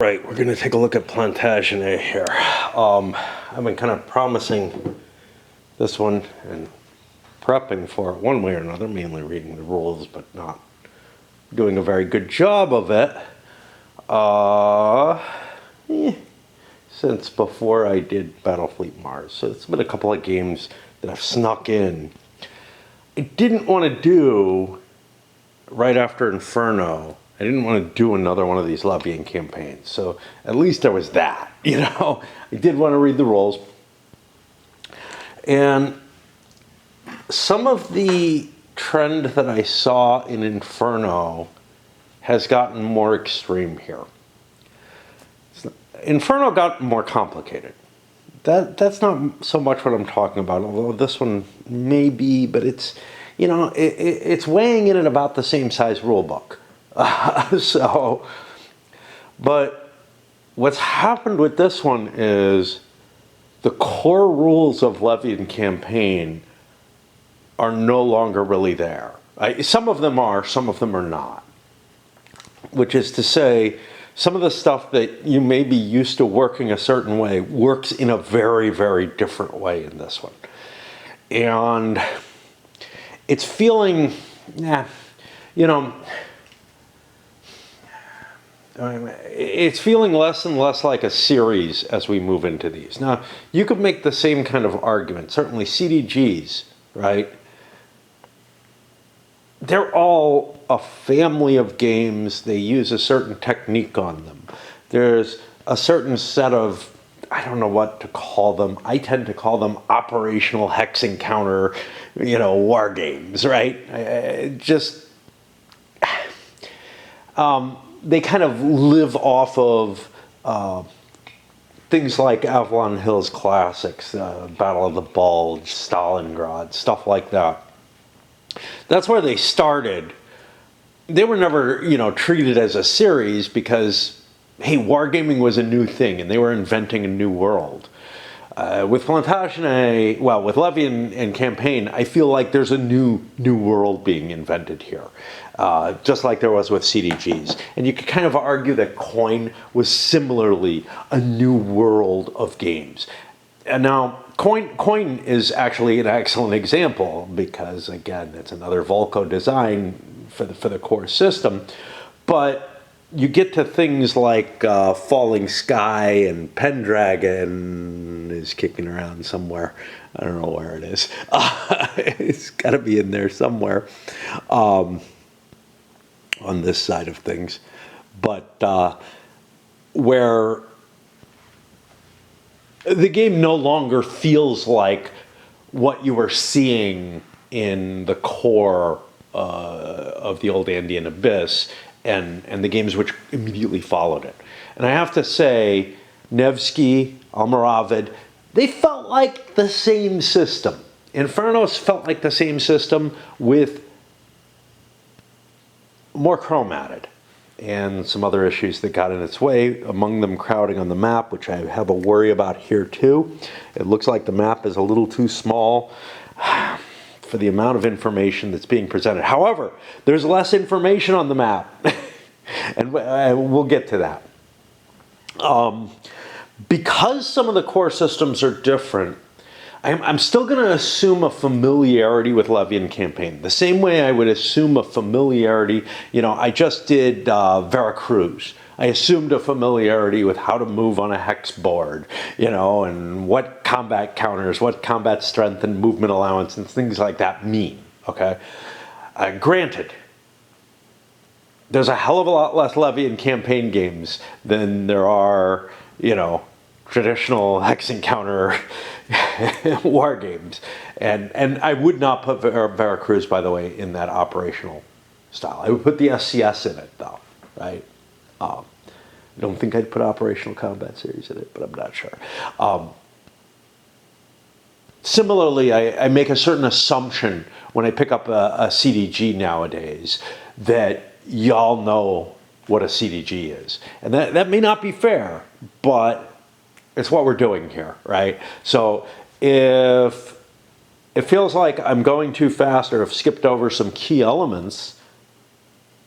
Right, we're going to take a look at Plantagenet here. I've been kind of promising this one and prepping for it one way or another, mainly reading the rules, but not doing a very good job of it. Since before I did Battlefleet Mars. So it's been a couple of games that I've snuck in. I didn't want to do, right after Inferno, I didn't want to do another one of these Levying campaigns. So at least there was that, you know. I did want to read the rules. And some of the trend that I saw in Inferno has gotten more extreme here. Inferno got more complicated. That's not so much what I'm talking about, although this one may be, but it's, you know, it's weighing in at about the same size rulebook. But what's happened with this one is the core rules of Levy and campaign are no longer really there. Some of them are, some of them are not. Which is to say, some of the stuff that you may be used to working a certain way works in a very, very different way in this one. And it's feeling, you know, it's feeling less and less like a series as we move into these. Now, you could make the same kind of argument. Certainly CDGs, right? They're all a family of games. They use a certain technique on them. There's a certain set of, I don't know what to call them. I tend to call them operational hex encounter, you know, war games, right? They kind of live off of things like Avalon Hill's classics, Battle of the Bulge, Stalingrad, stuff like that. That's where they started. They were never, you know, treated as a series because, hey, wargaming was a new thing and they were inventing a new world. With Plantagenet, well, with Levy and campaign, I feel like there's a new world being invented here, just like there was with CDGs. And you could kind of argue that Coin was similarly a new world of games. And now, Coin is actually an excellent example because, again, it's another Volco design for the core system. But you get to things like Falling Sky and Pendragon is kicking around somewhere. I don't know where it is. It's got to be in there somewhere on this side of things. But where the game no longer feels like what you were seeing in the core of the old Andean Abyss and the games which immediately followed it. And I have to say, Nevsky, Almoravid, they felt like the same system. Infernos felt like the same system with more chromated and some other issues that got in its way, among them crowding on the map, which I have a worry about here too. It looks like the map is a little too small for the amount of information that's being presented. However, there's less information on the map, and we'll get to that. Because some of the core systems are different, I'm still going to assume a familiarity with Levy and campaign. The same way I would assume a familiarity, you know, I just did Veracruz. I assumed a familiarity with how to move on a hex board, you know, and what combat counters, what combat strength and movement allowance and things like that mean, okay? Granted, there's a hell of a lot less Levy and campaign games than there are, you know, traditional hex encounter war games. And I would not put Veracruz, by the way, in that operational style. I would put the SCS in it, though, right? I don't think I'd put Operational Combat Series in it, but I'm not sure. Similarly, I make a certain assumption when I pick up a CDG nowadays that y'all know what a CDG is. And that may not be fair, but it's what we're doing here, right? So if it feels like I'm going too fast or have skipped over some key elements,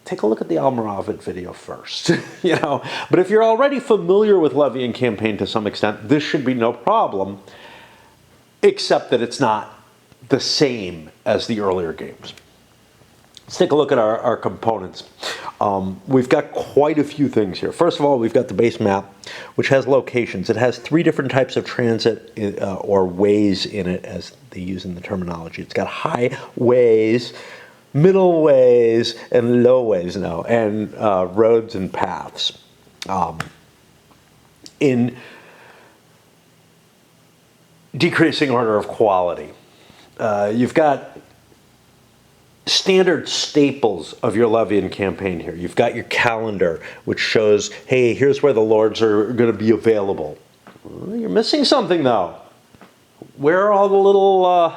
take a look at the Almoravid video first, you know. But if you're already familiar with Levy and campaign to some extent, this should be no problem, except that it's not the same as the earlier games. Let's take a look at our components. We've got quite a few things here. First of all, we've got the base map, which has locations. It has 3 different types of transit or ways in it, as they use in the terminology. It's got highways, middle ways, and low ways now, and roads and paths. In decreasing order of quality, you've got standard staples of your Levian campaign here. You've got your calendar, which shows, hey, here's where the lords are going to be available. Well, you're missing something, though. Where are all the little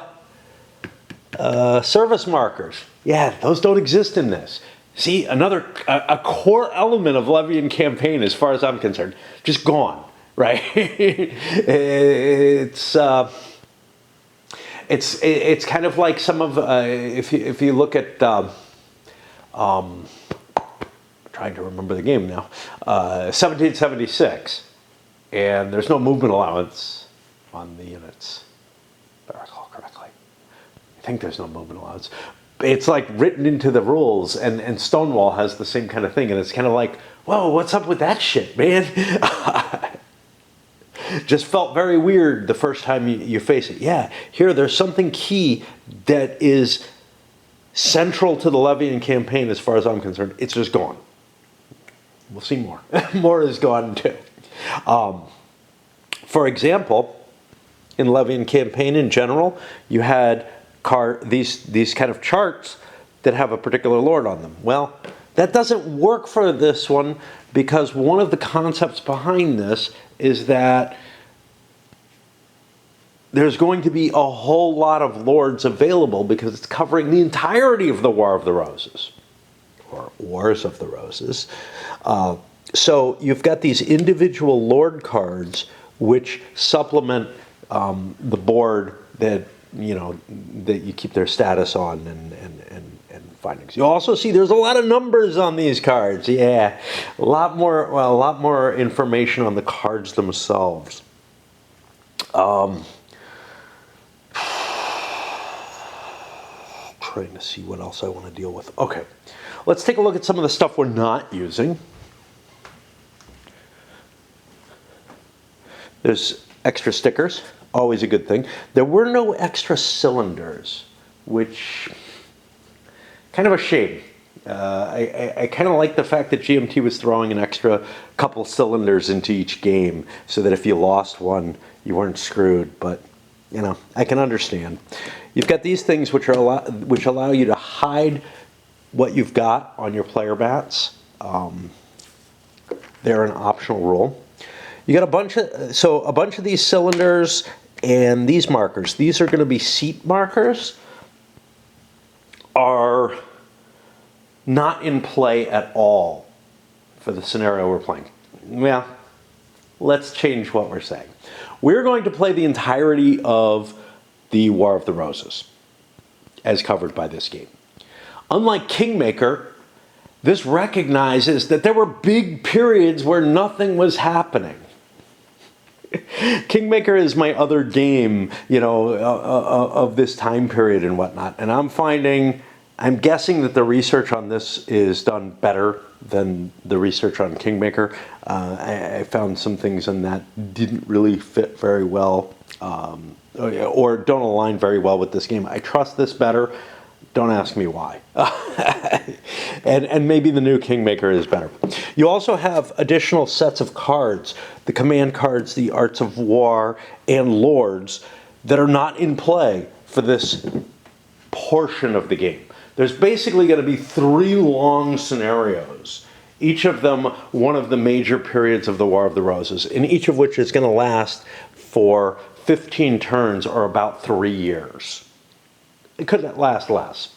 service markers? Yeah, those don't exist in this. See, a core element of Levian campaign, as far as I'm concerned, just gone, right? It's kind of like some of, if you look at, trying to remember the game now, 1776, and there's no movement allowance on the units, if I recall correctly. I think there's no movement allowance. It's like written into the rules, and Stonewall has the same kind of thing, and it's kind of like, whoa, what's up with that shit, man? Just felt very weird the first time you face it. Yeah, here there's something key that is central to the Levian campaign as far as I'm concerned. It's just gone. We'll see more. More is gone too. For example, in Levian campaign in general, you had these kind of charts that have a particular lord on them. Well, that doesn't work for this one, because one of the concepts behind this is that there's going to be a whole lot of lords available because it's covering the entirety of the War of the Roses, or Wars of the Roses. So you've got these individual lord cards which supplement the board that you keep their status on and findings. You also see there's a lot of numbers on these cards. Yeah, a lot more information on the cards themselves. Trying to see what else I want to deal with. Okay, let's take a look at some of the stuff we're not using. There's extra stickers, always a good thing. There were no extra cylinders, which kind of a shame. I kind of like the fact that GMT was throwing an extra couple cylinders into each game so that if you lost one, you weren't screwed, but I can understand. You've got these things which allow you to hide what you've got on your player bats. They're an optional rule. You got a bunch of these cylinders and these markers. These are going to be seat markers. Are not in play at all for the scenario we're playing. Well, let's change what we're saying. We're going to play the entirety of the War of the Roses as covered by this game. Unlike Kingmaker, this recognizes that there were big periods where nothing was happening. Kingmaker is my other game, of this time period and whatnot, and I'm guessing that the research on this is done better than the research on Kingmaker. I found some things in that didn't really fit very well, or don't align very well with this game. I trust this better. Don't ask me why. and maybe the new Kingmaker is better. You also have additional sets of cards, the command cards, the Arts of War, and Lords, that are not in play for this portion of the game. There's basically going to be 3 long scenarios, each of them one of the major periods of the War of the Roses, and each of which is going to last for 15 turns, or about 3 years. It could last less.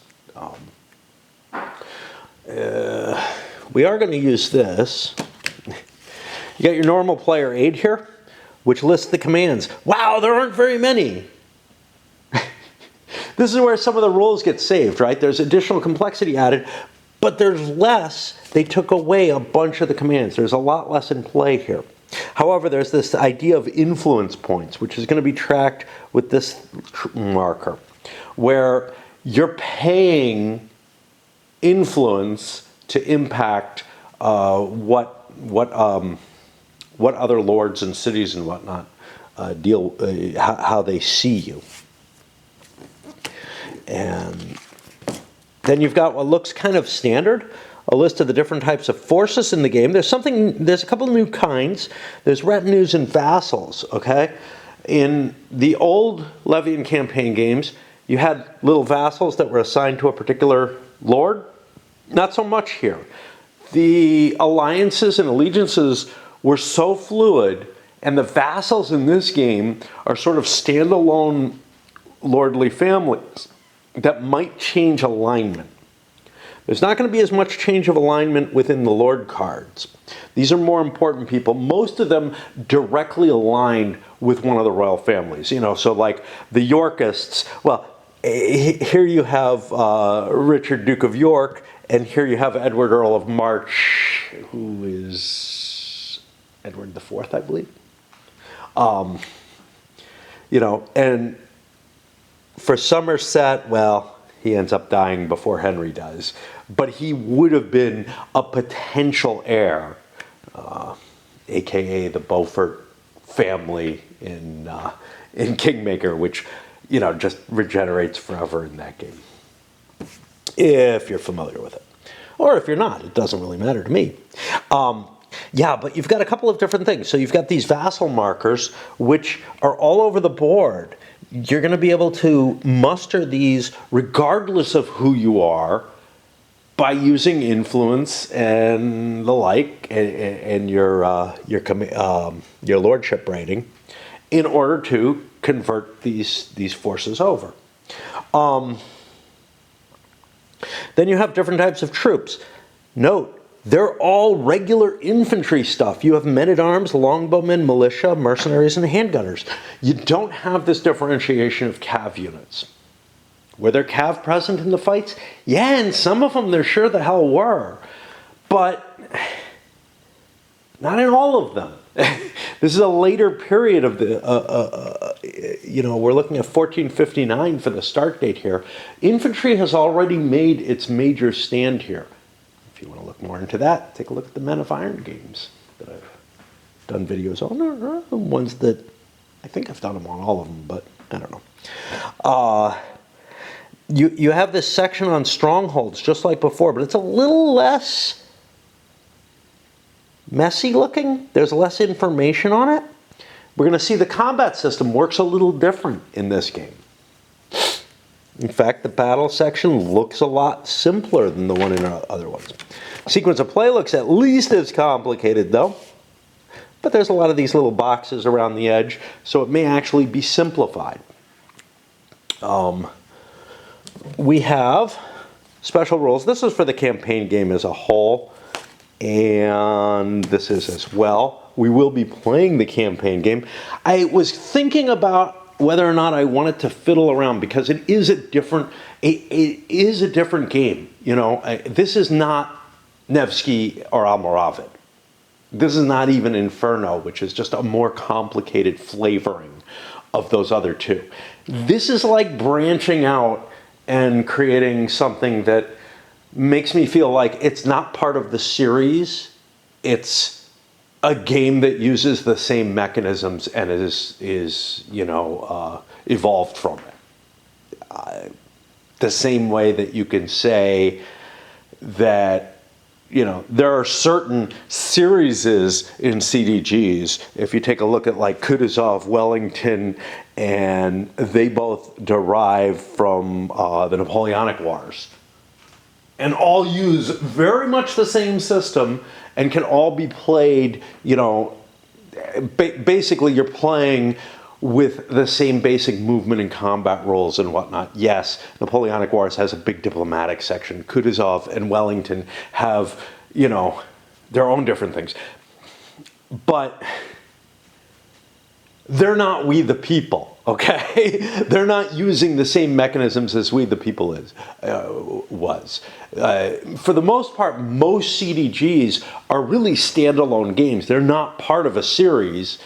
We are going to use this. You got your normal player aid here, which lists the commands. Wow, there aren't very many. This is where some of the rules get saved, right? There's additional complexity added, but there's less. They took away a bunch of the commands. There's a lot less in play here. However, there's this idea of influence points, which is going to be tracked with this marker, where you're paying influence to impact what other lords and cities and whatnot how they see you. And then you've got what looks kind of standard, a list of the different types of forces in the game. There's a couple of new kinds. There's retinues and vassals, okay? In the old Levy and campaign games, you had little vassals that were assigned to a particular lord. Not so much here. The alliances and allegiances were so fluid, and the vassals in this game are sort of standalone lordly families that might change alignment. There's not going to be as much change of alignment within the lord cards. These are more important people, most of them directly aligned with one of the royal families. You know, so like the Yorkists, well, here you have Richard, Duke of York, and here you have Edward, Earl of March, who is Edward IV, I believe. You know, and for Somerset, well, he ends up dying before Henry does, but he would have been a potential heir, aka the Beaufort family in Kingmaker, which, you know, just regenerates forever in that game, if you're familiar with it. Or if you're not, it doesn't really matter to me. Yeah, but you've got a couple of different things. So you've got these vassal markers, which are all over the board. You're going to be able to muster these regardless of who you are by using influence and the like, and your lordship rating, in order to convert these forces over. Then you have different types of troops. Note, they're all regular infantry stuff. You have men-at-arms, longbowmen, militia, mercenaries, and handgunners. You don't have this differentiation of cav units. Were there cav present in the fights? Yeah, and some of them there sure the hell were. But not in all of them. This is a later period of the, you know, we're looking at 1459 for the start date here. Infantry has already made its major stand here. If you want to look more into that, take a look at the Men of Iron games that I've done videos on, or the ones that I think I've done them on all of them, but I don't know. You have this section on strongholds just like before, but it's a little less messy looking. There's less information on it. We're going to see the combat system works a little different in this game. In fact, the battle section looks a lot simpler than the one in other ones. Sequence of play looks at least as complicated, though. But there's a lot of these little boxes around the edge, so it may actually be simplified. We have special rules. This is for the campaign game as a whole, and this is as well. We will be playing the campaign game. I was thinking about whether or not I wanted to fiddle around, because it is a different game. You know, this is not Nevsky or Almoravid. This is not even Inferno, which is just a more complicated flavoring of those other two. This is like branching out and creating something that makes me feel like it's not part of the series. It's a game that uses the same mechanisms and is you know, evolved from it. The same way that you can say that, you know, there are certain series in CDGs. If you take a look at like Kutuzov, Wellington, and they both derive from the Napoleonic Wars, and all use very much the same system and can all be played, you know, basically you're playing with the same basic movement and combat rules and whatnot. Yes, Napoleonic Wars has a big diplomatic section. Kutuzov and Wellington have, you know, their own different things. But they're not we the people, okay? They're not using the same mechanisms as we the people was. For the most part, most CDGs are really standalone games. They're not part of a series.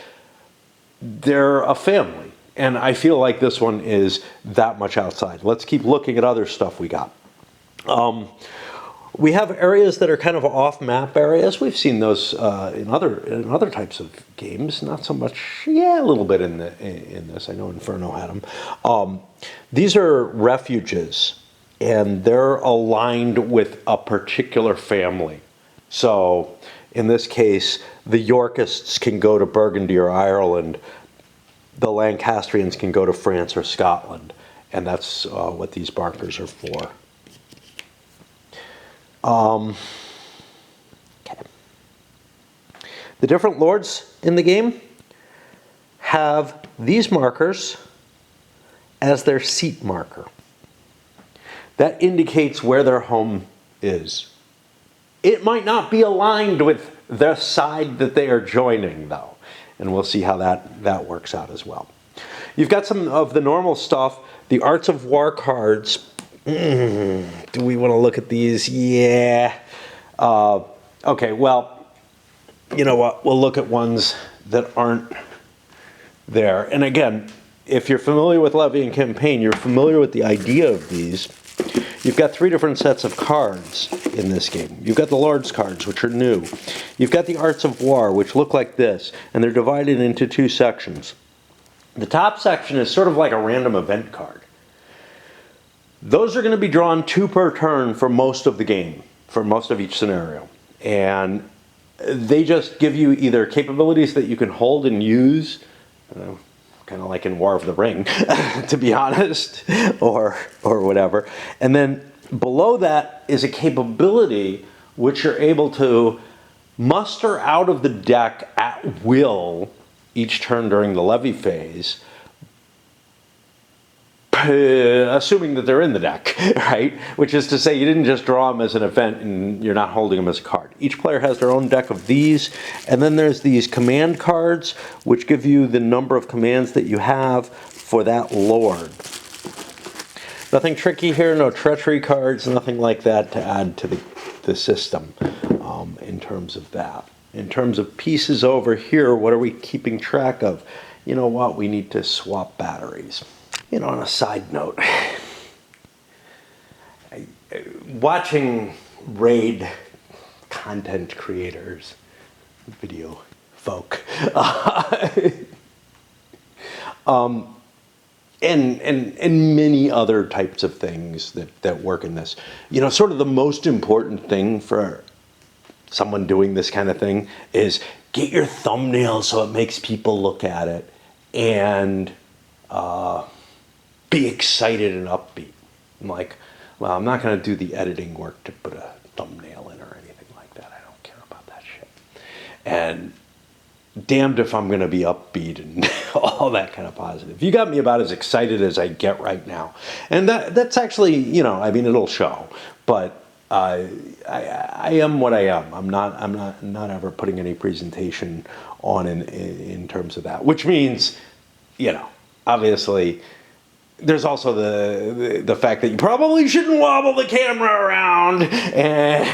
They're a family. And I feel like this one is that much outside. Let's keep looking at other stuff we got. We have areas that are kind of off-map areas. We've seen those in other types of games. Not so much, yeah, a little bit in this. I know Inferno had them. These are refuges, and they're aligned with a particular family. So, in this case, the Yorkists can go to Burgundy or Ireland. The Lancastrians can go to France or Scotland, and that's what these markers are for. Okay. The different lords in the game have these markers as their seat marker. That indicates where their home is. It might not be aligned with the side that they are joining, though, and we'll see how that works out as well. You've got some of the normal stuff, the Arts of War cards. Do we want to look at these? Yeah. Okay, well, you know what? We'll look at ones that aren't there. And again, if you're familiar with Levy and Campaign, you're familiar with the idea of these. You've got 3 different sets of cards in this game. You've got the Lord's cards, which are new. You've got the Arts of War, which look like this, and they're divided into 2 sections. The top section is sort of like a random event card. Those are going to be drawn 2 per turn for most of the game, for most of each scenario. And they just give you either capabilities that you can hold and use, kind of like in War of the Ring, to be honest, or whatever. And then below that is a capability which you're able to muster out of the deck at will each turn during the Levy phase, assuming that they're in the deck, right? Which is to say, you didn't just draw them as an event and you're not holding them as a card. Each player has their own deck of these, and then there's these command cards, which give you the number of commands that you have for that lord. Nothing tricky here, no treachery cards, nothing like that to add to the system in terms of that. In terms of pieces over here, what are we keeping track of? You know what? We need to swap batteries. You know, on a side note, watching raid content creators, video folk, and many other types of things that work in this. You know, sort of the most important thing for someone doing this kind of thing is get your thumbnail so it makes people look at it and be excited and upbeat. I'm like, well, I'm not going to do the editing work to put a thumbnail in or anything like that. I don't care about that shit. And damned if I'm going to be upbeat and all that kind of positive. You got me about as excited as I get right now. And that's actually, you know, I mean, it'll show. But I am what I am. I'm not ever putting any presentation on in terms of that. Which means, you know, obviously, there's also the fact that you probably shouldn't wobble the camera around, and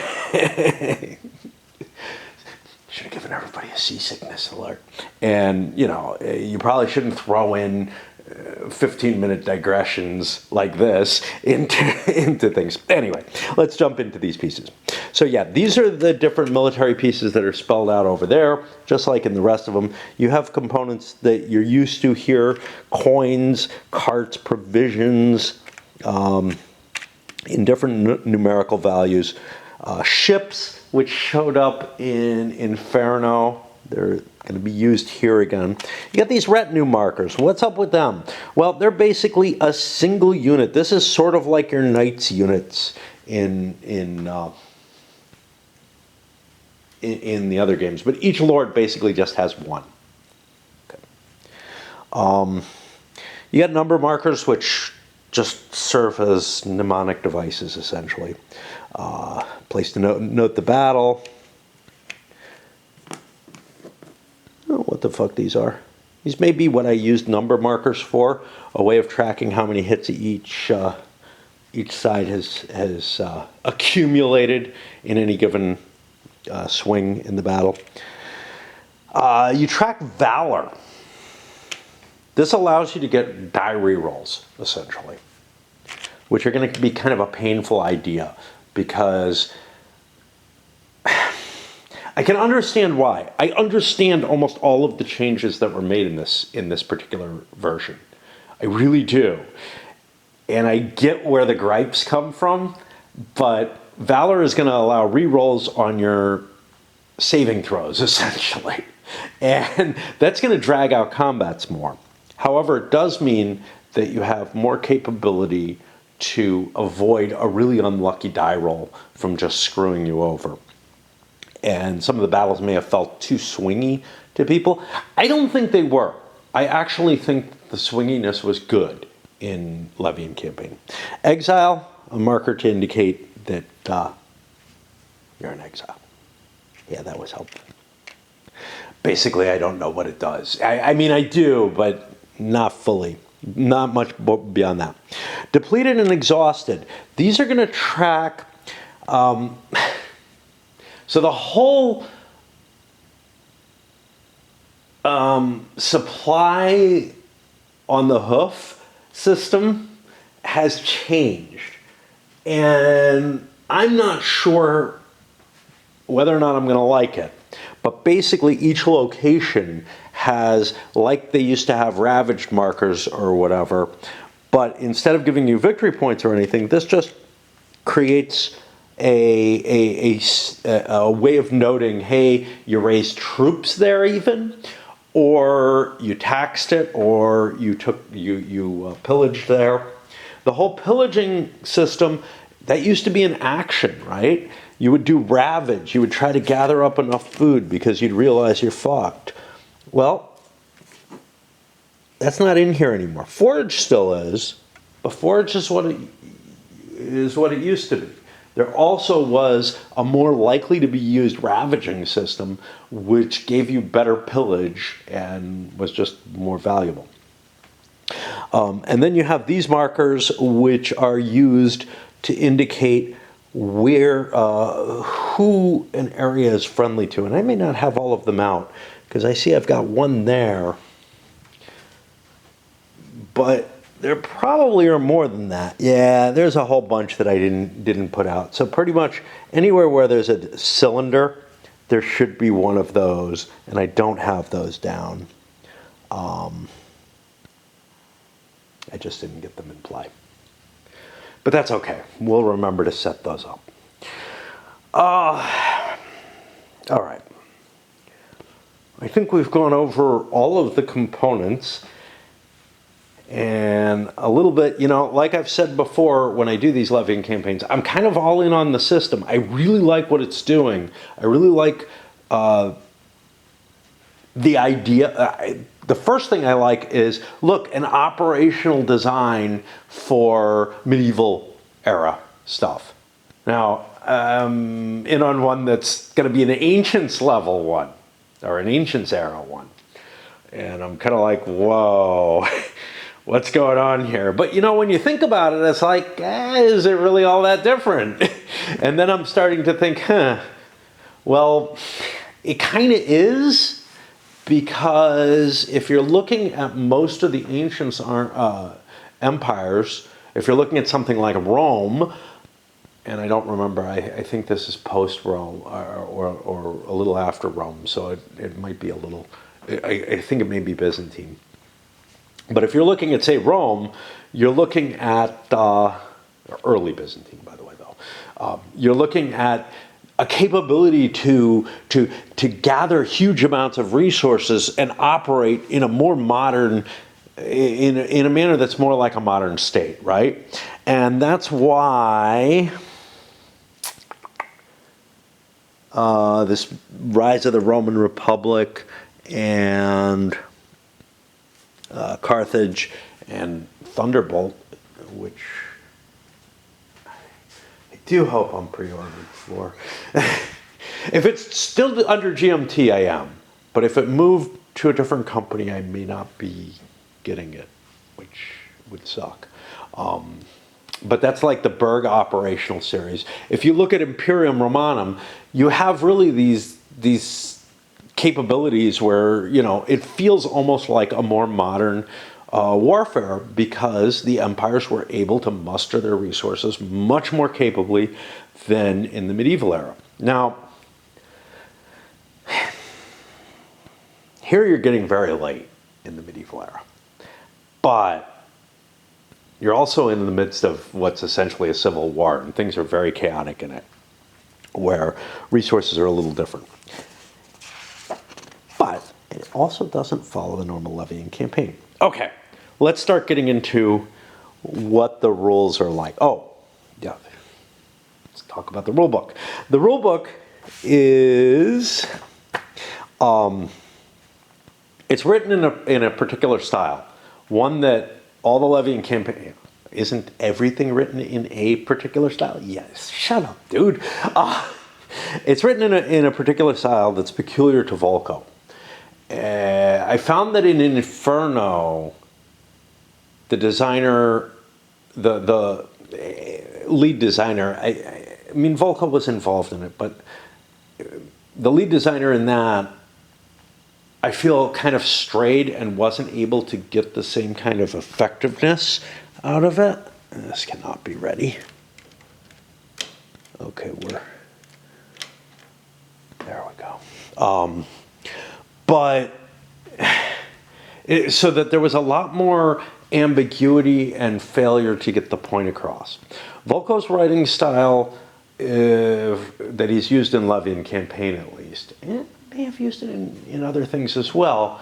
should have given everybody a seasickness alert. And you know, you probably shouldn't throw in 15-minute digressions like this into things. Anyway, let's jump into these pieces. So yeah, these are the different military pieces that are spelled out over there, just like in the rest of them. You have components that you're used to here: coins, carts, provisions, in different numerical values. Ships, which showed up in Inferno. They're going to be used here again. You got these retinue markers. What's up with them? Well, they're basically a single unit. This is sort of like your knights units in the other games, but each lord basically just has one. Okay. You got number markers, which just serve as mnemonic devices, essentially. Place to note the battle. I don't know what the fuck these are. These may be what I used number markers for, a way of tracking how many hits each side has accumulated in any given swing in the battle. You track valor. This allows you to get die rerolls, essentially, which are going to be kind of a painful idea, because I can understand why. I understand almost all of the changes that were made in this particular version. I really do. And I get where the gripes come from, but Valor is going to allow rerolls on your saving throws, essentially. And that's going to drag out combats more. However, it does mean that you have more capability to avoid a really unlucky die roll from just screwing you over. And some of the battles may have felt too swingy to people. I don't think they were. I actually think the swinginess was good in Levy and campaign. Exile, a marker to indicate that you're in exile. Yeah, that was helpful. Basically, I don't know what it does. I mean, I do, but not fully. Not much beyond that. Depleted and exhausted. These are going to track... So the whole supply on the hoof system has changed. And I'm not sure whether or not I'm going to like it. But basically each location has, like they used to have ravaged markers or whatever, but instead of giving you victory points or anything, this just creates a way of noting, hey, you raised troops there even, or you taxed it, or you pillaged there. The whole pillaging system, that used to be an action, right? You would do ravage. You would try to gather up enough food because you'd realize you're fucked. Well, that's not in here anymore. Forage still is, but forage is what it used to be. There also was a more likely to be used ravaging system, which gave you better pillage and was just more valuable. And then you have these markers, which are used to indicate where, who an area is friendly to. And I may not have all of them out, because I see I've got one there. But there probably are more than that. Yeah, there's a whole bunch that I didn't put out. So pretty much anywhere where there's a cylinder, there should be one of those, and I don't have those down. I just didn't get them in play. But that's okay. We'll remember to set those up. All right. I think we've gone over all of the components. And a little bit, you know, like I've said before, when I do these levying campaigns, I'm kind of all in on the system. I really like what it's doing. I really like the idea. The first thing I like is, look, an operational design for medieval era stuff. Now, in on one that's going to be an Ancients level one, or an Ancients era one. And I'm kind of like, whoa. What's going on here? But you know, when you think about it, it's like, is it really all that different? And then I'm starting to think, well, it kind of is, because if you're looking at most of the ancient empires, if you're looking at something like Rome, and I don't remember, I think this is post-Rome or a little after Rome, so it might be a little, I think it may be Byzantine. But if you're looking at, say, Rome, you're looking at, early Byzantine, by the way, though. You're looking at a capability to gather huge amounts of resources and operate in a more modern, in a manner that's more like a modern state, right? And that's why this rise of the Roman Republic and Carthage and Thunderbolt, which I do hope I'm pre-ordered for. If it's still under GMT, I am. But if it moved to a different company, I may not be getting it, which would suck. But that's like the Berg operational series. If you look at Imperium Romanum, you have really these capabilities where, you know, it feels almost like a more modern warfare, because the empires were able to muster their resources much more capably than in the medieval era. Now, here you're getting very late in the medieval era, but you're also in the midst of what's essentially a civil war, and things are very chaotic in it, where resources are a little different. But it also doesn't follow the normal Levian campaign. Okay, let's start getting into what the rules are like. Oh, yeah, let's talk about the rulebook. The rulebook is, it's written in a particular style, one that all the Levian campaign, isn't everything written in a particular style? Yes, shut up, dude. It's written in a particular style that's peculiar to Volko. I found that in Inferno, the designer, the lead designer, I mean, Volko was involved in it, but the lead designer in that, I feel kind of strayed and wasn't able to get the same kind of effectiveness out of it. This cannot be ready. Okay, there we go. So that there was a lot more ambiguity and failure to get the point across. Volko's writing style, that he's used in Levian campaign at least, and may have used it in other things as well.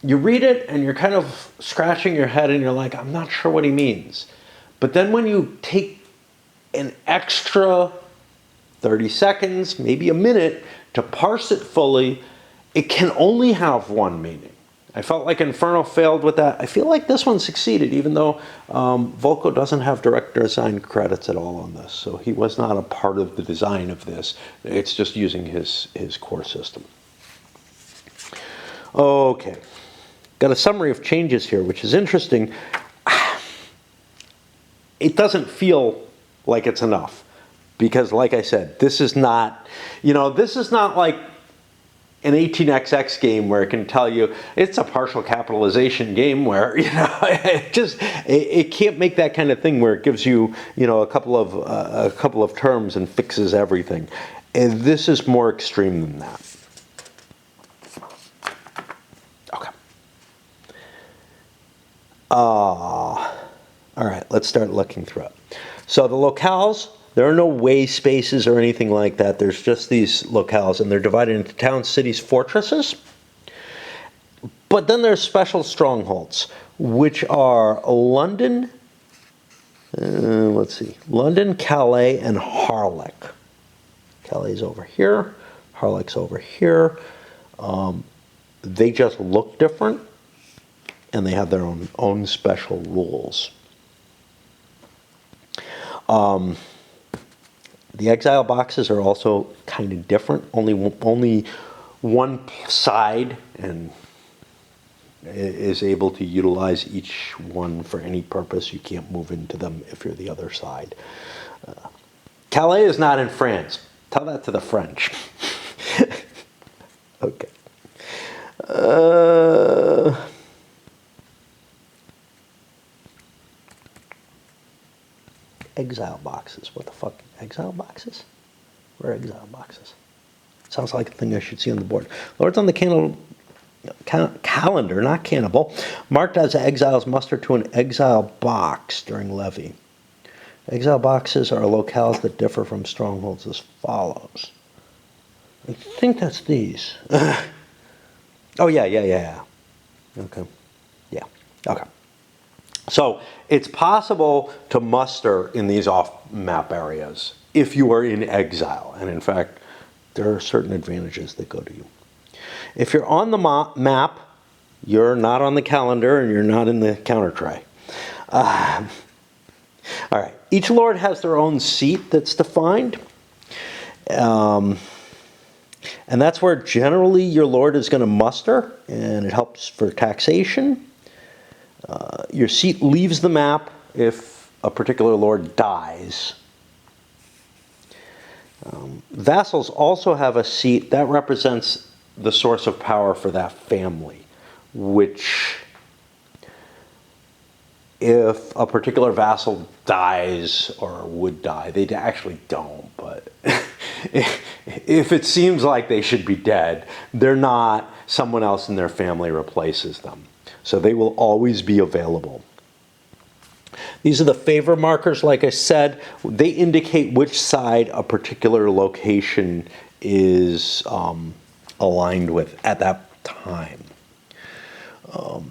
You read it and you're kind of scratching your head and you're like, I'm not sure what he means. But then when you take an extra 30 seconds, maybe a minute, to parse it fully, it can only have one meaning. I felt like Inferno failed with that. I feel like this one succeeded, even though Volko doesn't have director design credits at all on this. So he was not a part of the design of this. It's just using his core system. Okay. Got a summary of changes here, which is interesting. It doesn't feel like it's enough. Because like I said, this is not, this is not like an 18xx game where it can tell you it's a partial capitalization game where it can't make that kind of thing where it gives you a couple of terms and fixes everything. And this is more extreme than that. Okay. All right, let's start looking through it. So the locales. There are no way spaces or anything like that. There's just these locales, and they're divided into towns, cities, fortresses. But then there's special strongholds, which are London, London, Calais, and Harlech. Calais is over here. Harlech's over here. They just look different, and they have their own special rules. The exile boxes are also kind of different. Only one side and is able to utilize each one for any purpose. You can't move into them if you're the other side. Calais is not in France. Tell that to the French. Okay. Exile boxes. What the fuck? Exile boxes? Where are exile boxes? Sounds like a thing I should see on the board. Lords on the calendar, not cannibal, marked as exiles muster to an exile box during Levy. Exile boxes are locales that differ from strongholds as follows. I think that's these. Oh, yeah. Okay. Yeah. Okay. So it's possible to muster in these off-map areas if you are in exile. And in fact, there are certain advantages that go to you. If you're on the map, you're not on the calendar and you're not in the counter tray. All right. Each lord has their own seat that's defined. And that's where generally your lord is going to muster, and it helps for taxation. Your seat leaves the map if a particular lord dies. Vassals also have a seat that represents the source of power for that family, which, if a particular vassal dies or would die, they actually don't, but if it seems like they should be dead, they're not, someone else in their family replaces them. So they will always be available. These are the favor markers, like I said. They indicate which side a particular location is aligned with at that time.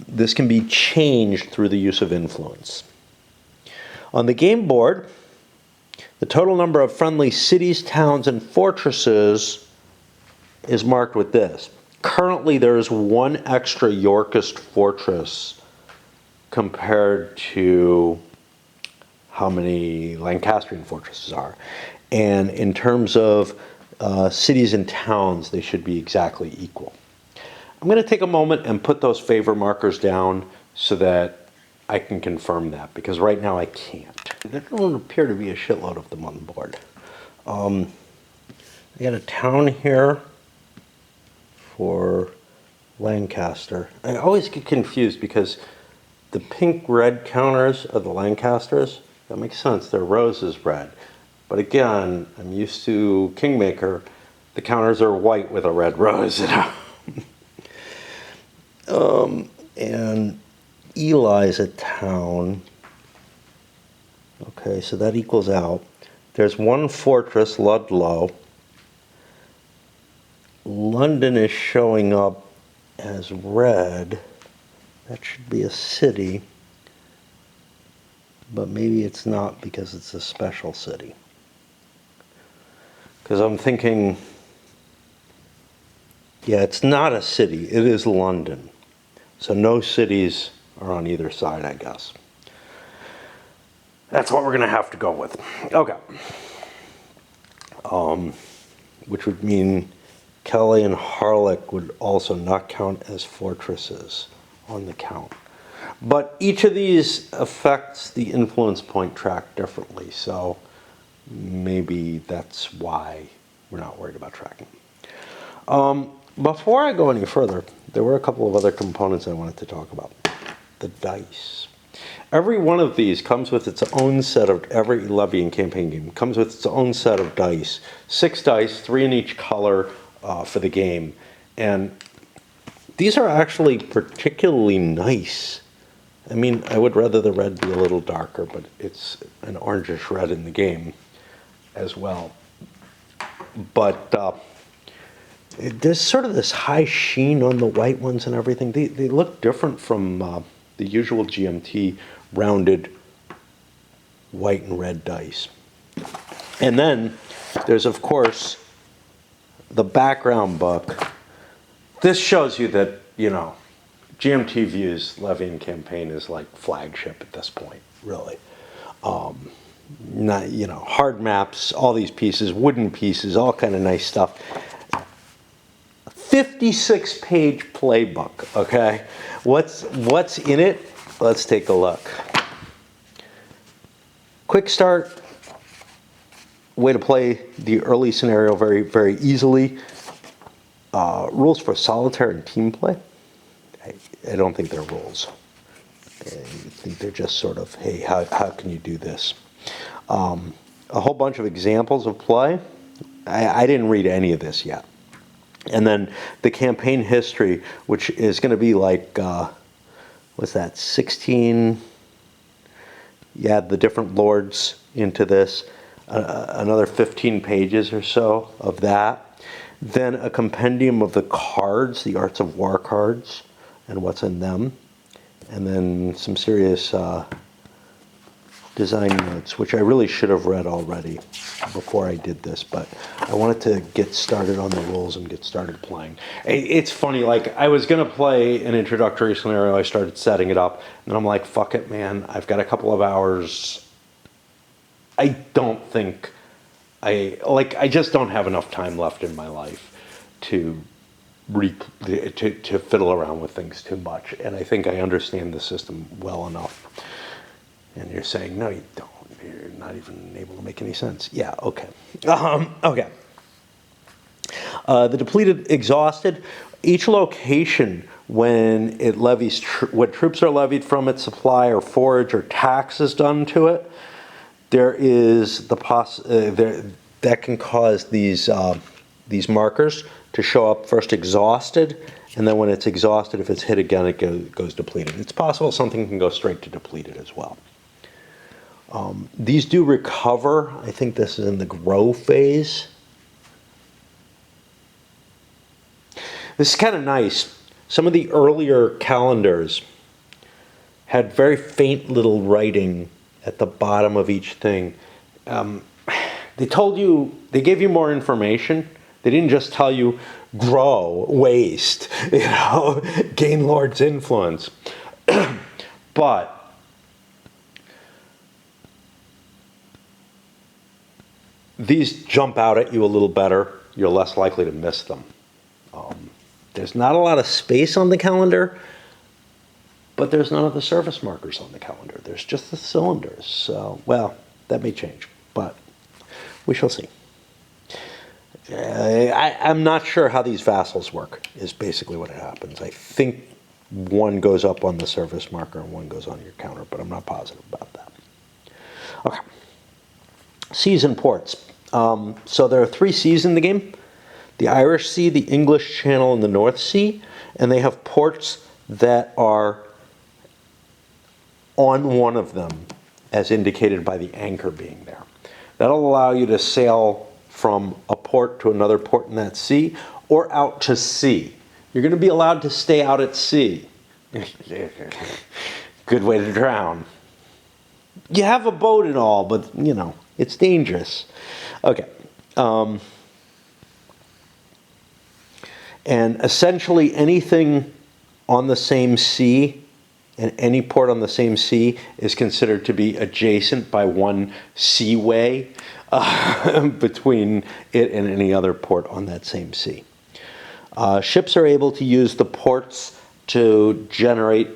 This can be changed through the use of influence. On the game board, the total number of friendly cities, towns, and fortresses is marked with this. Currently, there is one extra Yorkist fortress compared to how many Lancastrian fortresses are. And in terms of cities and towns, they should be exactly equal. I'm going to take a moment and put those favor markers down so that I can confirm that, because right now I can't. There don't appear to be a shitload of them on the board. I got a town here for Lancaster. I always get confused because the pink-red counters are the Lancasters. That makes sense. Their rose is red. But again, I'm used to Kingmaker. The counters are white with a red rose. And Eli's a town. Okay, so that equals out. There's one fortress, Ludlow. London is showing up as red. That should be a city. But maybe it's not because it's a special city. Because I'm thinking, yeah, it's not a city. It is London. So no cities are on either side, I guess. That's what we're going to have to go with. Okay. Which would mean Kelly and Harlech would also not count as fortresses on the count. But each of these affects the influence point track differently, so maybe that's why we're not worried about tracking. Before I go any further, there were a couple of other components I wanted to talk about. The dice. Every one of these comes with its own set of, every Levy and campaign game comes with its own set of dice. 6 dice, 3 in each color for the game. And these are actually particularly nice. I mean, I would rather the red be a little darker, but it's an orangish red in the game as well. But there's sort of this high sheen on the white ones and everything. They look different from the usual GMT rounded white and red dice. And then there's, of course, the background book. This shows you that, you know, GMT views Levy and Campaign as like flagship at this point, really. Not, you know, hard maps, all these pieces, wooden pieces, all kind of nice stuff. 56-page playbook, okay? What's in it? Let's take a look. Quick start, way to play the early scenario very, very easily. Rules for solitaire and team play. I don't think they're rules. I think they're just sort of, hey, how can you do this? A whole bunch of examples of play. I didn't read any of this yet. And then the campaign history, which is going to be like, what's that, 16? You add the different lords into this, another 15 pages or so of that. Then a compendium of the cards, the Arts of War cards, and what's in them. And then some serious design notes, which I really should have read already before I did this, but I wanted to get started on the rules and get started playing. It's funny, like, I was going to play an introductory scenario, I started setting it up, and I'm like, fuck it, man, I've got a couple of hours. I don't think, I just don't have enough time left in my life to to fiddle around with things too much. And I think I understand the system well enough. And you're saying, no, you don't. You're not even able to make any sense. Yeah, okay. Okay. The depleted, exhausted. Each location, when it levies, when troops are levied from its supply or forage or tax is done to it, there is the that can cause these markers to show up first exhausted, and then when it's exhausted, if it's hit again, it goes depleted. It's possible something can go straight to depleted as well. These do recover. I think this is in the grow phase. This is kind of nice. Some of the earlier calendars had very faint little writing at the bottom of each thing. They told you, they gave you more information. They didn't just tell you grow, waste, gain Lord's influence. But these jump out at you a little better. You're less likely to miss them. There's not a lot of space on the calendar, but there's none of the service markers on the calendar. There's just the cylinders. So, well, that may change, but we shall see. I'm not sure how these vassals work, is basically what happens. I think one goes up on the service marker and one goes on your counter, but I'm not positive about that. Okay. Seas and ports. So there are 3 seas in the game. The Irish Sea, the English Channel, and the North Sea. And they have ports that are on one of them, as indicated by the anchor being there. That'll allow you to sail from a port to another port in that sea, or out to sea. You're going to be allowed to stay out at sea. Good way to drown. You have a boat and all, but, it's dangerous. Okay. And essentially anything on the same sea and any port on the same sea is considered to be adjacent by one seaway between it and any other port on that same sea. Ships are able to use the ports to generate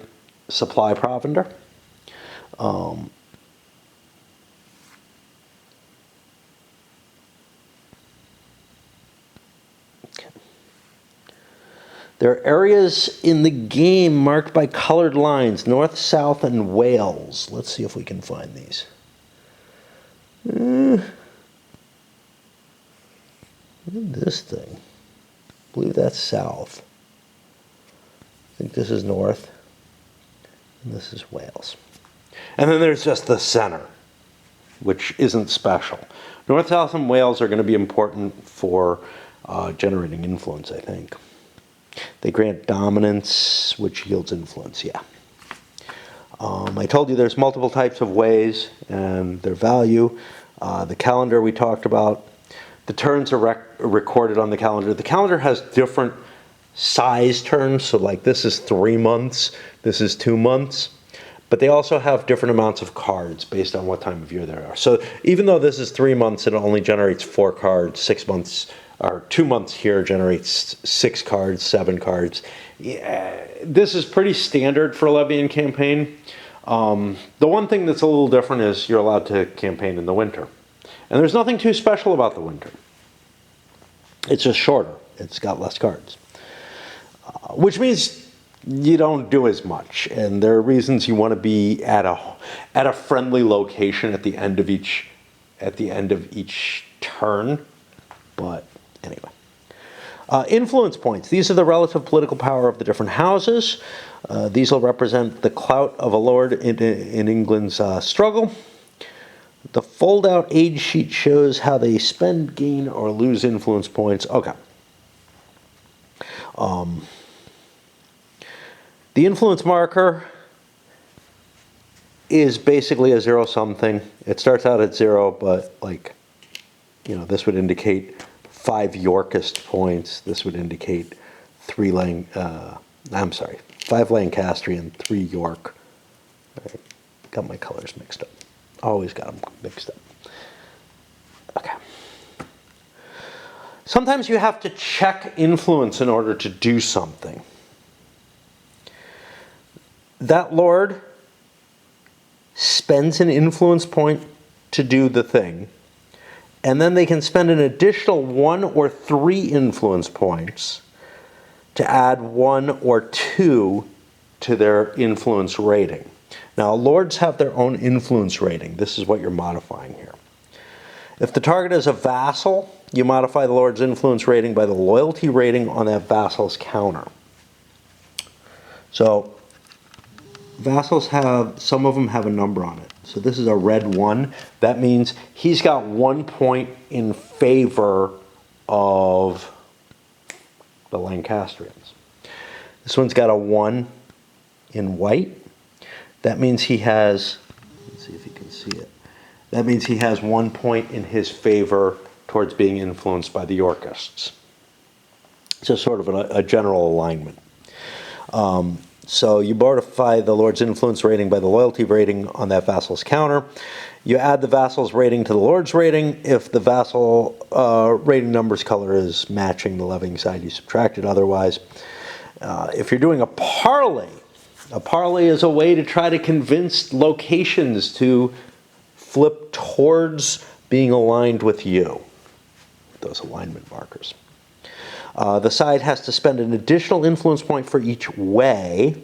supply provender. There are areas in the game marked by colored lines, north, south, and Wales. Let's see if we can find these. This thing. I believe that's south. I think this is north. And this is Wales. And then there's just the center, which isn't special. North, south, and Wales are going to be important for generating influence, I think. They grant dominance, which yields influence, yeah. I told you there's multiple types of ways and their value. The calendar we talked about. The turns are recorded on the calendar. The calendar has different size turns, so like this is 3 months, this is 2 months. But they also have different amounts of cards based on what time of year there are. So even though this is 3 months, it only generates 4 cards. 6 months, or 2 months here generates 6 cards, 7 cards. Yeah, this is pretty standard for a Levian campaign. The one thing that's a little different is you're allowed to campaign in the winter. And there's nothing too special about the winter. It's just shorter. It's got less cards. Which means you don't do as much, and there are reasons you want to be at a friendly location at the end of each turn. But anyway, influence points. These are the relative political power of the different houses. These will represent the clout of a lord in England's struggle. The fold-out age sheet shows how they spend, gain, or lose influence points. Okay. The influence marker is basically a zero-sum thing. It starts out at 0, but this would indicate 5 Yorkist points. This would indicate 5 Lancastrian, 3 York. I got my colors mixed up. Always got them mixed up. Okay. Sometimes you have to check influence in order to do something. That lord spends an influence point to do the thing, and then they can spend an additional 1 or 3 influence points to add 1 or 2 to their influence rating. Now, lords have their own influence rating. This is what you're modifying here. If the target is a vassal, you modify the lord's influence rating by the loyalty rating on that vassal's counter. So, vassals have, some of them have a number on it. So this is a red 1. That means he's got 1 point in favor of the Lancastrians. This one's got a 1 in white. That means he has, let's see if you can see it. That means he has 1 point in his favor towards being influenced by the Yorkists. So sort of a general alignment. So you modify the lord's influence rating by the loyalty rating on that vassal's counter. You add the vassal's rating to the lord's rating. If the vassal rating number's color is matching the levying side, you subtract it otherwise. If you're doing a parlay is a way to try to convince locations to flip towards being aligned with you. Those alignment markers. The side has to spend an additional influence point for each way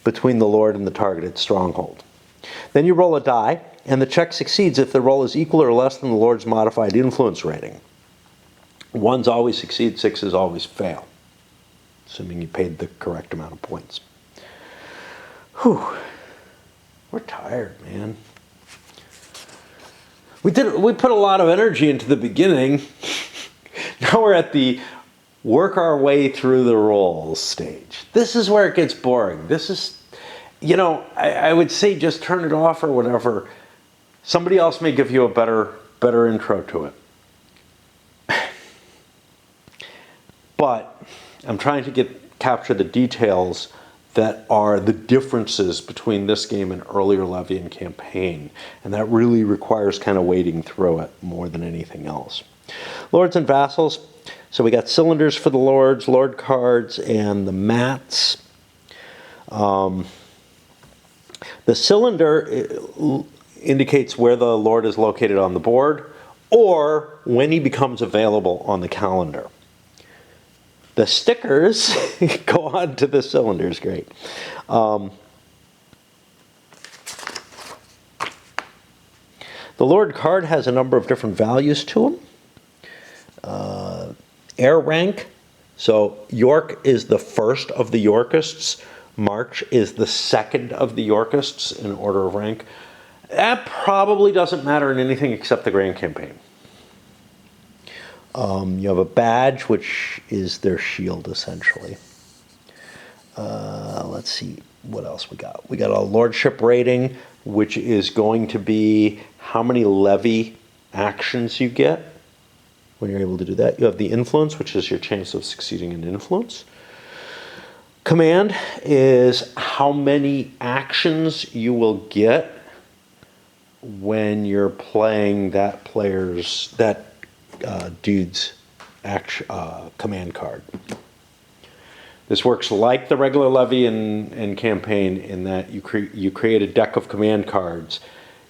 between the lord and the targeted stronghold. Then you roll a die, and the check succeeds if the roll is equal or less than the lord's modified influence rating. 1s always succeed, 6s always fail, assuming you paid the correct amount of points. Whew. We're tired, man. We put a lot of energy into the beginning. Now we're at the work our way through the rolls stage. This is where it gets boring. This is, you know, I would say just turn it off or whatever. Somebody else may give you a better intro to it. But I'm trying to capture the details that are the differences between this game and earlier Levy campaign. And that really requires kind of wading through it more than anything else. Lords and vassals. So we got cylinders for the lords, lord cards, and the mats. The cylinder indicates where the lord is located on the board or when he becomes available on the calendar. The stickers go on to the cylinders, great. The Lord card has a number of different values to them. Air rank, so York is the first of the Yorkists. March is the second of the Yorkists in order of rank. That probably doesn't matter in anything except the Grand Campaign. You have a badge, which is their shield, essentially. Let's see what else we got. We got a lordship rating, which is going to be how many levy actions you get when you're able to do that. You have the influence, which is your chance of succeeding in influence. Command is how many actions you will get when you're playing that dude's command card. This works like the regular Levy and campaign in that you create a deck of command cards,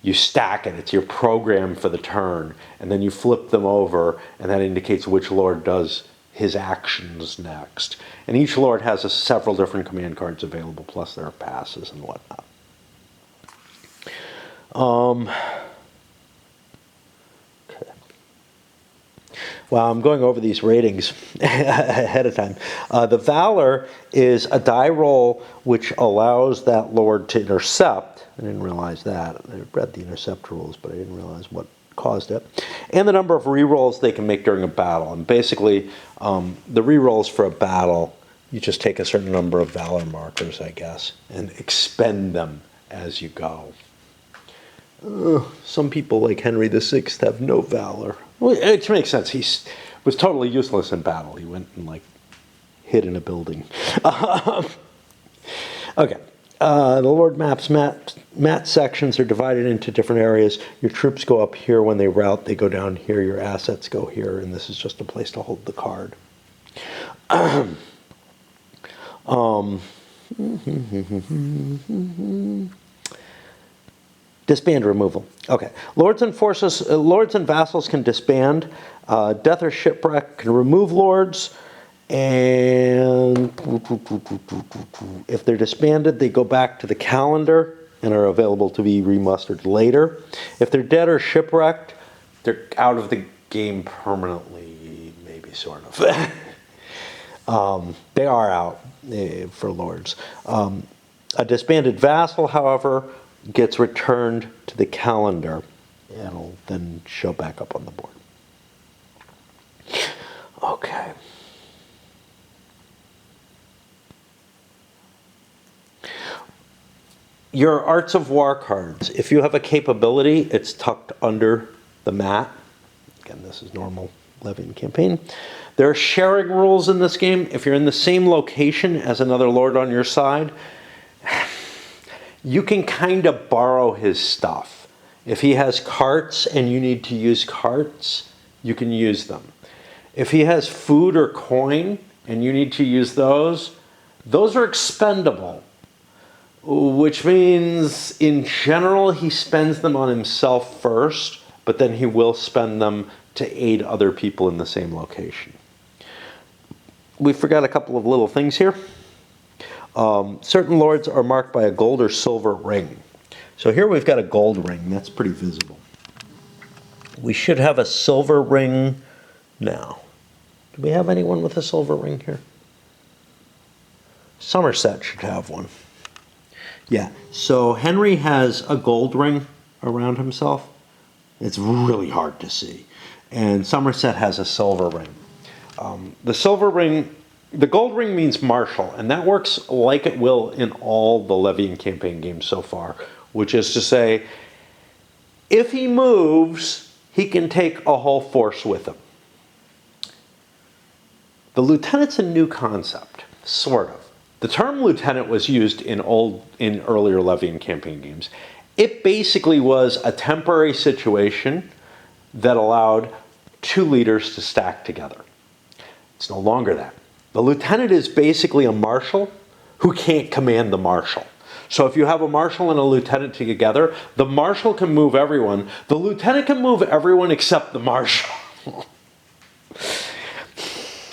you stack it, it's your program for the turn, and then you flip them over, and that indicates which lord does his actions next. And each lord has several different command cards available, plus there are passes and whatnot. Well, I'm going over these ratings ahead of time. The Valor is a die roll which allows that lord to intercept. I didn't realize that. I read the intercept rules, but I didn't realize what caused it. And the number of rerolls they can make during a battle. And basically, the rerolls for a battle, you just take a certain number of Valor markers, I guess, and expend them as you go. Some people like Henry VI have no Valor. Well, it makes sense. He was totally useless in battle. He went and hid in a building. Okay. The Lord map sections are divided into different areas. Your troops go up here when they route. They go down here. Your assets go here, and this is just a place to hold the card. Disband removal. Okay. Lords and vassals can disband. Death or shipwreck can remove lords. And if they're disbanded, they go back to the calendar and are available to be remustered later. If they're dead or shipwrecked, they're out of the game permanently, maybe, sort of. They are out for lords. A disbanded vassal, however, gets returned to the calendar. It'll then show back up on the board. Okay. Your Arts of War cards. If you have a capability, it's tucked under the mat. Again, this is normal Levy campaign. There are sharing rules in this game. If you're in the same location as another lord on your side, you can kind of borrow his stuff. If he has carts and you need to use carts, you can use them. If he has food or coin and you need to use those are expendable. Which means, in general, he spends them on himself first, but then he will spend them to aid other people in the same location. We forgot a couple of little things here. Certain lords are marked by a gold or silver ring. So here we've got a gold ring. That's pretty visible. We should have a silver ring now. Do we have anyone with a silver ring here? Somerset should have one. Yeah, so Henry has a gold ring around himself. It's really hard to see. And Somerset has a silver ring. The gold ring means marshal, and that works like it will in all the Levy and campaign games so far, which is to say, if he moves, he can take a whole force with him. The lieutenant's a new concept, sort of. The term lieutenant was used in earlier Levy and campaign games. It basically was a temporary situation that allowed two leaders to stack together. It's no longer that. The lieutenant is basically a marshal who can't command the marshal. So if you have a marshal and a lieutenant together, the marshal can move everyone. The lieutenant can move everyone except the marshal.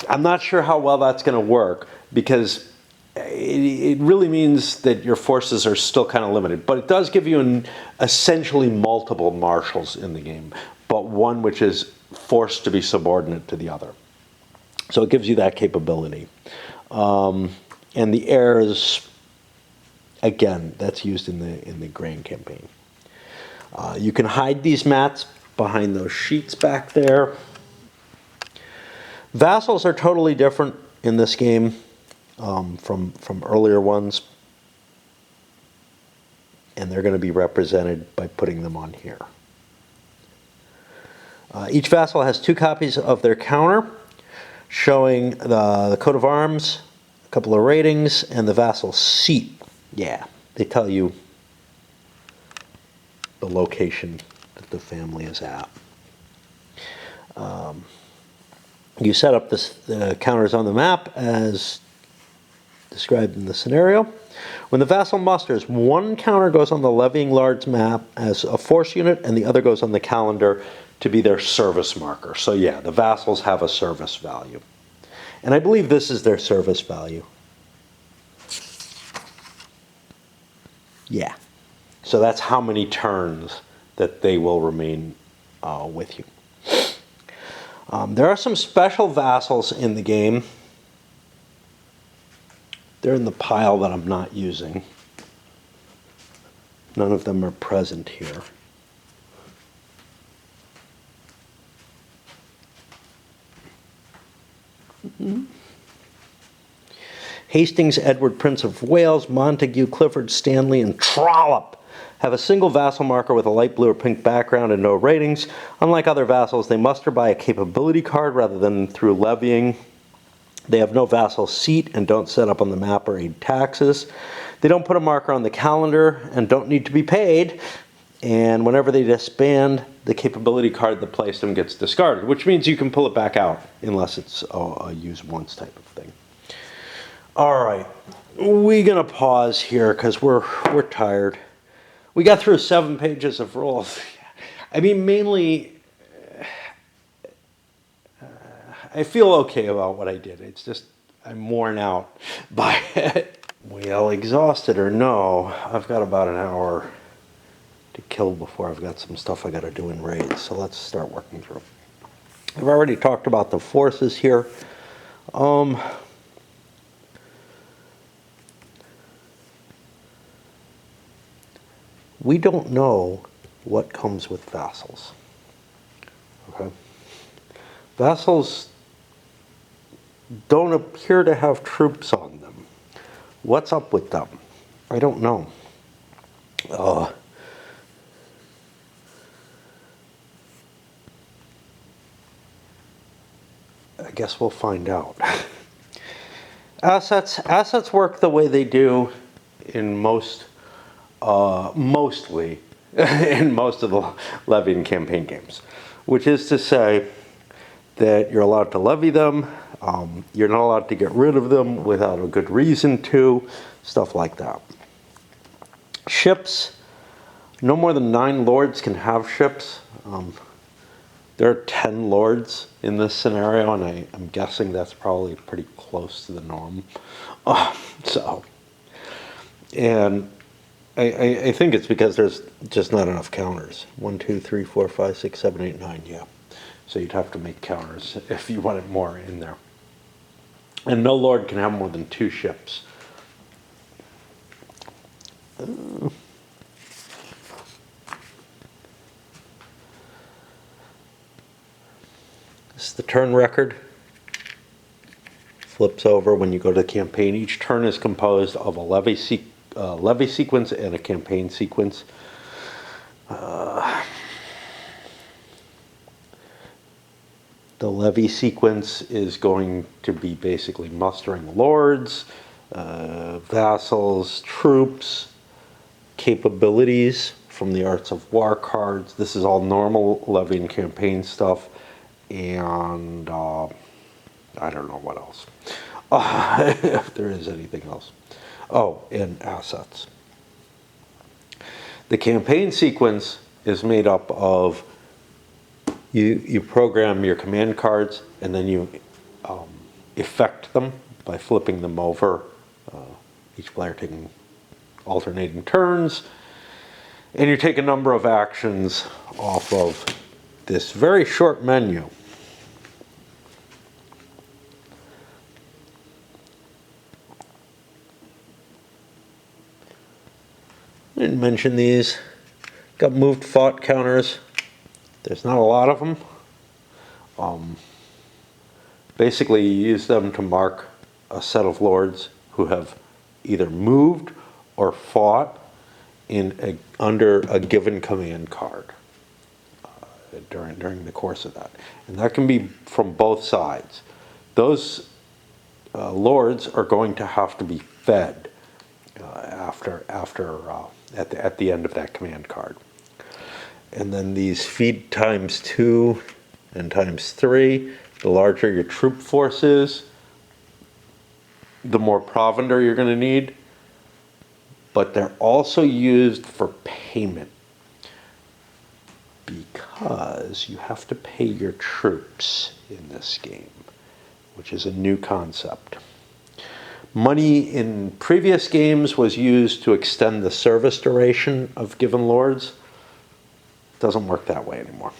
I'm not sure how well that's going to work, because it really means that your forces are still kind of limited. But it does give you essentially multiple marshals in the game, but one which is forced to be subordinate to the other. So it gives you that capability. And the heirs, again, that's used in the grain campaign. You can hide these mats behind those sheets back there. Vassals are totally different in this game from earlier ones, and they're going to be represented by putting them on here. Each vassal has 2 copies of their counter, showing the coat of arms, a couple of ratings, and the vassal seat. Yeah, they tell you the location that the family is at. You set up the counters on the map as described in the scenario. When the vassal musters, one counter goes on the levying lord's map as a force unit, and the other goes on the calendar to be their service marker. So yeah, the vassals have a service value. And I believe this is their service value. Yeah. So that's how many turns that they will remain with you. There are some special vassals in the game. They're in the pile that I'm not using. None of them are present here. Hastings, Edward, Prince of Wales, Montague, Clifford, Stanley, and Trollope have a single vassal marker with a light blue or pink background and no ratings. Unlike other vassals, they muster by a capability card rather than through levying. They have no vassal seat and don't set up on the map or aid taxes. They don't put a marker on the calendar and don't need to be paid. And whenever they disband, the capability card that placed them gets discarded, which means you can pull it back out unless it's a use once type of thing. All right, we're gonna pause here because we're tired. We got through 7 pages of rules. I mean, mainly, I feel okay about what I did. It's just I'm worn out by it. Well, exhausted or no, I've got about an hour to kill before I've got some stuff I got to do in raids. So let's start working through. I've already talked about the forces here. We don't know what comes with vassals. Okay, vassals don't appear to have troops on them. What's up with them? I don't know. I guess we'll find out. Assets work the way they do in mostly in most of the levy and campaign games, which is to say that you're allowed to levy them, you're not allowed to get rid of them without a good reason to, stuff like that. Ships, no more than 9 lords can have ships. There are 10 lords in this scenario, and I'm guessing that's probably pretty close to the norm. And I think it's because there's just not enough counters. 1, 2, 3, 4, 5, 6, 7, 8, 9, yeah. So you'd have to make counters if you wanted more in there. And no lord can have more than 2 ships. This is the turn record. Flips over when you go to the campaign. Each turn is composed of a levy sequence and a campaign sequence. The levy sequence is going to be basically mustering lords, vassals, troops, capabilities from the Arts of War cards. This is all normal levy and campaign stuff. And I don't know what else. If there is anything else. Oh, and assets. The campaign sequence is made up of you program your command cards and then you effect them by flipping them over, each player taking alternating turns, and you take a number of actions off of this very short menu. I didn't mention these. Got moved fought counters. There's not a lot of them. Basically, you use them to mark a set of lords who have either moved or fought under a given command card during the course of that. And that can be from both sides. Those lords are going to have to be fed at the end of that command card. And then these feed times 2 and times 3. The larger your troop force is, the more provender you're going to need. But they're also used for payment because you have to pay your troops in this game, which is a new concept. Money in previous games was used to extend the service duration of given lords. Doesn't work that way anymore.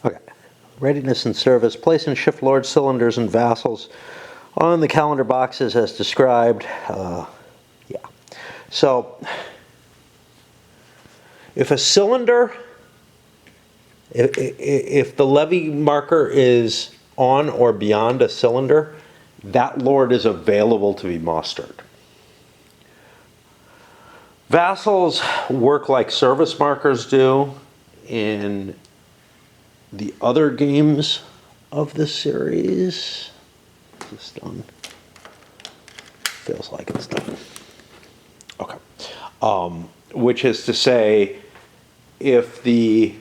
Okay. Readiness and service. Place and shift lords, cylinders, and vassals on the calendar boxes as described. Yeah. So, if a cylinder, if the levy marker is on or beyond a cylinder, that lord is available to be mustered. Vassals work like service markers do in the other games of the series. Is this done? Feels like it's done. Okay. Which is to say, if the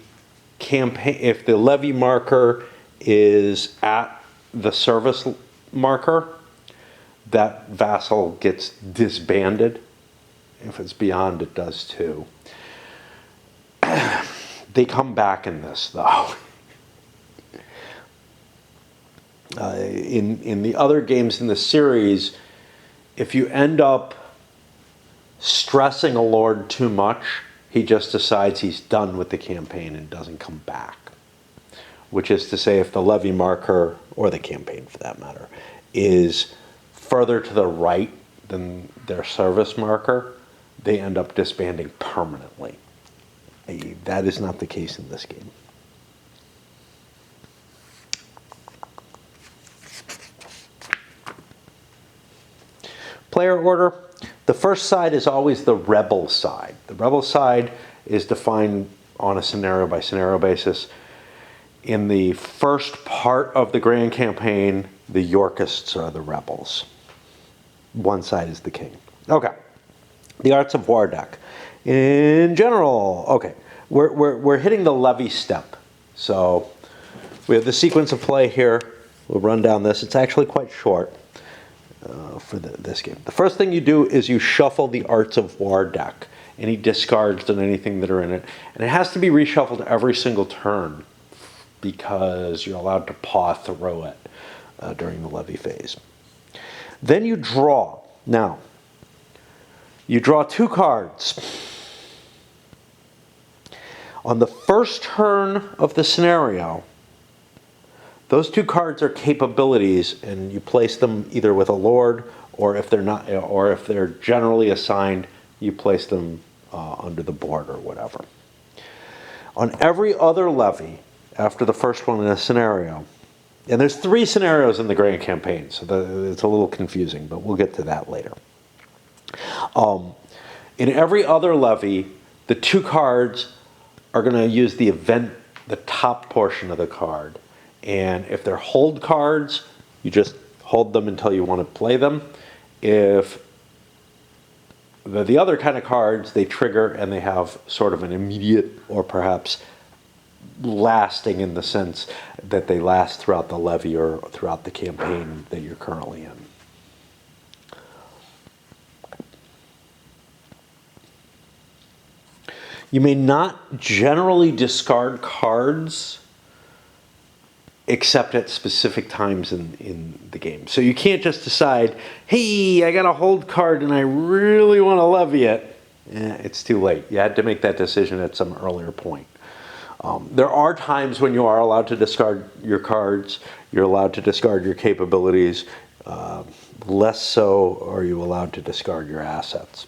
levy marker is at the service marker, that vassal gets disbanded. If it's beyond, it does too. They come back in this, though. In the other games in the series, if you end up stressing a lord too much, he just decides he's done with the campaign and doesn't come back. Which is to say, if the levy marker, or the campaign for that matter, is further to the right than their service marker, they end up disbanding permanently. That is not the case in this game. Player order. The first side is always the rebel side. The rebel side is defined on a scenario by scenario basis. In the first part of the grand campaign, the Yorkists are the rebels. One side is the king. Okay. The Arts of War deck. In general, okay, we're hitting the levy step. So we have the sequence of play here. We'll run down this. It's actually quite short for this game. The first thing you do is you shuffle the Arts of War deck. Any discards and anything that are in it. And it has to be reshuffled every single turn because you're allowed to paw through it during the levy phase. Then you draw. Now, you draw 2 cards. On the first turn of the scenario, those 2 cards are capabilities, and you place them either with a lord, or if they're not, or if they're generally assigned, you place them under the board or whatever. On every other levy, after the first one in a scenario, and there's 3 scenarios in the grand campaign, so it's a little confusing, but we'll get to that later. In every other levy, the 2 cards are going to use the event, the top portion of the card. And if they're hold cards, you just hold them until you want to play them. If they're the other kind of cards, they trigger and they have sort of an immediate or perhaps lasting in the sense that they last throughout the levy or throughout the campaign that you're currently in. You may not generally discard cards except at specific times in the game. So you can't just decide, hey, I got a hold card and I really want to levy it. It's too late. You had to make that decision at some earlier point. There are times when you are allowed to discard your cards. You're allowed to discard your capabilities. Less so are you allowed to discard your assets.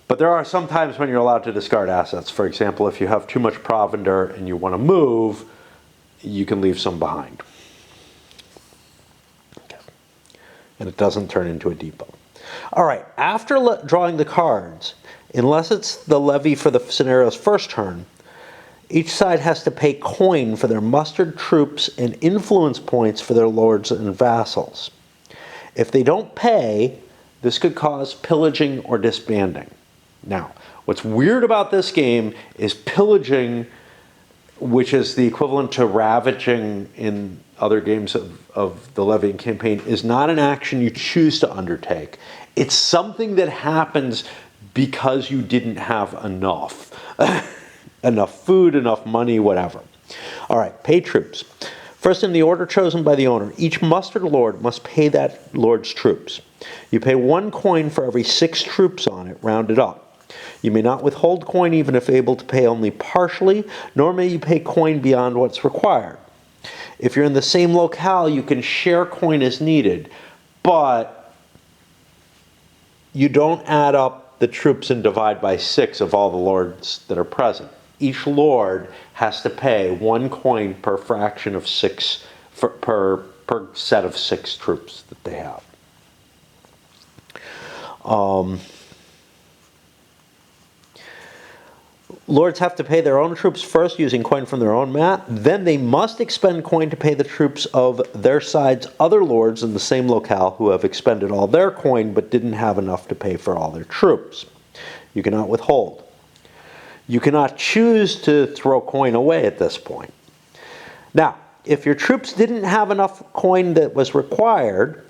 But there are some times when you're allowed to discard assets. For example, if you have too much provender and you want to move, you can leave some behind. Okay. And it doesn't turn into a depot. All right, after drawing the cards, unless it's the levy for the scenario's first turn, each side has to pay coin for their mustered troops and influence points for their lords and vassals. If they don't pay, this could cause pillaging or disbanding. Now, what's weird about this game is pillaging, which is the equivalent to ravaging in other games of the levying campaign, is not an action you choose to undertake. It's something that happens because you didn't have enough. Enough food, enough money, whatever. All right, pay troops. First, in the order chosen by the owner, each mustered lord must pay that lord's troops. You pay 1 coin for every 6 troops on it, rounded up. You may not withhold coin even if able to pay only partially, nor may you pay coin beyond what's required. If you're in the same locale, you can share coin as needed, but you don't add up the troops and divide by 6 of all the lords that are present. Each lord has to pay 1 coin per fraction of 6, per set of 6 troops that they have. Lords have to pay their own troops first using coin from their own mat. Then they must expend coin to pay the troops of their side's other lords in the same locale who have expended all their coin but didn't have enough to pay for all their troops. You cannot withhold. You cannot choose to throw coin away at this point. Now, if your troops didn't have enough coin that was required,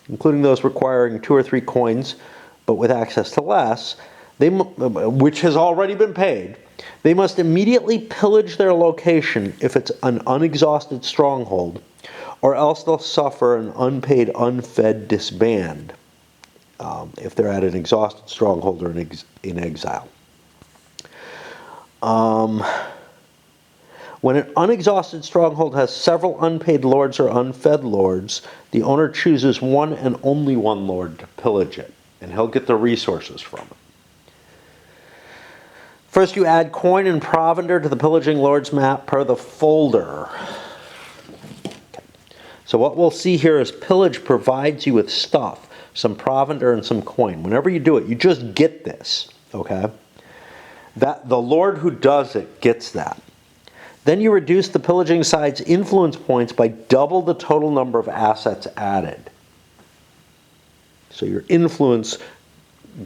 including those requiring 2 or 3 coins but with access to less, which has already been paid, they must immediately pillage their location if it's an unexhausted stronghold, or else they'll suffer an unpaid, unfed disband if they're at an exhausted stronghold or in exile. When an unexhausted stronghold has several unpaid lords or unfed lords, the owner chooses one and only one lord to pillage it, and he'll get the resources from it. First, you add coin and provender to the pillaging lord's map per the folder. Okay. So what we'll see here is pillage provides you with stuff, some provender and some coin. Whenever you do it, you just get this, okay? That the lord who does it gets that. Then you reduce the pillaging side's influence points by double the total number of assets added. So your influence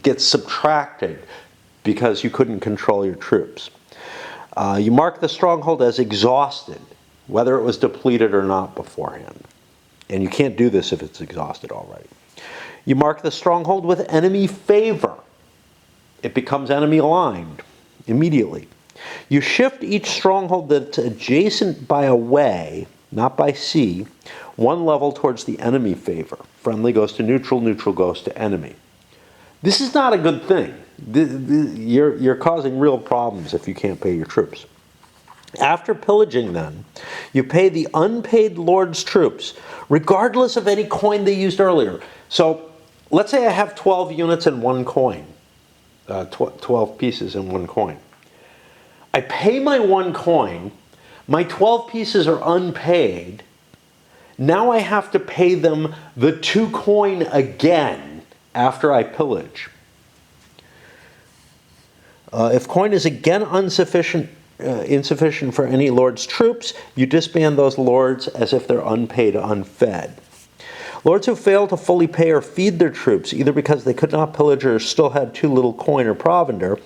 gets subtracted because you couldn't control your troops. You mark the stronghold as exhausted, whether it was depleted or not beforehand. And you can't do this if it's exhausted already. You mark the stronghold with enemy favor. It becomes enemy aligned immediately. You shift each stronghold that's adjacent by a way, not by sea, one level towards the enemy favor. Friendly goes to neutral, neutral goes to enemy. This is not a good thing. You're causing real problems if you can't pay your troops. After pillaging, then, you pay the unpaid lord's troops, regardless of any coin they used earlier. So, let's say I have 12 units in one coin, 12 pieces in one coin. I pay my one coin, my 12 pieces are unpaid. Now I have to pay them the 2 coin again after I pillage. If coin is again insufficient for any lord's troops, you disband those lords as if they're unpaid, unfed. Lords who fail to fully pay or feed their troops, either because they could not pillage or still had too little coin or provender,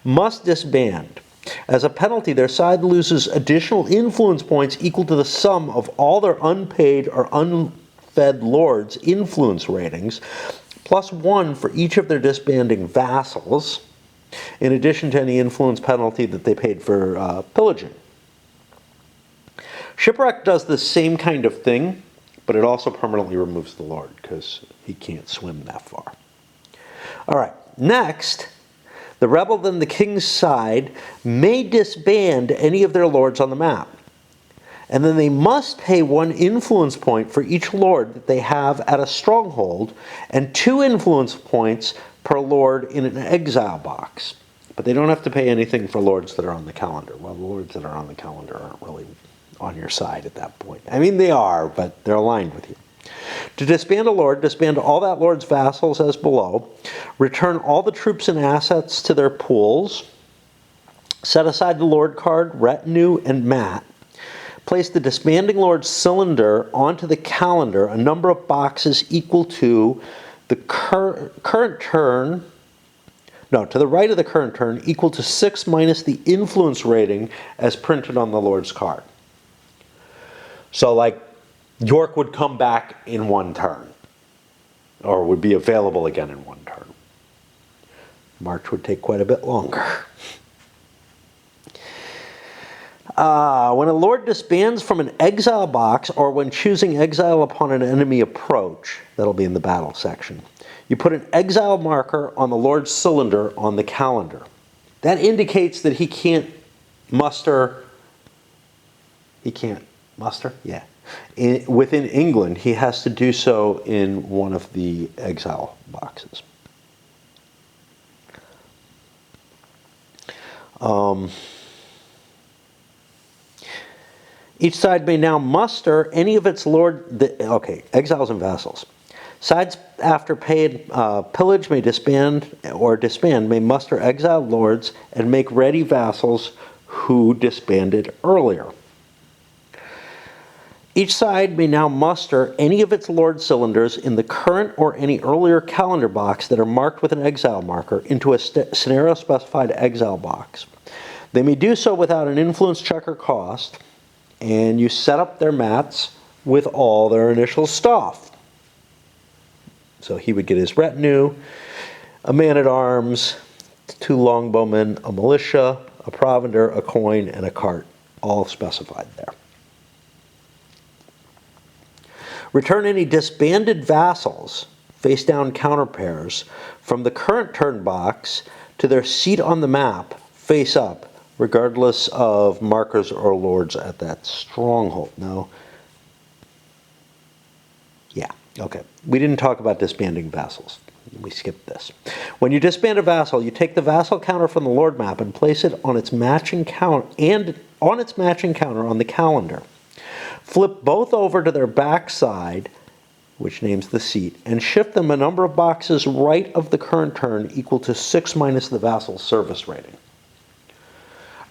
must disband. As a penalty, their side loses additional influence points equal to the sum of all their unpaid or unfed lords' influence ratings, plus 1 for each of their disbanding vassals, in addition to any influence penalty that they paid for pillaging. Shipwreck does the same kind of thing, but it also permanently removes the lord because he can't swim that far. All right, next, the rebel then the king's side may disband any of their lords on the map. And then they must pay 1 influence point for each lord that they have at a stronghold, and 2 influence points per lord in an exile box. But they don't have to pay anything for lords that are on the calendar. Well, the lords that are on the calendar aren't really on your side at that point. I mean, they are, but they're aligned with you. To disband a lord, disband all that lord's vassals as below, return all the troops and assets to their pools, set aside the lord card, retinue, and mat, place the disbanding lord's cylinder onto the calendar, a number of boxes equal to the current turn, to the right of the current turn, equal to 6 minus the influence rating as printed on the lord's card. So, like, York would come back in 1 turn, or would be available again in 1 turn. March would take quite a bit longer. When a lord disbands from an exile box, or when choosing exile upon an enemy approach, that'll be in the battle section, you put an exile marker on the lord's cylinder on the calendar. That indicates that he can't muster. He can't muster? Yeah. Within England, he has to do so in one of the exile boxes. Each side may now muster any of its exiles and vassals. Sides after paid pillage may disband may muster exiled lords and make ready vassals who disbanded earlier. Each side may now muster any of its lord cylinders in the current or any earlier calendar box that are marked with an exile marker into a scenario-specified exile box. They may do so without an influence check or cost, and you set up their mats with all their initial stuff. So he would get his retinue, a man-at-arms, 2 longbowmen, a militia, a provender, a coin, and a cart, all specified there. Return any disbanded vassals, face-down counterpairs, from the current turn box to their seat on the map, face up, regardless of markers or lords at that stronghold. Now, yeah, okay. We didn't talk about disbanding vassals. We skipped this. When you disband a vassal, you take the vassal counter from the lord map and place it on its matching counter on the calendar. Flip both over to their backside, which names the seat, and shift them a number of boxes right of the current turn equal to 6 minus the vassal's service rating.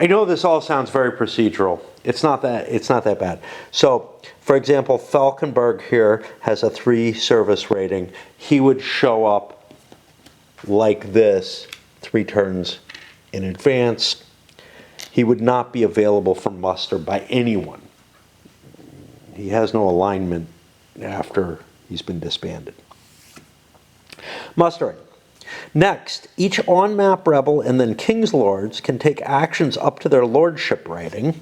I know this all sounds very procedural. It's not that bad. So, for example, Falkenberg here has a 3 service rating. He would show up like this 3 turns in advance. He would not be available for muster by anyone. He has no alignment after he's been disbanded. Mustering. Next, each on-map rebel and then king's lords can take actions up to their lordship rating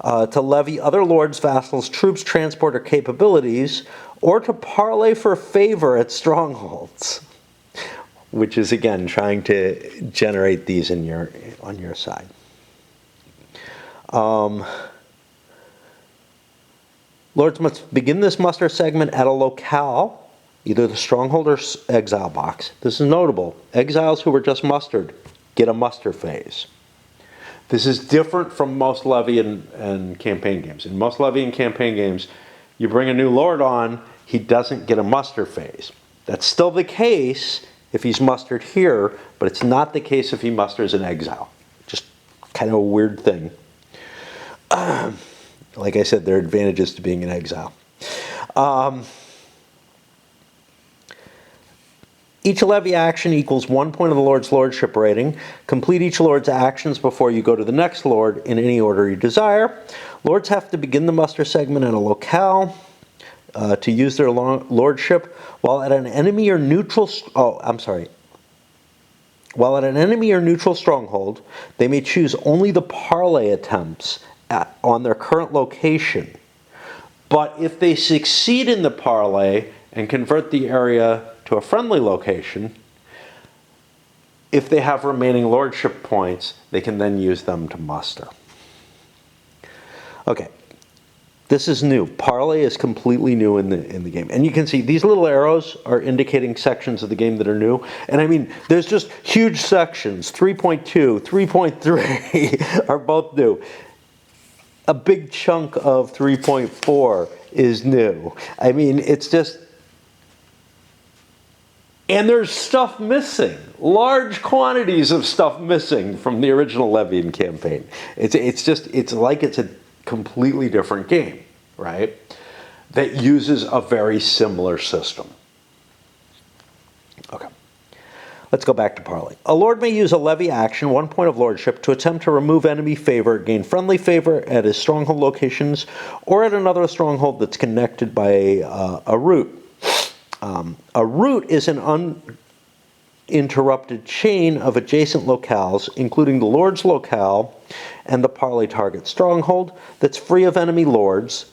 to levy other lords, vassals, troops, transport, or capabilities, or to parlay for favor at strongholds, which is, again, trying to generate these on your side. Lords must begin this muster segment at a locale, either the stronghold or exile box. This is notable. Exiles who were just mustered get a muster phase. This is different from most levy and campaign games. In most levy and campaign games, you bring a new lord on, he doesn't get a muster phase. That's still the case if he's mustered here, but it's not the case if he musters in exile. Just kind of a weird thing. Like I said, there are advantages to being in exile. Each levy action equals 1 point of the lord's lordship rating. Complete each lord's actions before you go to the next lord in any order you desire. Lords have to begin the muster segment at a locale to use their lordship, while at an enemy or neutral stronghold, they may choose only the parlay attempts on their current location. But if they succeed in the parlay and convert the area to a friendly location, if they have remaining lordship points, they can then use them to muster. Okay, this is new. Parlay is completely new in the game. And you can see these little arrows are indicating sections of the game that are new. And I mean, there's just huge sections. 3.2, 3.3 are both new. A big chunk of 3.4 is new. I mean, it's just... And there's stuff missing. Large quantities of stuff missing from the original Levy and campaign. It's like it's a completely different game, right? That uses a very similar system. Okay. Let's go back to parlay. A lord may use a levy action, 1 point of lordship, to attempt to remove enemy favor, gain friendly favor at his stronghold locations, or at another stronghold that's connected by a route. A route is an uninterrupted chain of adjacent locales, including the lord's locale and the parlay target stronghold, that's free of enemy lords,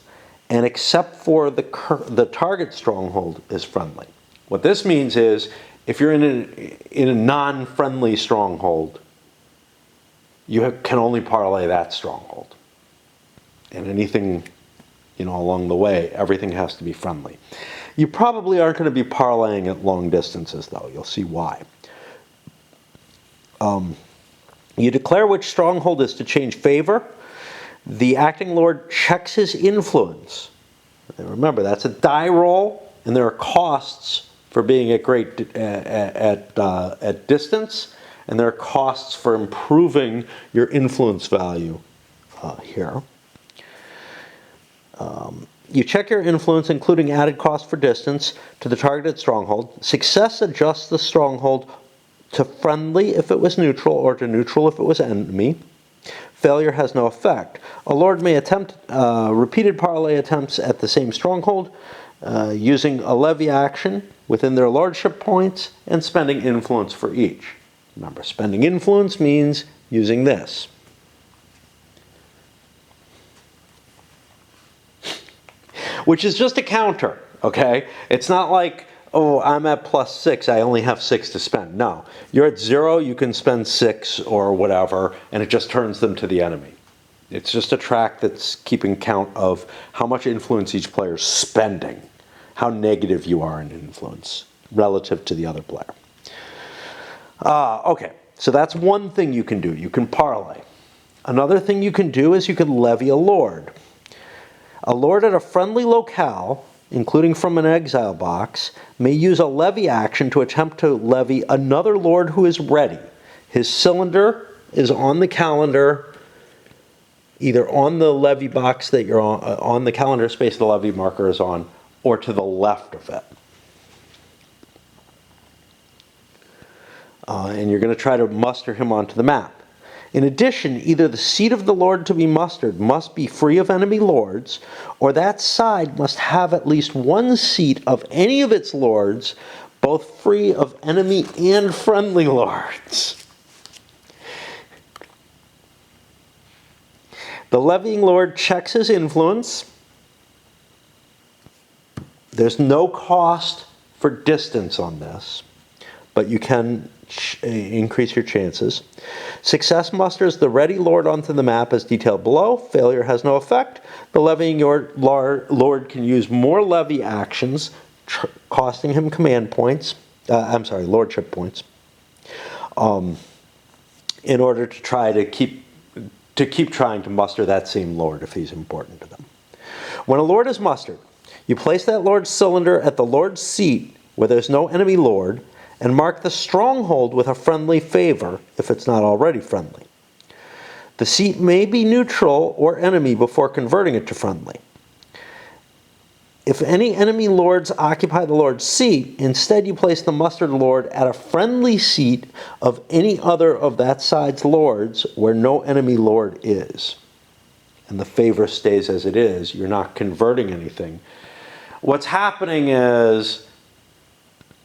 and except for the target stronghold is friendly. What this means is, if you're in a non-friendly stronghold, you can only parlay that stronghold. And anything, along the way, everything has to be friendly. You probably aren't going to be parlaying at long distances, though. You'll see why. You declare which stronghold is to change favor. The acting lord checks his influence And remember, that's a die roll, and there are costs for being at distance, and there are costs for improving your influence value here. You check your influence, including added cost for distance, to the targeted stronghold. Success adjusts the stronghold to friendly if it was neutral, or to neutral if it was enemy. Failure has no effect. A lord may attempt repeated parlay attempts at the same stronghold using a levy action within their lordship points and spending influence for each. Remember, spending influence means using this. Which is just a counter, okay? It's not like, oh, I'm at +6, I only have 6 to spend. No, you're at 0, you can spend 6 or whatever, and it just turns them to the enemy. It's just a track that's keeping count of how much influence each player's spending, how negative you are in influence relative to the other player. Okay, so that's one thing you can do. You can parlay. Another thing you can do is you can levy a lord. A lord at a friendly locale, including from an exile box, may use a levy action to attempt to levy another lord who is ready. His cylinder is on the calendar, either on the levy box that you're on the calendar space the levy marker is on, or to the left of it. And you're going to try to muster him onto the map. In addition, either the seat of the lord to be mustered must be free of enemy lords, or that side must have at least one seat of any of its lords, both free of enemy and friendly lords. The levying lord checks his influence. There's no cost for distance on this, but you can increase your chances. Success musters the ready lord onto the map as detailed below. Failure has no effect. The levying lord can use more levy actions, costing him command points. Lordship points. In order to try to keep trying to muster that same lord if he's important to them. When a lord is mustered, you place that lord's cylinder at the lord's seat where there's no enemy lord, and mark the stronghold with a friendly favor if it's not already friendly. The seat may be neutral or enemy before converting it to friendly. If any enemy lords occupy the lord's seat, instead you place the mustered lord at a friendly seat of any other of that side's lords where no enemy lord is. And the favor stays as it is. You're not converting anything. What's happening is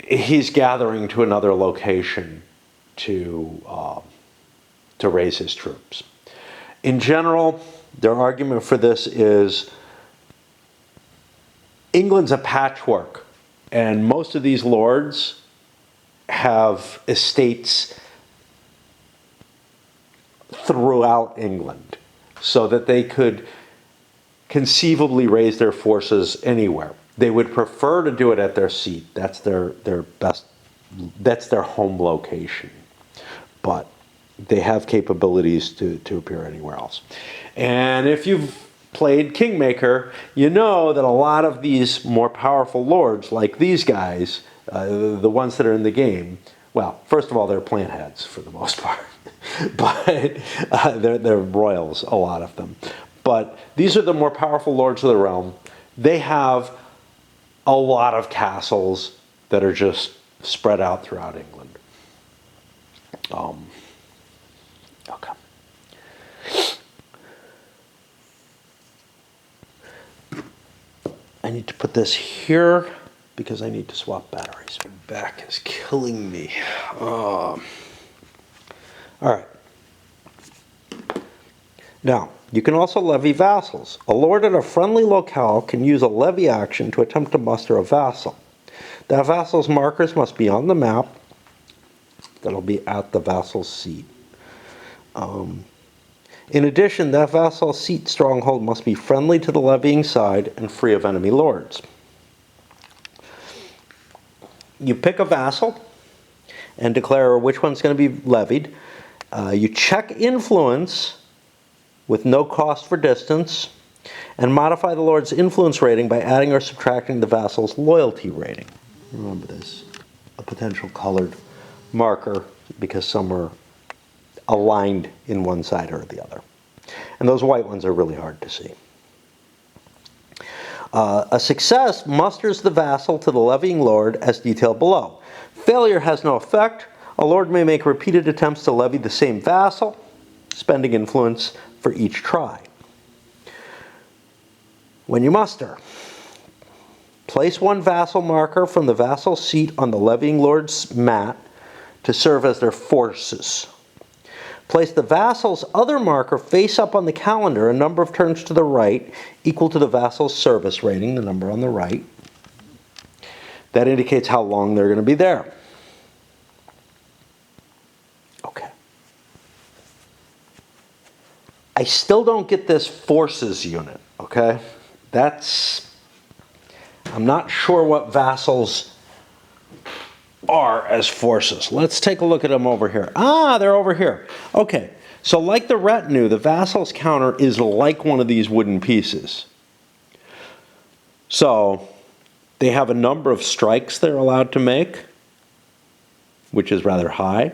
he's gathering to another location to raise his troops. In general, their argument for this is England's a patchwork, and most of these lords have estates throughout England so that they could conceivably raise their forces anywhere. They would prefer to do it at their seat. That's their best, that's their home location. But they have capabilities to appear anywhere else. And if you've played Kingmaker, you know that a lot of these more powerful lords, like these guys, the ones that are in the game, well, first of all, they're plant heads for the most part. But they're royals, a lot of them. But these are the more powerful lords of the realm. They have a lot of castles that are just spread out throughout England. Okay. I need to put this here because I need to swap batteries. My back is killing me. All right. Now, you can also levy vassals. A lord at a friendly locale can use a levy action to attempt to muster a vassal. That vassal's markers must be on the map. That'll be at the vassal's seat. In addition, that vassal's seat stronghold must be friendly to the levying side and free of enemy lords. You pick a vassal and declare which one's going to be levied. You check influence with no cost for distance. And modify the lord's influence rating by adding or subtracting the vassal's loyalty rating. Remember this, a potential colored marker because some are aligned in one side or the other. And those white ones are really hard to see. A success musters the vassal to the levying lord as detailed below. Failure has no effect. A lord may make repeated attempts to levy the same vassal, spending influence for each try. When you muster, place one vassal marker from the vassal seat on the levying lord's mat to serve as their forces. Place the vassal's other marker face up on the calendar a number of turns to the right, equal to the vassal's service rating, the number on the right. That indicates how long they're going to be there. Okay. I still don't get this forces unit, okay? I'm not sure what vassals are as forces. Let's take a look at them over here. Ah, they're over here. Okay, so like the retinue, the vassal's counter is like one of these wooden pieces. So they have a number of strikes they're allowed to make, which is rather high,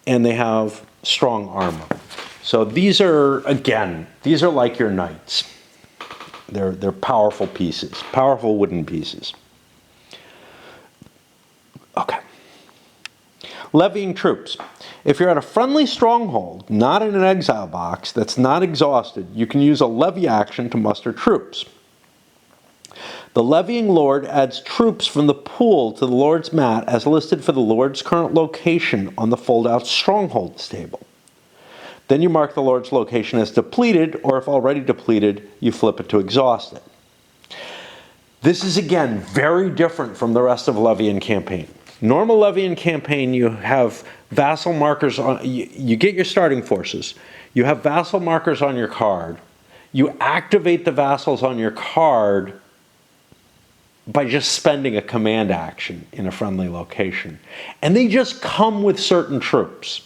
and they have strong armor. So these are, again, these are like your knights. They're powerful pieces, powerful wooden pieces. Okay. Levying troops. If you're at a friendly stronghold, not in an exile box, that's not exhausted, you can use a levy action to muster troops. The levying lord adds troops from the pool to the lord's mat as listed for the lord's current location on the fold-out strongholds table. Then you mark the lord's location as depleted, or if already depleted, you flip it to exhausted. This is, again, very different from the rest of Levian campaign. Normal Levian campaign, you have vassal markers on, you get your starting forces. You have vassal markers on your card. You activate the vassals on your card by just spending a command action in a friendly location. And they just come with certain troops.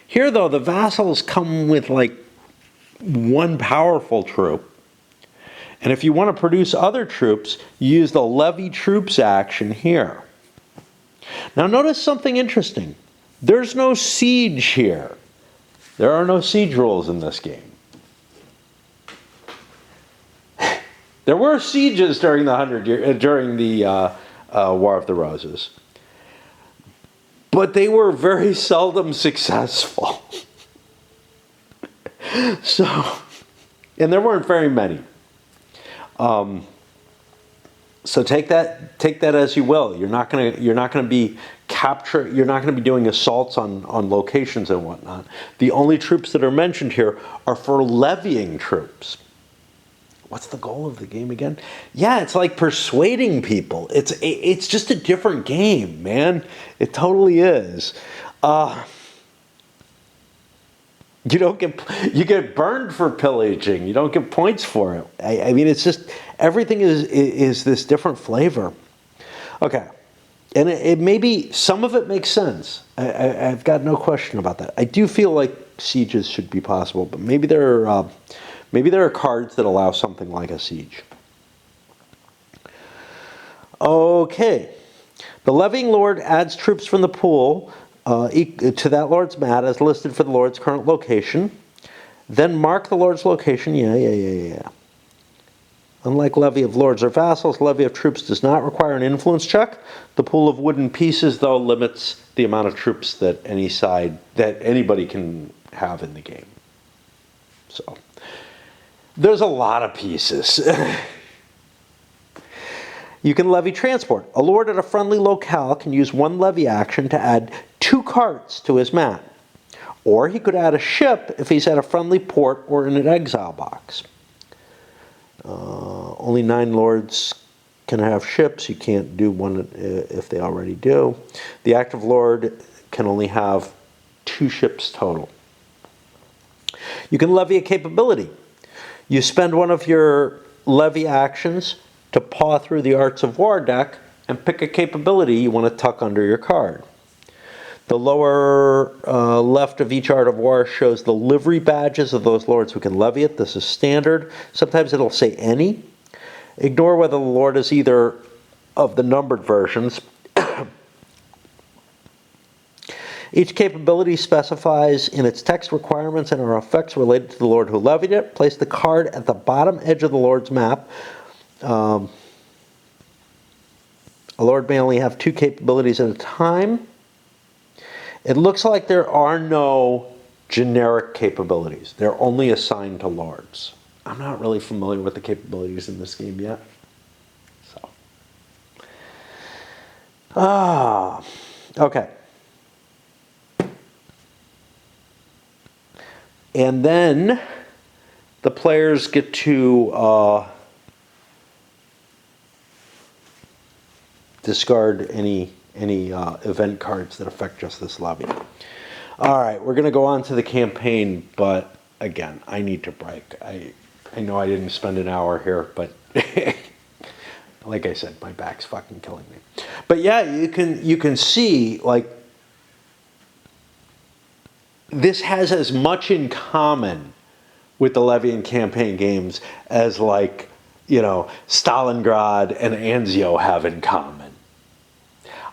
Here, though, the vassals come with like one powerful troop. And if you want to produce other troops, you use the levy troops action here. Now notice something interesting. There's no siege here. There are no siege rules in this game. There were sieges during the War of the Roses, but they were very seldom successful. And there weren't very many. So take that as you will. You're not going to be doing assaults on locations and whatnot. The only troops that are mentioned here are for levying troops. What's the goal of the game again? Yeah, it's like persuading people. It's just a different game, man. It totally is. You get burned for pillaging. You don't get points for it. I mean, it's just everything is this different flavor. Okay, and it maybe some of it makes sense. I've got no question about that. I do feel like sieges should be possible, but maybe there are cards that allow something like a siege. Okay, the levying lord adds troops from the pool to that lord's mat as listed for the lord's current location. Then mark the lord's location. Yeah. Unlike levy of lords or vassals, levy of troops does not require an influence check. The pool of wooden pieces, though, limits the amount of troops that anybody can have in the game. So there's a lot of pieces. You can levy transport. A lord at a friendly locale can use one levy action to add 2 carts to his mat. Or he could add a ship if he's at a friendly port or in an exile box. Only 9 lords can have ships. You can't do one if they already do. The active lord can only have 2 ships total. You can levy a capability. You spend one of your levy actions to paw through the Arts of War deck and pick a capability you want to tuck under your card. The lower left of each Art of War shows the livery badges of those lords who can levy it. This is standard. Sometimes it'll say any. Ignore whether the lord is either of the numbered versions. Each capability specifies in its text requirements and are effects related to the lord who levied it. Place the card at the bottom edge of the lord's map. A lord may only have 2 capabilities at a time. It looks like there are no generic capabilities. They're only assigned to lords. I'm not really familiar with the capabilities in this game yet. So. Okay. And then the players get to discard any event cards that affect just this levy. All right, we're going to go on to the campaign, but again, I need to break. I know I didn't spend an hour here, but like I said, my back's fucking killing me. But yeah, you can see, like, this has as much in common with the Levy and campaign games as, like, you know, Stalingrad and Anzio have in common.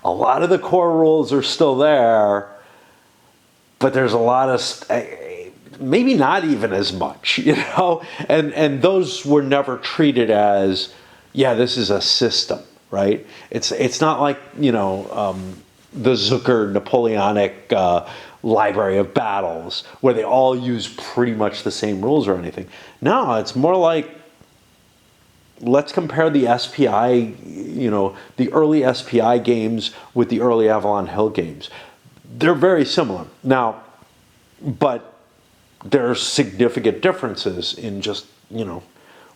A lot of the core rules are still there, but there's a lot of, maybe not even as much, you know? And those were never treated as, yeah, this is a system, right? It's not like, you know, the Zucker Napoleonic library of battles where they all use pretty much the same rules or anything. No, it's more like, let's compare the SPI, you know, the early SPI games with the early Avalon Hill games. They're very similar. Now, but there's significant differences in just, you know,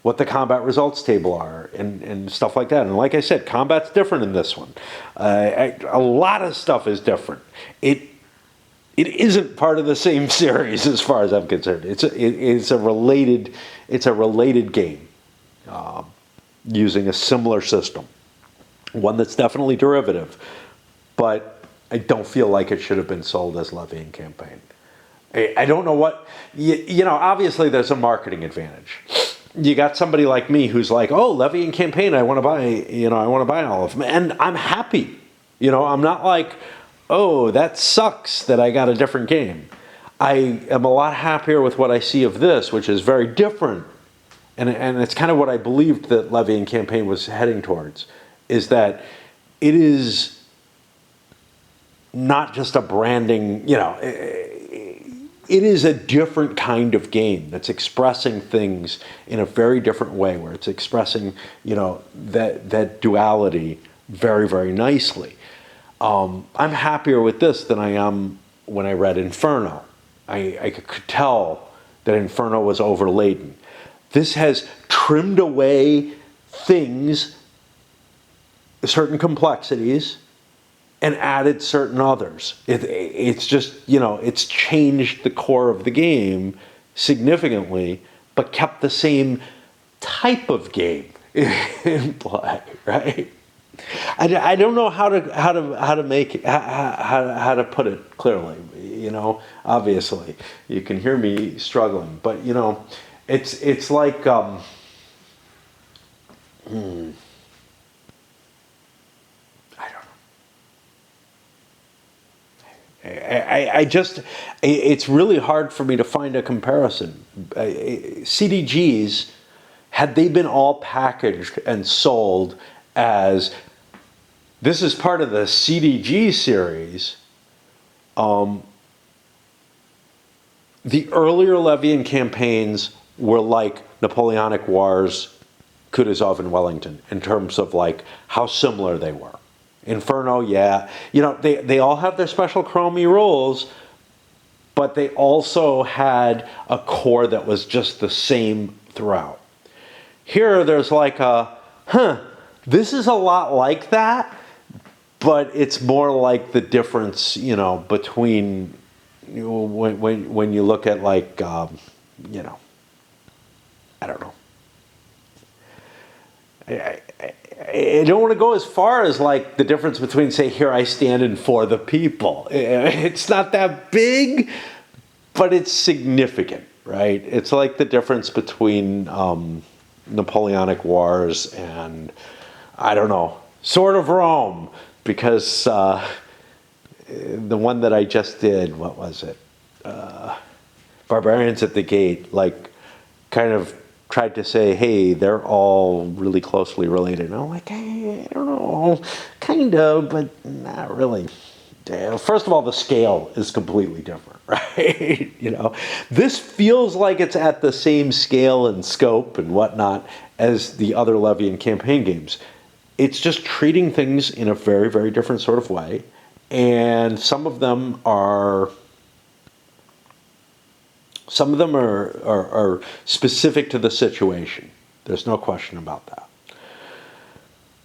what the combat results table are and stuff like that. And like I said, combat's different in this one. A lot of stuff is different. It isn't part of the same series as far as I'm concerned. It's a related game using a similar system, one that's definitely derivative, but I don't feel like it should have been sold as Levy and campaign. I don't know what, you know, obviously there's a marketing advantage. You got somebody like me who's like, oh, Levy and campaign, I want to buy, you know, I want to buy all of them. And I'm happy. You know, I'm not like, oh, that sucks that I got a different game. I am a lot happier with what I see of this, which is very different. And it's kind of what I believed that Levy and campaign was heading towards, is that it is not just a branding, you know, it is a different kind of game that's expressing things in a very different way, where it's expressing, you know, that duality very, very nicely. I'm happier with this than I am when I read Inferno. I could tell that Inferno was overladen. This has trimmed away things, certain complexities, and added certain others. It's just, you know, it's changed the core of the game significantly, but kept the same type of game in play, right? I don't know how to make it, how to put it clearly. You know, obviously you can hear me struggling, but you know, it's like I don't know. I just, it's really hard for me to find a comparison. CDGs, had they been all packaged and sold as this is part of the CDG series, the earlier Levian campaigns were like Napoleonic Wars, Kutuzov and Wellington, in terms of like how similar they were. Inferno, yeah. You know, they all have their special chromey rules, but they also had a core that was just the same throughout. Here, there's like a, this is a lot like that, but it's more like the difference, you know, between when you look at like, you know, I don't know. I don't want to go as far as like the difference between, say, here I stand and for the people. It's not that big, but it's significant, right? It's like the difference between Napoleonic Wars and, I don't know, Sword of Rome, because the one that I just did, what was it? Barbarians at the Gate, like, kind of tried to say, hey, they're all really closely related. And I'm like, hey, I don't know, kind of, but not really. First of all, the scale is completely different, right? You know, this feels like it's at the same scale and scope and whatnot as the other Levy and campaign games. It's just treating things in a very, very different sort of way. And some of them are specific to the situation. There's no question about that.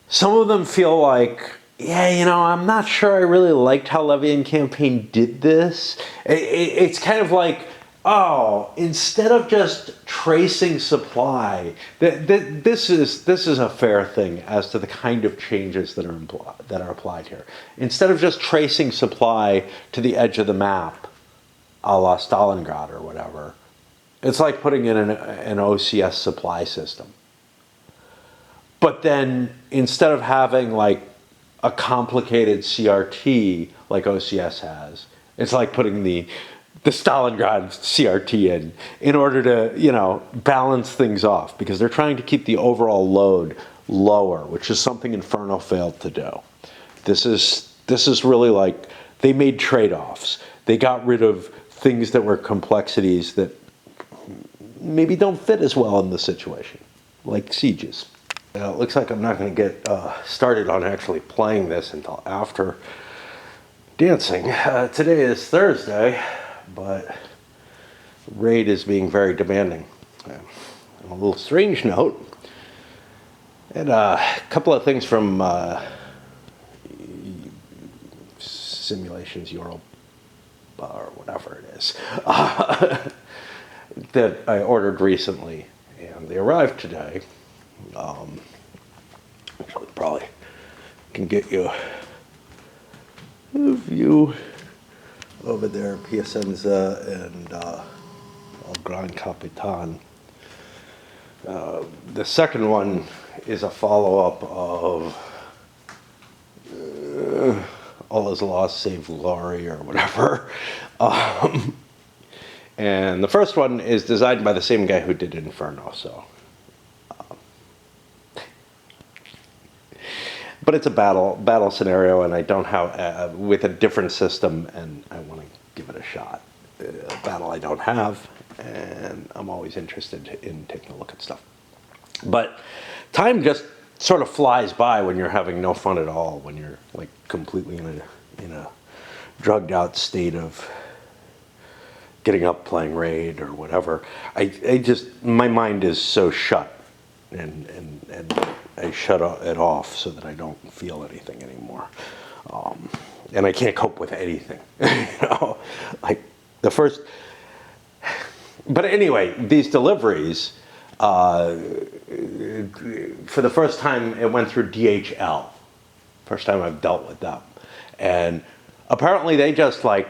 Some of them feel like, yeah, you know, I'm not sure I really liked how Levy and campaign did this. It's kind of like, oh, instead of just tracing supply, this is a fair thing as to the kind of changes that are applied here. Instead of just tracing supply to the edge of the map, a la Stalingrad or whatever, it's like putting in an OCS supply system. But then instead of having like a complicated CRT like OCS has, it's like putting the Stalingrad CRT in order to, you know, balance things off, because they're trying to keep the overall load lower, which is something Inferno failed to do. This is really like, they made trade-offs. They got rid of things that were complexities that maybe don't fit as well in the situation, like sieges. It looks like I'm not going to get started on actually playing this until after dancing. Today is Thursday, but Raid is being very demanding. On a little strange note, and a couple of things from Simulations Europa, or whatever it is, that I ordered recently, and they arrived today. Actually, probably can get you a view over there, Piacenza and El Gran Capitan. The second one is a follow-up of All Is Lost Save Glory or whatever. And the first one is designed by the same guy who did Inferno, so. But it's a battle scenario, and I don't have, with a different system, and I want to give it a shot. A battle I don't have, and I'm always interested in taking a look at stuff. But time just sort of flies by when you're having no fun at all, when you're like completely in a drugged out state of getting up, playing Raid or whatever. I just, my mind is so shut, and I shut it off so that I don't feel anything anymore. And I can't cope with anything, you know, like the first, but anyway, these deliveries, for the first time, it went through DHL. First time I've dealt with them. And apparently they just like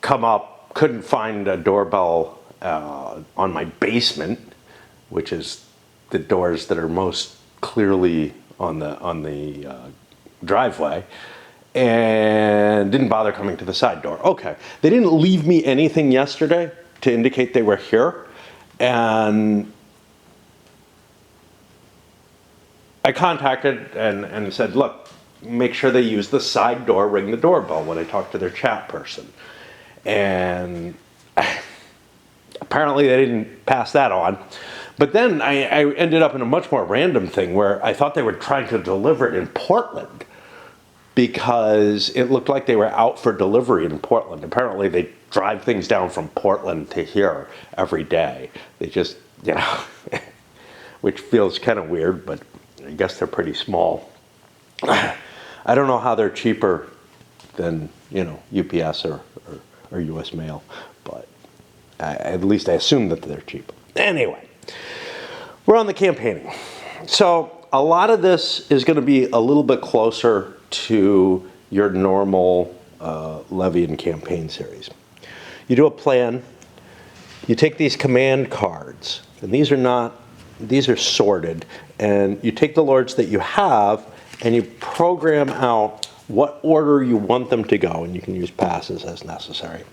come up, couldn't find a doorbell on my basement, which is the doors that are most clearly on the driveway, and didn't bother coming to the side door. Okay, they didn't leave me anything yesterday to indicate they were here, and I contacted and said, look, make sure they use the side door, ring the doorbell when I talk to their chat person. And apparently they didn't pass that on. But then I ended up in a much more random thing where I thought they were trying to deliver it in Portland, because it looked like they were out for delivery in Portland. Apparently they drive things down from Portland to here every day. They just, you know, which feels kind of weird, but I guess they're pretty small. I don't know how they're cheaper than, you know, UPS or US Mail, but at least I assume that they're cheaper. Anyway, we're on the campaigning. So a lot of this is going to be a little bit closer to your normal Levy and campaign series. You do a plan, you take these command cards, and these are sorted, and you take the lords that you have and you program out what order you want them to go, and you can use passes as necessary,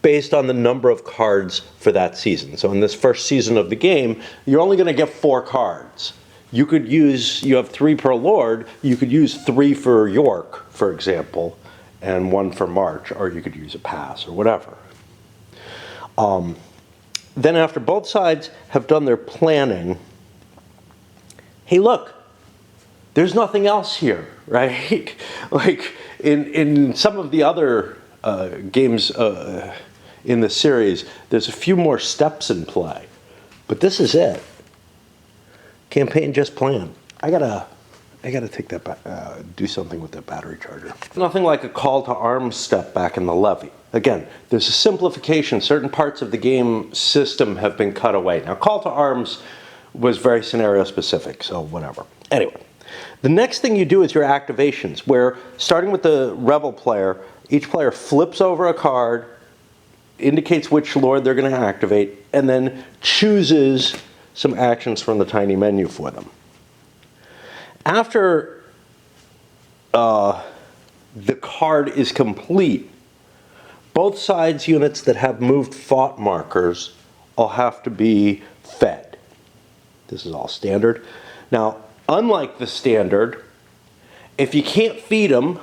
based on the number of cards for that season. So in this first season of the game, you're only going to get 4 cards. You have 3 per lord, you could use 3 for York, for example, and 1 for March, or you could use a pass or whatever. Then after both sides have done their planning, hey look, there's nothing else here, right? Like in some of the other games in the series, there's a few more steps in play, but this is it. Campaign, just plan. I gotta take that back, do something with that battery charger. Nothing like a call to arms step back in the Levy. Again, there's a simplification. Certain parts of the game system have been cut away. Now, call to arms was very scenario specific, so whatever. Anyway, the next thing you do is your activations, where starting with the rebel player, each player flips over a card, indicates which lord they're going to activate, and then chooses some actions from the tiny menu for them. After the card is complete, both sides' units that have moved fought markers all have to be fed. This is all standard. Now, unlike the standard, if you can't feed them,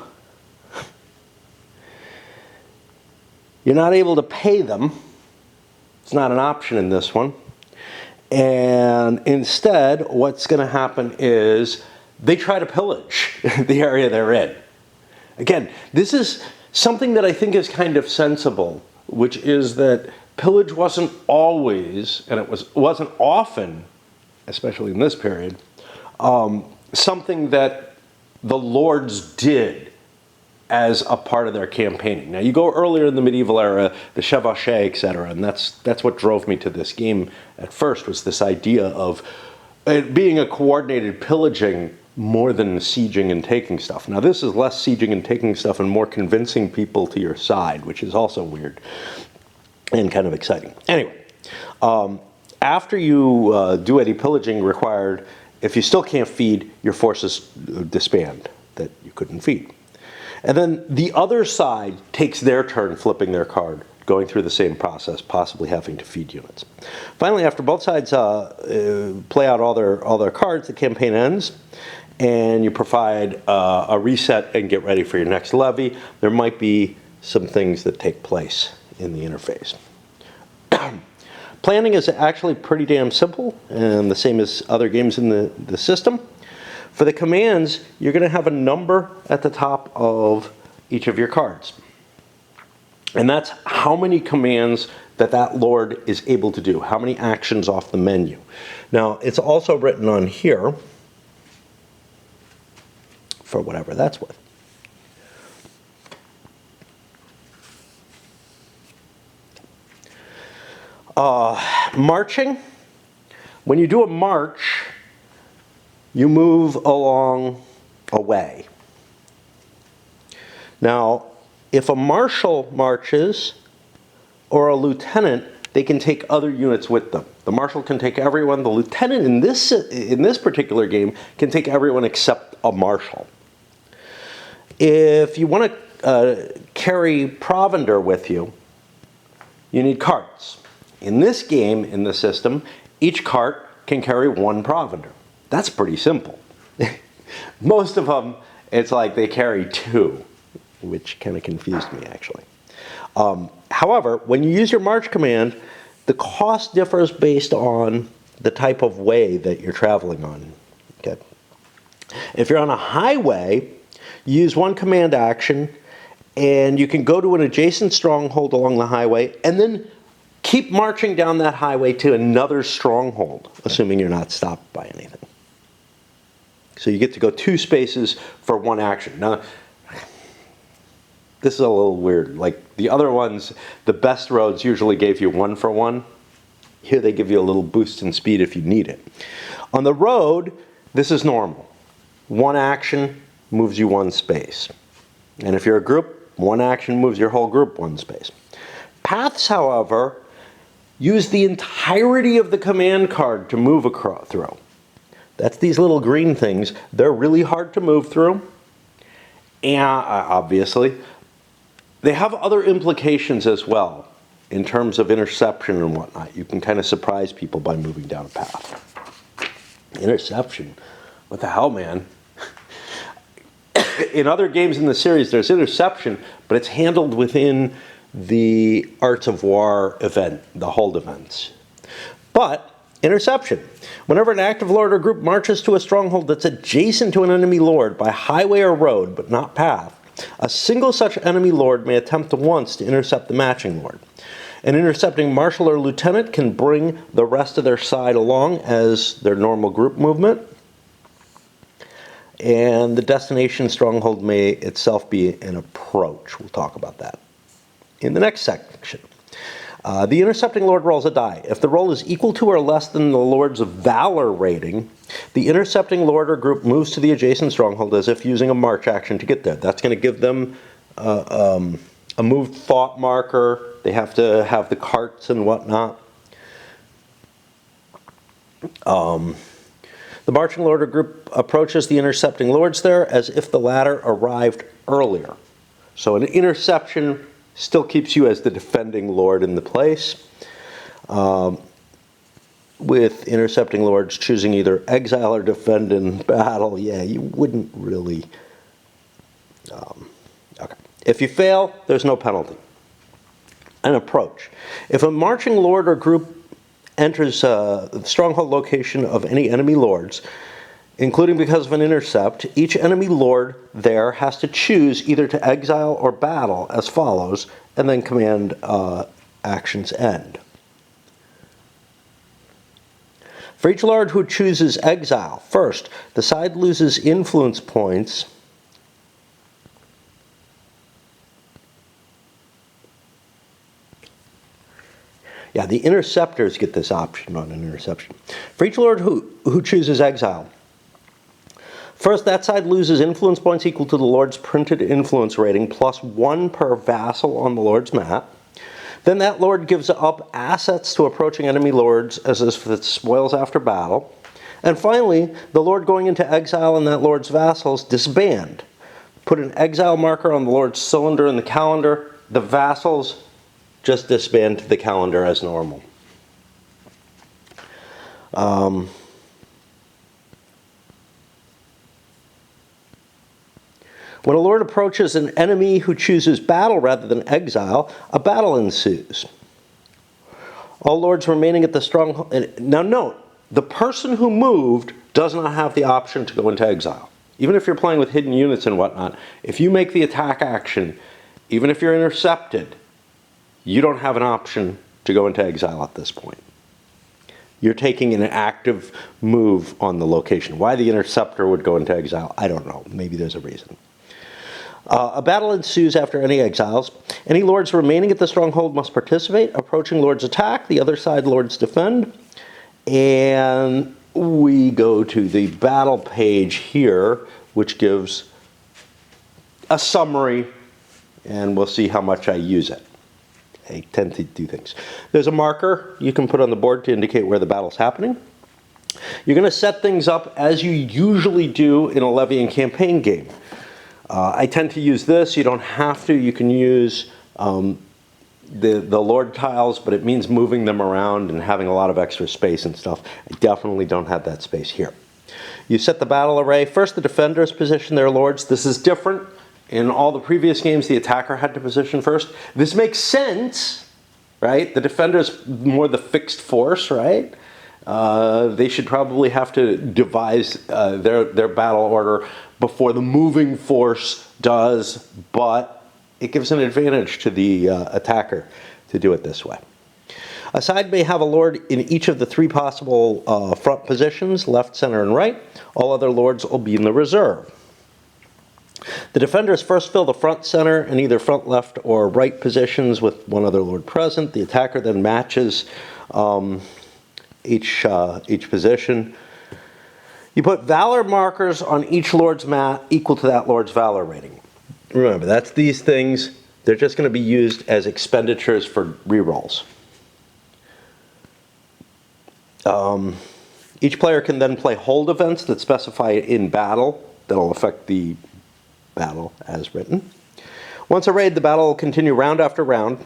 you're not able to pay them. It's not an option in this one. And instead, what's going to happen is they try to pillage the area they're in. Again, this is something that I think is kind of sensible, which is that pillage wasn't always, and it wasn't often, especially in this period, something that the lords did as a part of their campaigning. Now, you go earlier in the medieval era, the chevauchés, etc., and that's what drove me to this game at first, was this idea of it being a coordinated pillaging more than sieging and taking stuff. Now, this is less sieging and taking stuff and more convincing people to your side, which is also weird and kind of exciting. Anyway, after you do any pillaging required, if you still can't feed, your forces disband that you couldn't feed. And then the other side takes their turn flipping their card, going through the same process, possibly having to feed units. Finally, after both sides play out all their cards, the campaign ends, and you provide a reset and get ready for your next levy. There might be some things that take place in the interface. Planning is actually pretty damn simple, and the same as other games in the system. For the commands, you're going to have a number at the top of each of your cards. And that's how many commands that lord is able to do, how many actions off the menu. Now, it's also written on here, for whatever that's worth. Marching. When you do a march, you move along a way. Now, if a marshal marches or a lieutenant, they can take other units with them. The marshal can take everyone. The lieutenant in this particular game can take everyone except a marshal. If you want to carry provender with you, you need carts. In this game, in the system, each cart can carry 1 provender. That's pretty simple. Most of them, it's like they carry 2, which kind of confused me, actually. However, when you use your march command, the cost differs based on the type of way that you're traveling on. Okay. If you're on a highway, you use 1 command action, and you can go to an adjacent stronghold along the highway, and then keep marching down that highway to another stronghold, assuming you're not stopped by anything. So you get to go 2 spaces for 1 action. Now, this is a little weird. Like the other ones, the best roads usually gave you 1 for 1. Here they give you a little boost in speed if you need it. On the road, this is normal. One action moves you one space. And if you're a group, one action moves your whole group one space. Paths, however, use the entirety of the command card to move through. That's these little green things. They're really hard to move through. And obviously, they have other implications as well in terms of interception and whatnot. You can kind of surprise people by moving down a path. Interception? What the hell, man? In other games in the series, there's interception, but it's handled within the Arts of War event, the hold events. But interception. Whenever an active lord or group marches to a stronghold that's adjacent to an enemy lord by highway or road, but not path, a single such enemy lord may attempt once to intercept the matching lord. An intercepting marshal or lieutenant can bring the rest of their side along as their normal group movement. And the destination stronghold may itself be an approach. We'll talk about that in the next section. The intercepting lord rolls a die. If the roll is equal to or less than the lord's valor rating, the intercepting lord or group moves to the adjacent stronghold as if using a march action to get there. That's going to give them a moved thought marker. They have to have the carts and whatnot. The marching lord or group approaches the intercepting lords there as if the latter arrived earlier. So an interception still keeps you as the defending lord in the place, with intercepting lords choosing either exile or defend in battle. Yeah, you wouldn't really... okay. If you fail, there's no penalty. An approach. If a marching lord or group enters the stronghold location of any enemy lords, including because of an intercept, each enemy lord there has to choose either to exile or battle as follows, and then command actions end. For each lord who chooses exile, first, the side loses influence points the interceptors get this option on an interception. For each lord who chooses exile, first, that side loses influence points equal to the lord's printed influence rating plus 1 per vassal on the lord's map. Then that lord gives up assets to approaching enemy lords as if it's spoils after battle. And finally, the lord going into exile and that lord's vassals disband. Put an exile marker on the lord's cylinder in the calendar. The vassals just disband to the calendar as normal. When a lord approaches an enemy who chooses battle rather than exile, a battle ensues. All lords remaining at the stronghold... Now note, the person who moved does not have the option to go into exile. Even if you're playing with hidden units and whatnot, if you make the attack action, even if you're intercepted, you don't have an option to go into exile at this point. You're taking an active move on the location. Why the interceptor would go into exile, I don't know. Maybe there's a reason. A battle ensues after any exiles. Any lords remaining at the stronghold must participate. Approaching lords attack, the other side lords defend. And we go to the battle page here, which gives a summary, and we'll see how much I use it. I tend to do things. There's a marker you can put on the board to indicate where the battle's happening. You're going to set things up as you usually do in a Levy and campaign game. I tend to use this. You don't have to. You can use the lord tiles, but it means moving them around and having a lot of extra space and stuff. I definitely don't have that space here. You set the battle array. First, the defenders position their lords. This is different. In all the previous games, the attacker had to position first. This makes sense, right? The defender's more the fixed force, right? They should probably have to devise their battle order before the moving force does, but it gives an advantage to the attacker to do it this way. A side may have a lord in each of the 3 possible front positions, left, center, and right. All other lords will be in the reserve. The defenders first fill the front, center, and either front, left, or right positions with one other lord present. The attacker then matches each position. You put valor markers on each lord's mat equal to that lord's valor rating. Remember, that's these things. They're just going to be used as expenditures for rerolls. Each player can then play hold events that specify in battle that'll affect the battle as written. Once arrayed, the battle will continue round after round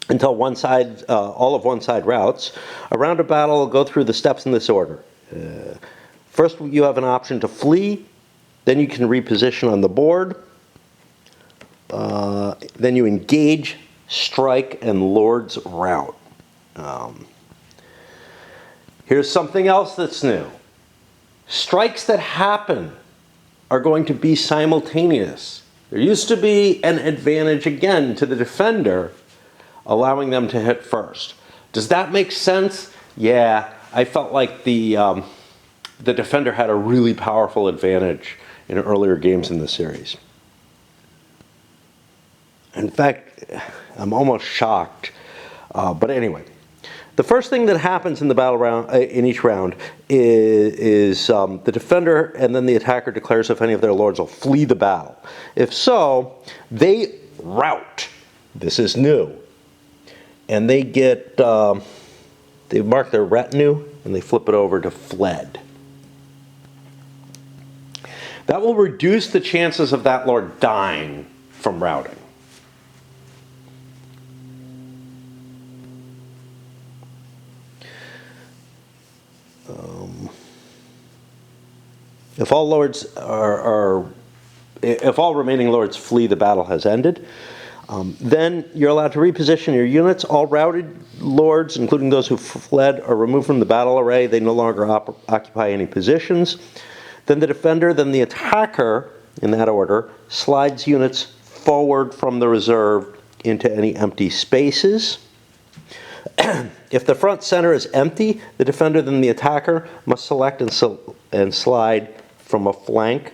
until one side, all of one side routes. A round of battle will go through the steps in this order. First, you have an option to flee. Then you can reposition on the board. Then you engage, strike, and lord's rout. Here's something else that's new. Strikes that happen are going to be simultaneous. There used to be an advantage again to the defender, allowing them to hit first. Does that make sense? Yeah, I felt like the defender had a really powerful advantage in earlier games in the series. In fact, I'm almost shocked. But anyway, the first thing that happens in the battle round, in each round, is the defender and then the attacker declares if any of their lords will flee the battle. If so, they rout. This is new, and they get they mark their retinue and they flip it over to fled. That will reduce the chances of that lord dying from routing. If all lords if all remaining lords flee, the battle has ended. Then you're allowed to reposition your units. All routed lords, including those who fled, are removed from the battle array. They no longer occupy any positions. Then the defender, then the attacker, in that order, slides units forward from the reserve into any empty spaces. If the front center is empty, the defender, then the attacker, must select and slide from a flank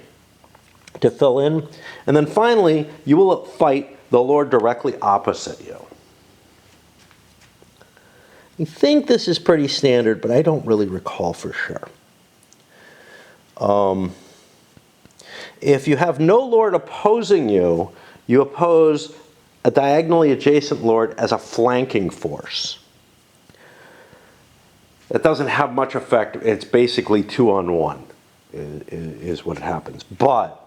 to fill in. And then finally, you will fight the lord directly opposite you. I think this is pretty standard, but I don't really recall for sure. If you have no lord opposing you, you oppose a diagonally adjacent lord as a flanking force. That doesn't have much effect. It's basically 2-on-1 is what happens. But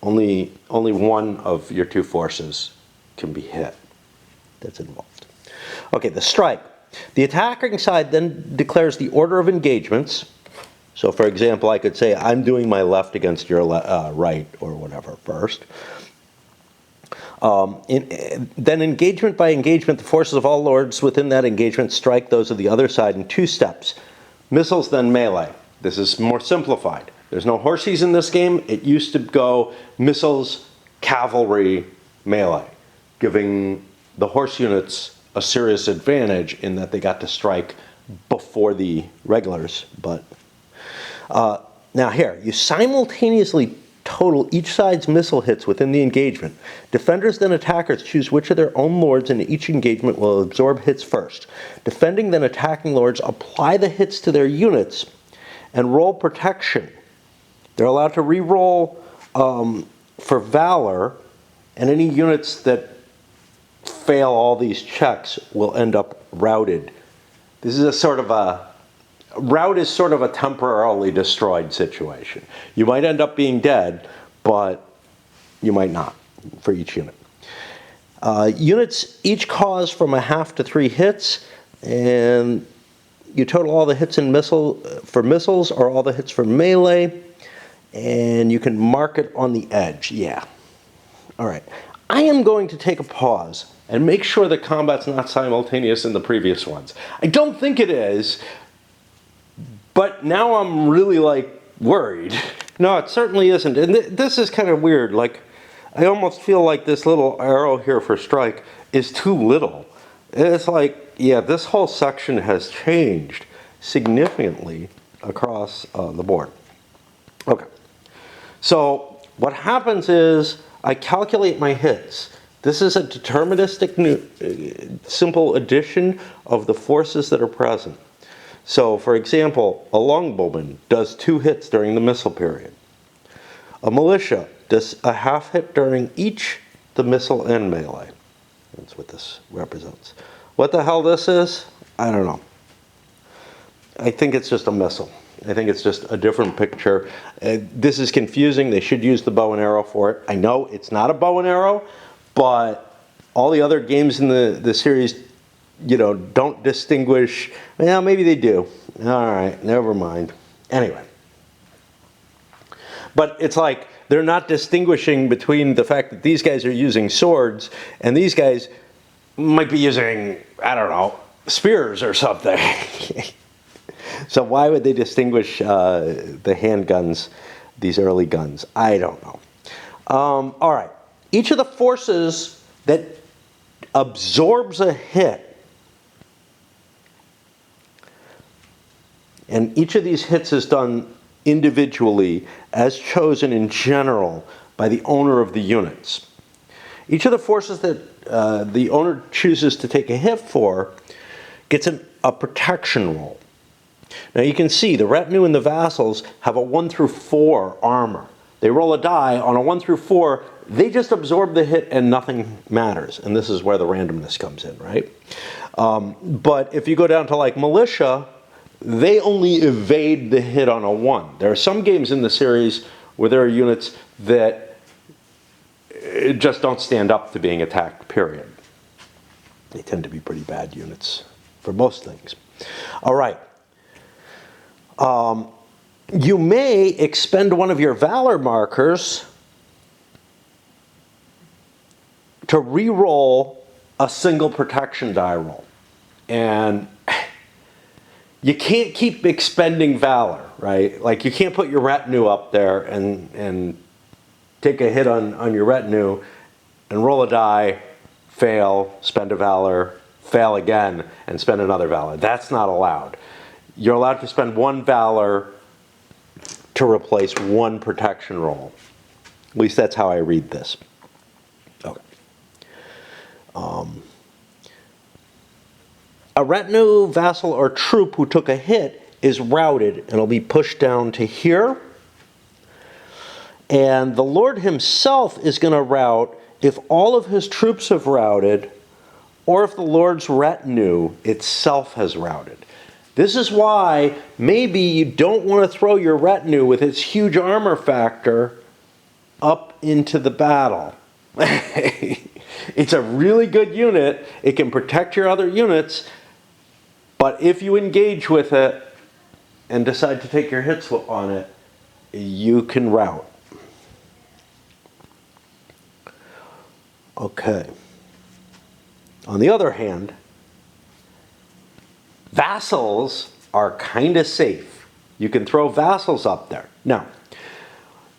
only one of your two forces can be hit that's involved. Okay, the strike. The attacking side then declares the order of engagements. So for example, I could say I'm doing my left against your right or whatever first. Then engagement by engagement, the forces of all lords within that engagement strike those of the other side in 2 steps. Missiles, then melee. This is more simplified. There's no horsies in this game. It used to go missiles, cavalry, melee, giving the horse units a serious advantage in that they got to strike before the regulars. But now here, you simultaneously total each side's missile hits within the engagement. Defenders then attackers choose which of their own lords in each engagement will absorb hits first. Defending then attacking lords apply the hits to their units and roll protection. They're allowed to re-roll for valor, and any units that fail all these checks will end up routed. This is a sort of a rout is sort of a temporarily destroyed situation. You might end up being dead, but you might not for each unit. Units each cause from a half to 3 hits, and you total all the hits in missiles or all the hits for melee, and you can mark it on the edge. Yeah. All right. I am going to take a pause and make sure that combat's not simultaneous in the previous ones. I don't think it is, but now I'm really worried. No, it certainly isn't. And this is kind of weird. I almost feel like this little arrow here for strike is too little. It's yeah, this whole section has changed significantly across the board. Okay. So what happens is I calculate my hits. This is a deterministic simple addition of the forces that are present. So, for example, a longbowman does 2 hits during the missile period. A militia does a half hit during each the missile and melee. That's what this represents. What the hell this is, I don't know. I think it's just a missile. I think it's just a different picture. This is confusing. They should use the bow and arrow for it. I know it's not a bow and arrow, but all the other games in the series, you know, don't distinguish. Well, maybe they do. All right, never mind. Anyway. But it's like they're not distinguishing between the fact that these guys are using swords and these guys might be using, I don't know, spears or something. So why would they distinguish the handguns, these early guns? I don't know. All right. Each of the forces that absorbs a hit, and each of these hits is done individually as chosen in general by the owner of the units. Each of the forces that the owner chooses to take a hit for gets a protection roll. Now you can see the retinue and the vassals have a 1 through 4 armor. They roll a die on a 1 through 4, they just absorb the hit and nothing matters. And this is where the randomness comes in, right? But if you go down to like militia, they only evade the hit on a 1. There are some games in the series where there are units that just don't stand up to being attacked, period. They tend to be pretty bad units for most things. All right. You may expend one of your valor markers to re-roll a single protection die roll. And you can't keep expending valor, right? Like you can't put your retinue up there and take a hit on your retinue and roll a die, fail, spend a valor, fail again, and spend another valor. That's not allowed. You're allowed to spend 1 valor to replace 1 protection roll. At least that's how I read this. Okay. A retinue, vassal, or troop who took a hit is routed and will be pushed down to here. And the Lord himself is going to rout if all of his troops have routed or if the Lord's retinue itself has routed. This is why maybe you don't want to throw your retinue with its huge armor factor up into the battle. It's a really good unit. It can protect your other units. But if you engage with it and decide to take your hits on it, you can rout. Okay. On the other hand, vassals are kind of safe. You can throw vassals up there. Now,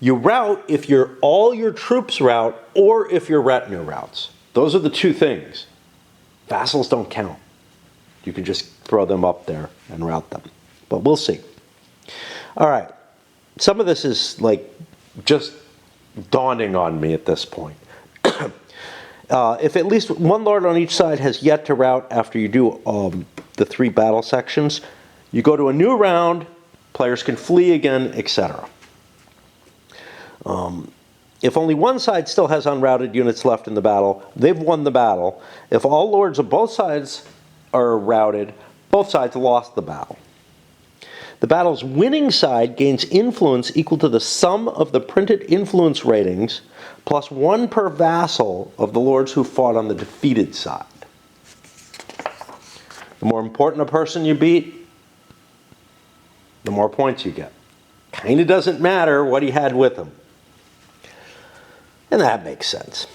you rout if all your troops rout or if your retinue routes. Those are the 2 things. Vassals don't count. You can just throw them up there and rout them. But we'll see. All right. Some of this is like just dawning on me at this point. If at least 1 lord on each side has yet to rout after you do the 3 battle sections, you go to a new round, players can flee again, etc. If only one side still has unrouted units left in the battle, they've won the battle. If all lords of both sides are routed, both sides lost the battle. The battle's winning side gains influence equal to the sum of the printed influence ratings plus 1 per vassal of the lords who fought on the defeated side. The more important a person you beat, the more points you get. Kind of doesn't matter what he had with him. And that makes sense.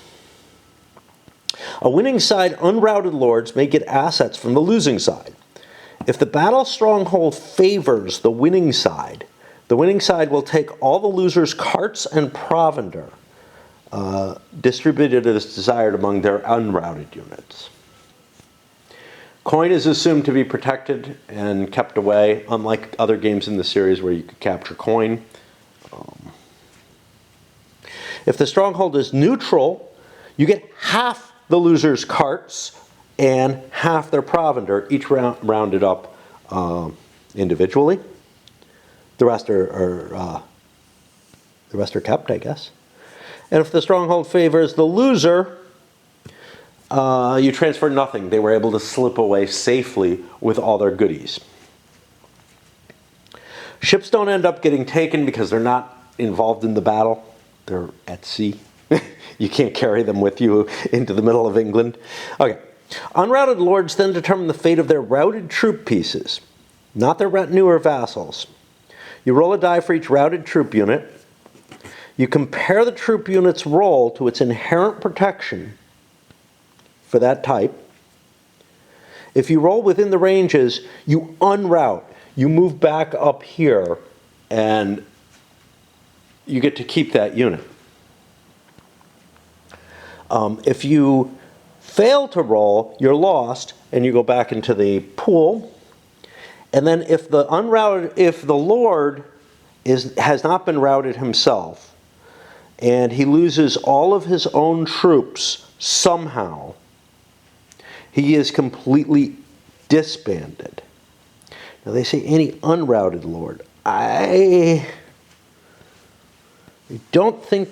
A winning side unrouted lords may get assets from the losing side. If the battle stronghold favors the winning side will take all the losers' carts and provender, distributed as desired among their unrouted units. Coin is assumed to be protected and kept away, unlike other games in the series where you could capture coin. If the stronghold is neutral, you get half the losers' carts and half their provender, each rounded up individually. The rest are kept, I guess. And if the stronghold favors the loser, you transfer nothing. They were able to slip away safely with all their goodies. Ships don't end up getting taken because they're not involved in the battle. They're at sea. You can't carry them with you into the middle of England. Okay. Unrouted lords then determine the fate of their routed troop pieces, not their retinue or vassals. You roll a die for each routed troop unit. You compare the troop unit's roll to its inherent protection for that type. If you roll within the ranges, you unroute. You move back up here, and you get to keep that unit. If you fail to roll, you're lost, and you go back into the pool. And then if the lord has not been routed himself, and he loses all of his own troops somehow, he is completely disbanded. Now they say any unrouted lord. I don't think...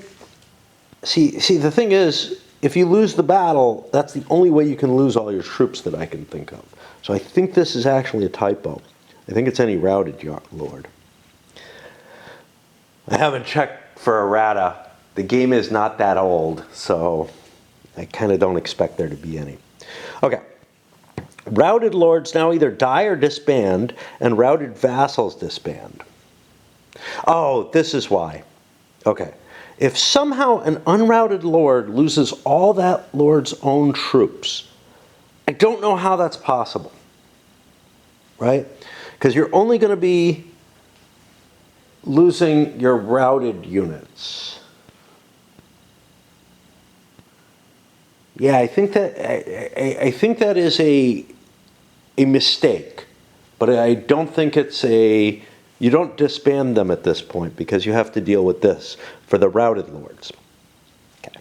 See, the thing is, if you lose the battle, that's the only way you can lose all your troops that I can think of. So I think this is actually a typo. I think it's any routed lord. I haven't checked for errata. The game is not that old, so I kind of don't expect there to be any. Okay. Routed lords now either die or disband, and routed vassals disband. Oh, this is why. Okay. If somehow an unrouted lord loses all that lord's own troops, I don't know how that's possible, right? Because you're only going to be losing your routed units. Yeah, I think that is a mistake, but I don't think it's a... You don't disband them at this point because you have to deal with this for the routed lords. Okay.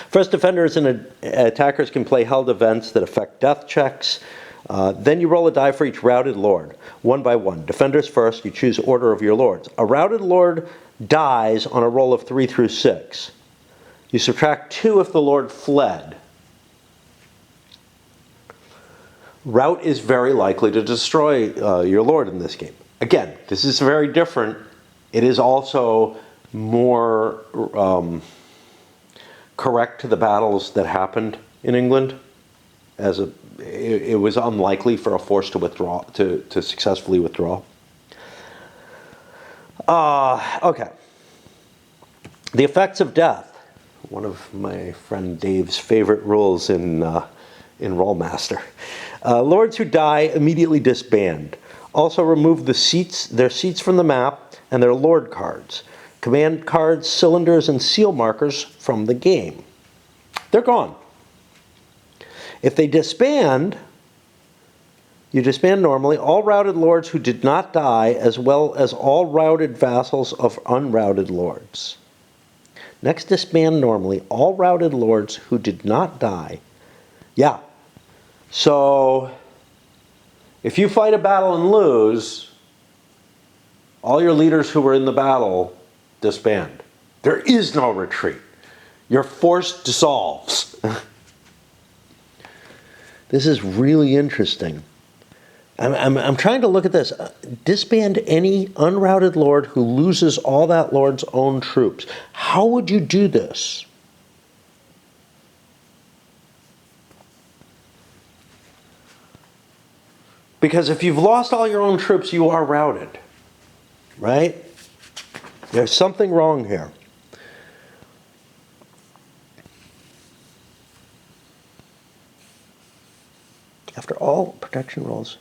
First, defenders and attackers can play held events that affect death checks. Then you roll a die for each routed lord, one by one. Defenders first, you choose order of your lords. A routed lord dies on a roll of 3 through 6. You subtract 2 if the lord fled. Rout is very likely to destroy your lord in this game. Again, this is very different. It is also more correct to the battles that happened in England. It was unlikely for a force to withdraw, to successfully withdraw. Okay. The effects of death. One of my friend Dave's favorite rules in Rollmaster. Lords who die immediately disband. Also remove their seats from the map and their lord cards. Command cards, cylinders, and seal markers from the game. They're gone. If they disband, you disband normally all routed lords who did not die, as well as all routed vassals of unrouted lords. Next, disband normally all routed lords who did not die. Yeah. So if you fight a battle and lose, all your leaders who were in the battle disband. There is no retreat. Your force dissolves. This is really interesting. I'm trying to look at this. Disband any unrouted lord who loses all that lord's own troops. How would you do this? Because if you've lost all your own troops, you are routed. Right? There's something wrong here. After all protection rolls,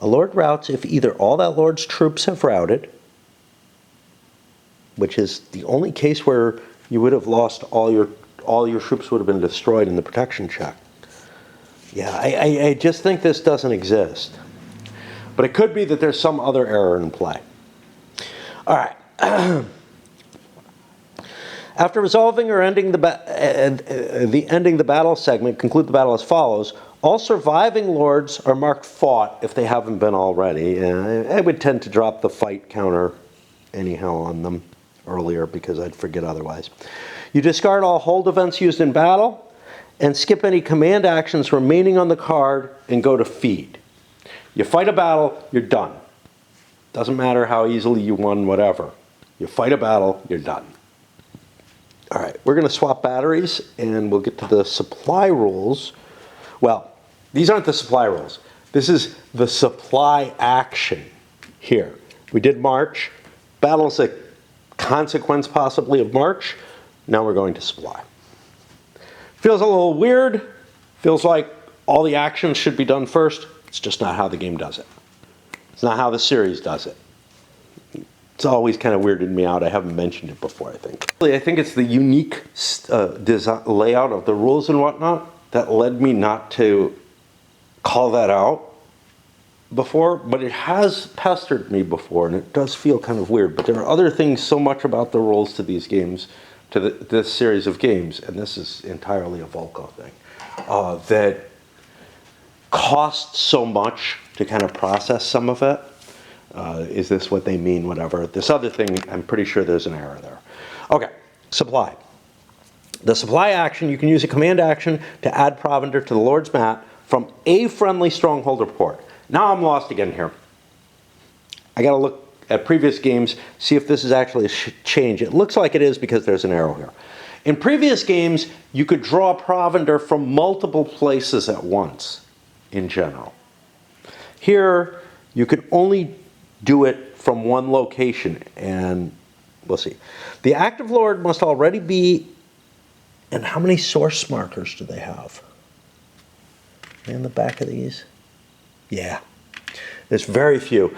a lord routs if either all that lord's troops have routed, which is the only case where you would have lost all your troops would have been destroyed in the protection check. Yeah, I just think this doesn't exist. But it could be that there's some other error in play. All right. After resolving or ending the battle segment, conclude the battle as follows. All surviving lords are marked fought if they haven't been already. I would tend to drop the fight counter anyhow on them earlier because I'd forget otherwise. You discard all hold events used in battle and skip any command actions remaining on the card and go to feed. You fight a battle, you're done. Doesn't matter how easily you won, whatever. You fight a battle, you're done. All right, we're going to swap batteries and we'll get to the supply rules. Well, these aren't the supply rules. This is the supply action here. We did march. Battle's a consequence possibly of march. Now we're going to supply. Feels a little weird. Feels like all the actions should be done first. It's just not how the game does it. It's not how the series does it. It's always kind of weirded me out. I haven't mentioned it before, I think. I think it's the unique layout of the rules and whatnot that led me not to call that out before, but it has pestered me before, and it does feel kind of weird. But there are other things so much about the rules to these games, to this series of games, and this is entirely a Volko thing, that costs so much to kind of process some of it. Is this what they mean? Whatever. This other thing, I'm pretty sure there's an error there. Okay, supply. The supply action, you can use a command action to add provender to the Lord's mat from a friendly stronghold or port. Now I'm lost again here. I got to look at previous games, see if this is actually a change. It looks like it is because there's an arrow here. In previous games, you could draw provender from multiple places at once, in general. Here, you could only do it from one location, and we'll see. The active lord must already be, and how many source markers do they have? In the back of these? Yeah, there's very few.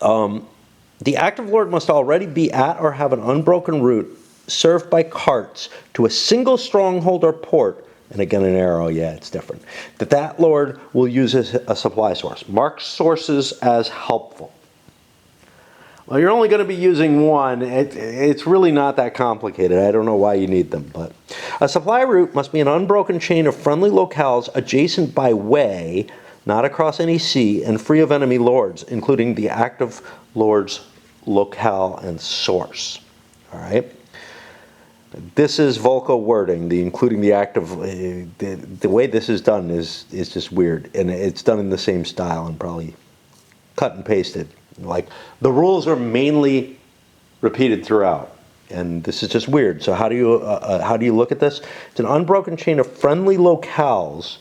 The active lord must already be at or have an unbroken route served by carts to a single stronghold or port, and again an arrow, yeah, it's different, that lord will use as a supply source. Mark sources as helpful. Well, you're only going to be using one. It's really not that complicated. I don't know why you need them, but a supply route must be an unbroken chain of friendly locales adjacent by way, not across any sea, and free of enemy lords, including the active lord's locale and source. All right. This is Volko wording, including the active. The way this is done is just weird, and it's done in the same style and probably cut and pasted. Like the rules are mainly repeated throughout, and this is just weird. So how do you look at this? It's an unbroken chain of friendly locales,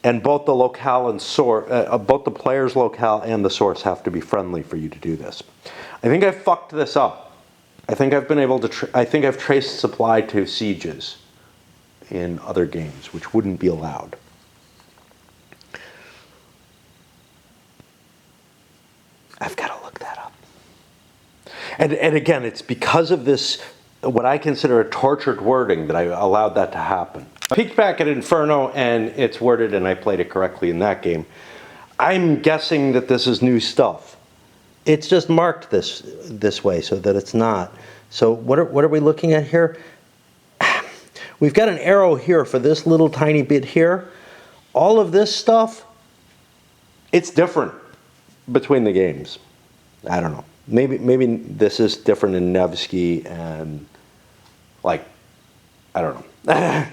and both the locale and source, both the player's locale and the source have to be friendly for you to do this. I think I fucked this up. I think I've been able to. I think I've traced supply to sieges in other games, which wouldn't be allowed. I've got to look that up. And again, it's because of this, what I consider a tortured wording, that I allowed that to happen. I peeked back at Inferno, and it's worded, and I played it correctly in that game. I'm guessing that this is new stuff. It's just marked this way so that it's not. So what are we looking at here? We've got an arrow here for this little tiny bit here. All of this stuff, it's different between the games. I don't know. Maybe this is different in Nevsky, and like, I don't know.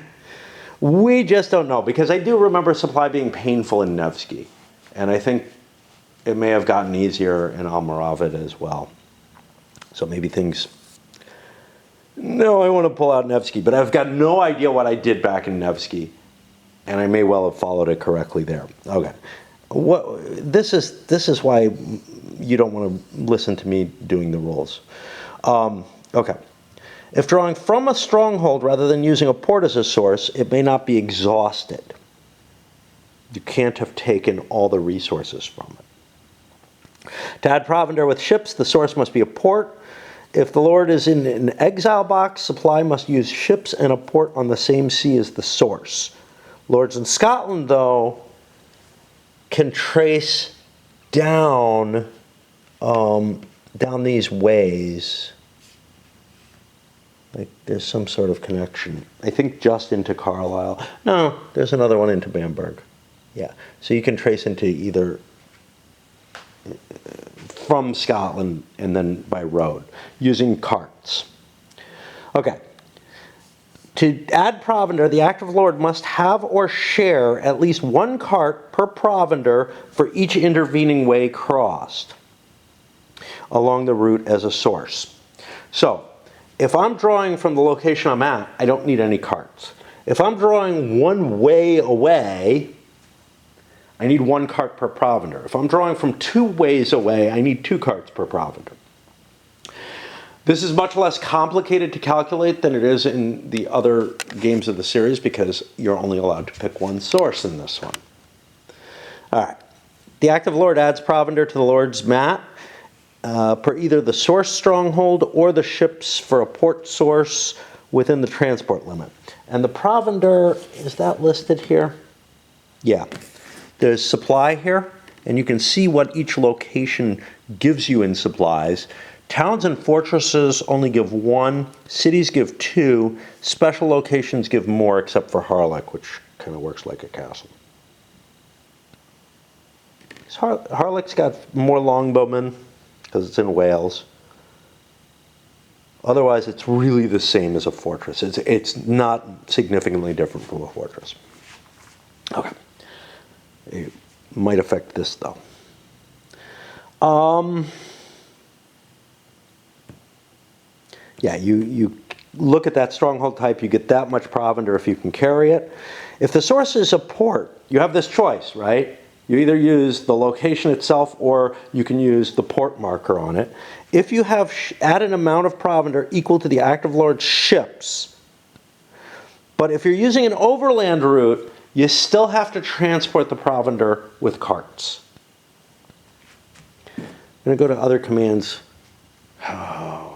We just don't know, because I do remember supply being painful in Nevsky, and I think it may have gotten easier in Almoravid as well. So maybe things. No, I want to pull out Nevsky, but I've got no idea what I did back in Nevsky, and I may well have followed it correctly there. Okay. This is why you don't want to listen to me doing the rules. Okay. If drawing from a stronghold rather than using a port as a source, it may not be exhausted. You can't have taken all the resources from it. To add provender with ships, the source must be a port. If the lord is in an exile box, supply must use ships and a port on the same sea as the source. Lords in Scotland, though, can trace down these ways. Like there's some sort of connection. I think just into Carlisle. No, there's another one into Bamberg. Yeah, so you can trace into either from Scotland and then by road using carts. Okay. To add provender, the active lord must have or share at least one cart per provender for each intervening way crossed along the route as a source. So, if I'm drawing from the location I'm at, I don't need any carts. If I'm drawing one way away, I need one cart per provender. If I'm drawing from 2 ways away, I need 2 carts per provender. This is much less complicated to calculate than it is in the other games of the series because you're only allowed to pick one source in this one. All right. The active lord adds provender to the lord's mat per either the source stronghold or the ships for a port source within the transport limit. And the provender, is that listed here? Yeah. There's supply here, and you can see what each location gives you in supplies. Towns and fortresses only give 1, cities give 2, special locations give more except for Harlech, which kind of works like a castle. Harlech's got more longbowmen because it's in Wales. Otherwise, it's really the same as a fortress. It's not significantly different from a fortress. Okay. It might affect this, though. Yeah, you look at that stronghold type, you get that much provender if you can carry it. If the source is a port, you have this choice, right? You either use the location itself or you can use the port marker on it. If you have add an amount of provender equal to the active lord's ships, but if you're using an overland route, you still have to transport the provender with carts. I'm going to go to other commands. Oh.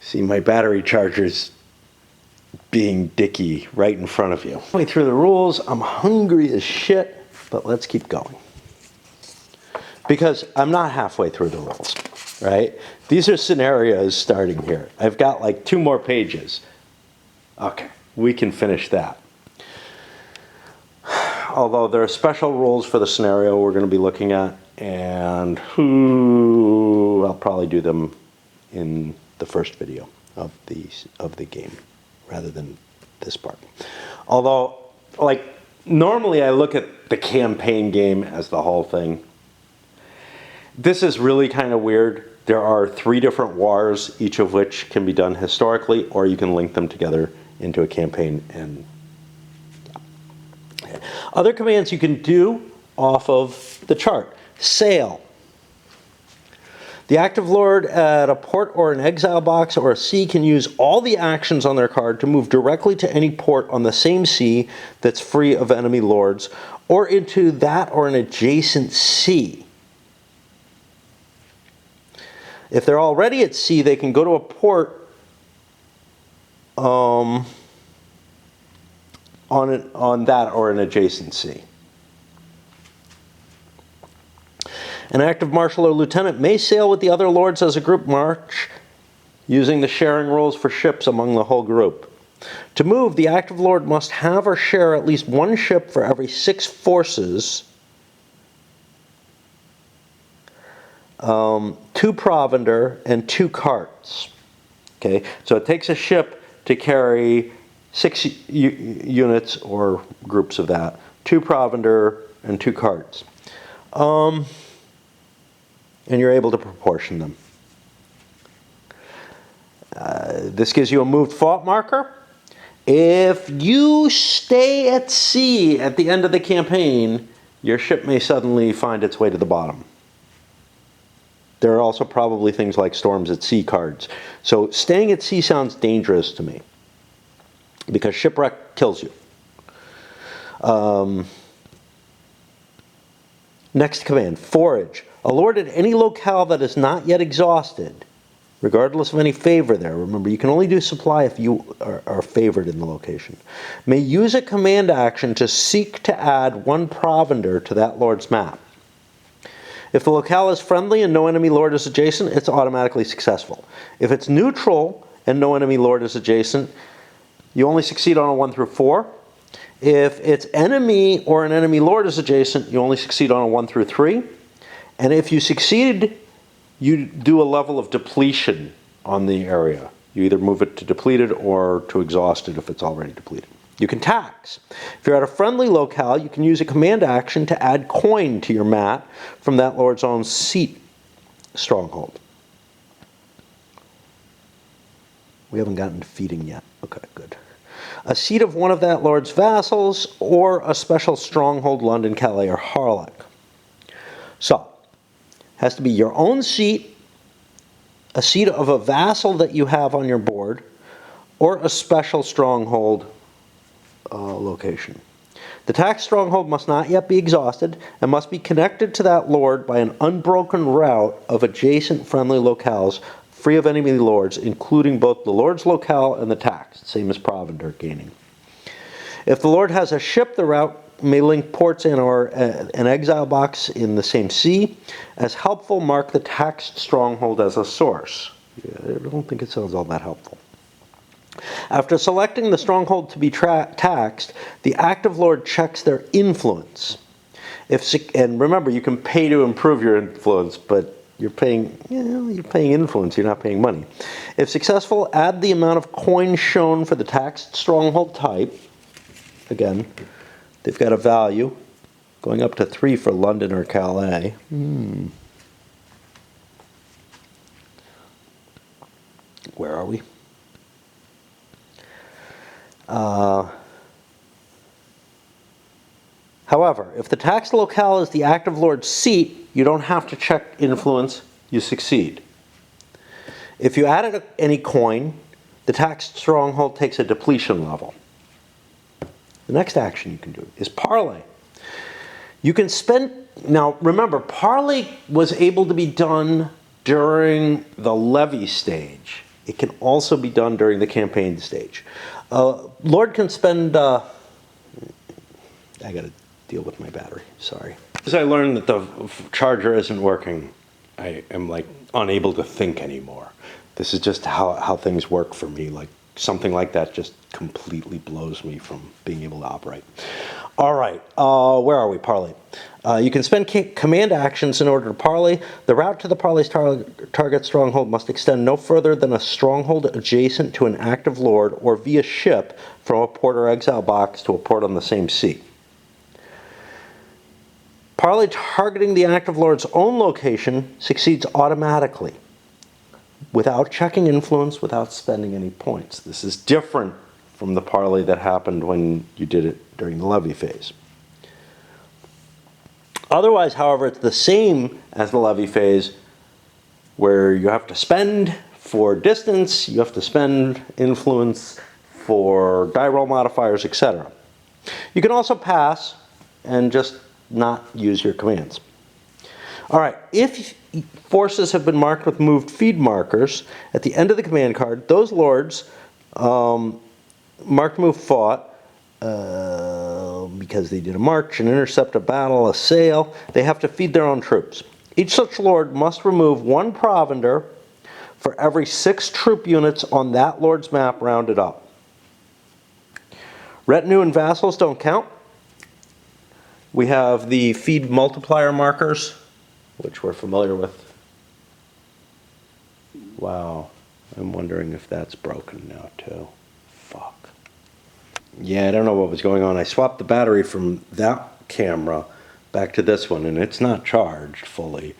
See, my battery charger's being dicky right in front of you. Halfway through the rules, I'm hungry as shit, but let's keep going. Because I'm not halfway through the rules, right? These are scenarios starting here. I've got like 2 more pages. Okay, we can finish that. Although there are special rules for the scenario we're going to be looking at, and I'll probably do them in the first video of the game rather than this part. Although, like, normally I look at the campaign game as the whole thing. This is really kind of weird. There are 3 different wars, each of which can be done historically, or you can link them together into a campaign. And other commands you can do off of the chart. Sail. The active lord at a port or an exile box or a sea can use all the actions on their card to move directly to any port on the same sea that's free of enemy lords, or into that or an adjacent sea. If they're already at sea, they can go to a port on that or an adjacent sea. An active marshal or lieutenant may sail with the other lords as a group march, using the sharing rules for ships among the whole group. To move, the active lord must have or share at least 1 ship for every 6 forces, 2 provender, and 2 carts. Okay, so it takes a ship to carry 6 units or groups of that, 2 provender, and 2 carts. And you're able to proportion them. This gives you a moved fought marker. If you stay at sea at the end of the campaign, your ship may suddenly find its way to the bottom. There are also probably things like storms at sea cards. So staying at sea sounds dangerous to me, because shipwreck kills you. Next command, forage. A lord at any locale that is not yet exhausted, regardless of any favor there, remember you can only do supply if you are favored in the location, may use a command action to seek to add 1 provender to that lord's map. If the locale is friendly and no enemy lord is adjacent, it's automatically successful. If it's neutral and no enemy lord is adjacent, you only succeed on a 1 through 4. If its enemy or an enemy lord is adjacent, you only succeed on a 1 through 3. And if you succeed, you do a level of depletion on the area. You either move it to depleted or to exhausted if it's already depleted. You can tax. If you're at a friendly locale, you can use a command action to add coin to your mat from that lord's own seat stronghold. We haven't gotten to feeding yet. Okay, good. A seat of one of that lord's vassals, or a special stronghold, London, Calais, or Harlech. So, has to be your own seat, a seat of a vassal that you have on your board, or a special stronghold location. The tax stronghold must not yet be exhausted and must be connected to that lord by an unbroken route of adjacent friendly locales free of enemy lords, including both the lord's locale and the tax, same as provender gaining. If the lord has a ship, the route may link ports and or an exile box in the same sea. As helpful, mark the taxed stronghold as a source. I don't think it sounds all that helpful. After selecting the stronghold to be taxed, the active lord checks their influence. And remember, you can pay to improve your influence, but you're paying influence, you're not paying money. If successful, add the amount of coin shown for the taxed stronghold type. Again, they've got a value going up to 3 for London or Calais. Where are we? However, if the taxed locale is the active lord's seat, you don't have to check influence, you succeed. If you added any coin, the taxed stronghold takes a depletion level. The next action you can do is parlay. You can spend, now remember, parlay was able to be done during the levy stage. It can also be done during the campaign stage. Lord can spend, I gotta deal with my battery, sorry. As I learned that the charger isn't working, I am like unable to think anymore. This is just how things work for me. Like something like that just completely blows me from being able to operate. All right, where are we? Parlay. You can spend command actions in order to parlay. The route to the parlay's target stronghold must extend no further than a stronghold adjacent to an active lord or via ship from a port or exile box to a port on the same sea. Parlay targeting the active lord's own location succeeds automatically without checking influence, without spending any points. This is different from the parlay that happened when you did it during the levy phase. Otherwise, however, it's the same as the levy phase, where you have to spend for distance, you have to spend influence for die roll modifiers, etc. You can also pass and just not use your commands. All right, if forces have been marked with moved feed markers, at the end of the command card, those lords marked move fought, because they did a march, an intercept, a battle, a sail, they have to feed their own troops. Each such lord must remove 1 provender for every 6 troop units on that lord's map rounded up. Retinue and vassals don't count. We have the feed multiplier markers, which we're familiar with. Wow, I'm wondering if that's broken now too. Fuck. Yeah, I don't know what was going on. I swapped the battery from that camera back to this one, and it's not charged fully.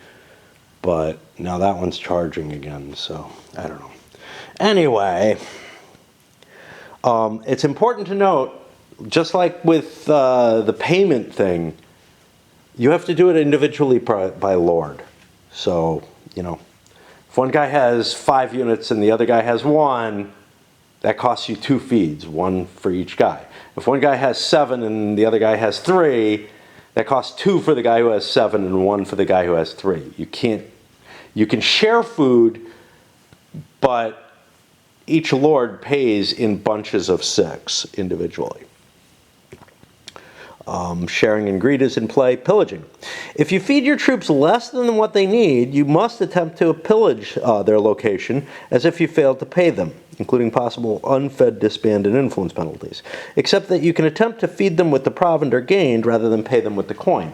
But now that one's charging again, so I don't know. Anyway, it's important to note, just like with the payment thing, you have to do it individually by lord. So, you know, if one guy has 5 units and the other guy has 1, that costs you 2 feeds, 1 for each guy. If one guy has 7 and the other guy has 3, that costs 2 for the guy who has 7 and 1 for the guy who has 3. You can share food, but each lord pays in bunches of 6 individually. Sharing and greed is in play. Pillaging. If you feed your troops less than what they need, you must attempt to pillage their location as if you failed to pay them, including possible unfed, disband, and influence penalties, except that you can attempt to feed them with the provender gained rather than pay them with the coin.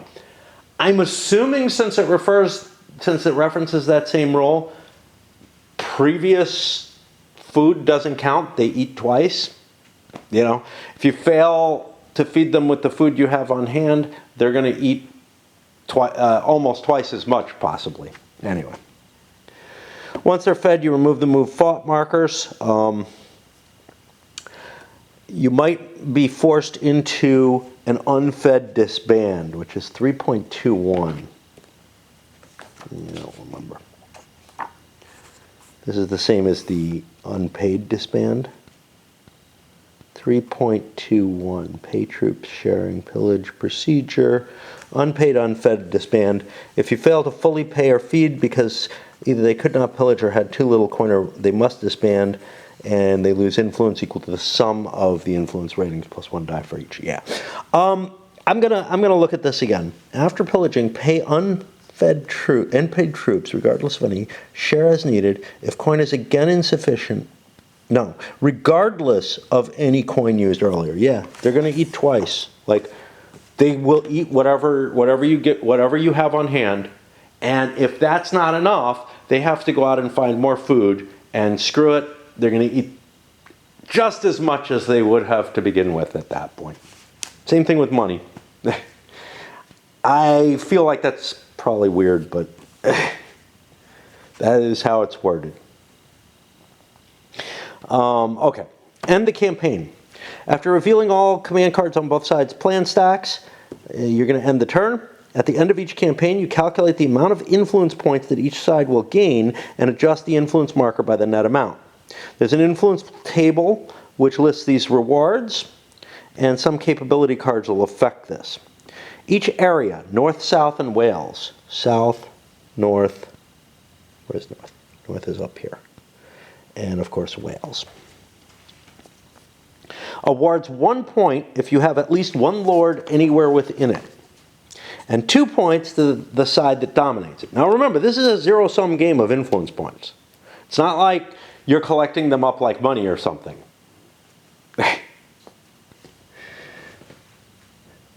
I'm assuming since it references that same rule, previous food doesn't count, they eat twice. You know, if you fail to feed them with the food you have on hand, they're going to eat almost twice as much, possibly. Anyway. Once they're fed, you remove the move fought markers. You might be forced into an unfed disband, which is 3.21. You don't remember. This is the same as the unpaid disband. 3.21, pay troops, sharing, pillage, procedure, unpaid, unfed, disband. If you fail to fully pay or feed because either they could not pillage or had too little coin, or they must disband, and they lose influence equal to the sum of the influence ratings plus 1 die for each. Yeah. I'm gonna look at this again. After pillaging, pay unpaid troops, regardless of any, share as needed. If coin is again insufficient, no, regardless of any coin used earlier. Yeah, they're going to eat twice. Like, they will eat whatever you get, whatever you have on hand, and if that's not enough, they have to go out and find more food, and screw it, they're going to eat just as much as they would have to begin with at that point. Same thing with money. I feel like that's probably weird, but that is how it's worded. Okay, end the campaign. After revealing all command cards on both sides' plan stacks, you're going to end the turn. At the end of each campaign, you calculate the amount of influence points that each side will gain and adjust the influence marker by the net amount. There's an influence table which lists these rewards, and some capability cards will affect this. Each area, north, south, and Wales. South, north, where's north? North is up here. And of course Wales. Awards 1 point if you have at least one lord anywhere within it, and 2 points to the side that dominates it. Now remember, this is a zero-sum game of influence points. It's not like you're collecting them up like money or something.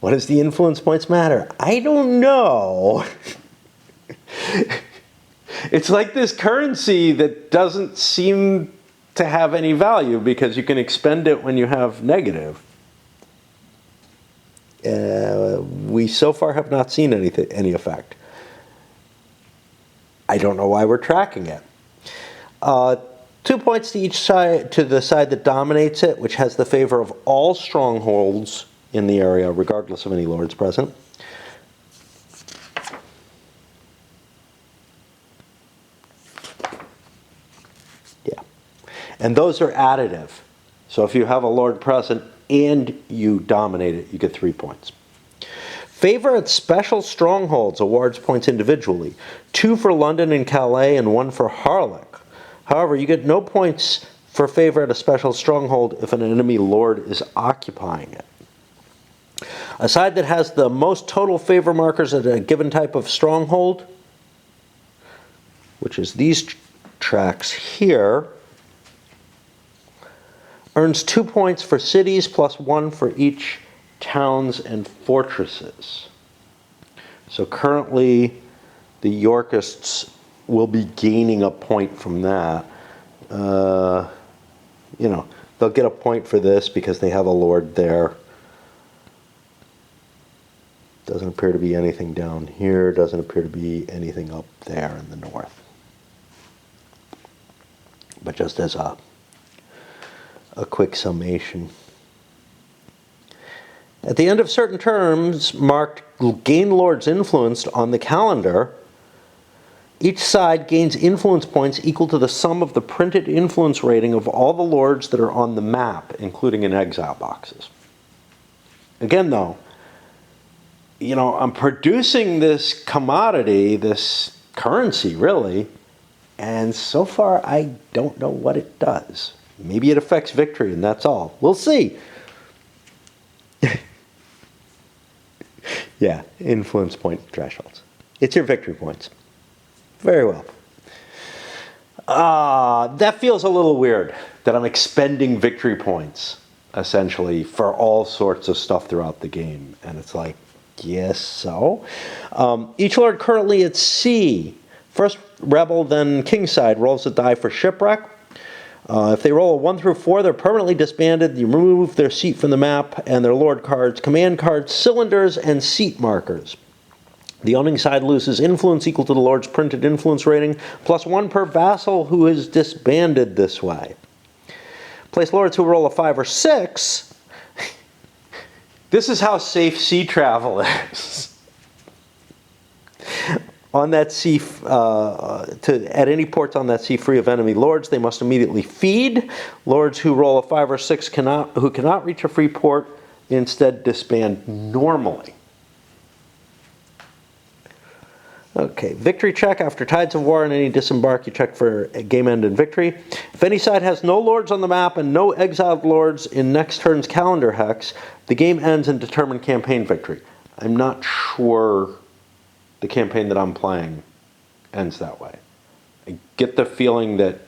What does the influence points matter? I don't know. It's like this currency that doesn't seem to have any value because you can expend it when you have negative. We so far have not seen any effect. I don't know why we're tracking it. 2 points to each side, to the side that dominates it, which has the favor of all strongholds in the area, regardless of any lords present. And those are additive. So if you have a lord present and you dominate it, you get 3 points. Favor at special strongholds awards points individually. 2 for London and Calais and 1 for Harlech. However, you get no points for favor at a special stronghold if an enemy lord is occupying it. A side that has the most total favor markers at a given type of stronghold, which is these tracks here, earns 2 points for cities plus 1 for each towns and fortresses. So currently the Yorkists will be gaining a point from that. You know, they'll get a point for this because they have a lord there. Doesn't appear to be anything down here. Doesn't appear to be anything up there in the north. But just as a quick summation. At the end of certain terms marked Gain Lords Influenced on the calendar, each side gains influence points equal to the sum of the printed influence rating of all the lords that are on the map, including in exile boxes. Again, though, you know, I'm producing this commodity, this currency, really, and so far I don't know what it does. Maybe it affects victory, and that's all. We'll see. Yeah, influence point thresholds. It's your victory points. Very well. That feels a little weird, that I'm expending victory points, essentially, for all sorts of stuff throughout the game. And it's like, yes, so. Each lord currently at sea, first rebel, then kingside, rolls a die for shipwreck. If they roll a 1 through 4, they're permanently disbanded. You remove their seat from the map and their lord cards, command cards, cylinders, and seat markers. The owning side loses influence equal to the lord's printed influence rating, plus 1 per vassal who is disbanded this way. Place lords who roll a 5 or 6. This is how safe sea travel is. On that sea, at any ports on that sea free of enemy lords, they must immediately feed. Lords who roll a 5 or 6 who cannot reach a free port instead disband normally. Okay, victory check. After Tides of War and any disembark, you check for a game end and victory. If any side has no lords on the map and no exiled lords in next turn's calendar hex, the game ends and determine campaign victory. I'm not sure the campaign that I'm playing ends that way. I get the feeling that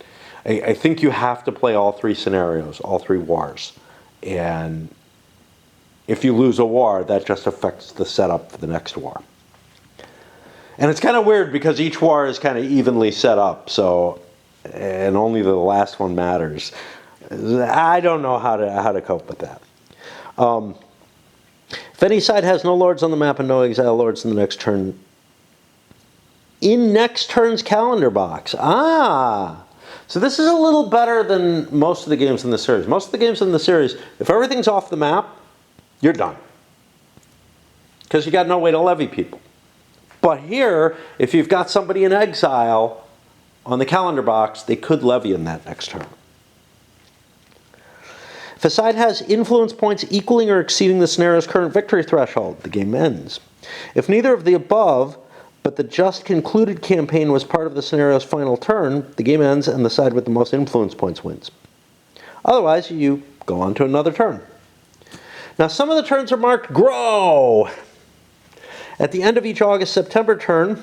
I think you have to play all 3 scenarios, all 3 wars. And if you lose a war, that just affects the setup for the next war. And it's kind of weird because each war is kind of evenly set up, so, and only the last one matters. I don't know how to cope with that. If any side has no lords on the map and no exile lords in the next turn, in next turn's calendar box. So this is a little better than most of the games in the series. Most of the games in the series, if everything's off the map, you're done. Because you got no way to levy people. But here, if you've got somebody in exile on the calendar box, they could levy in that next turn. If a side has influence points equaling or exceeding the scenario's current victory threshold, the game ends. If neither of the above, but the just concluded campaign was part of the scenario's final turn, the game ends and the side with the most influence points wins. Otherwise, you go on to another turn. Now, some of the turns are marked grow. At the end of each August-September turn,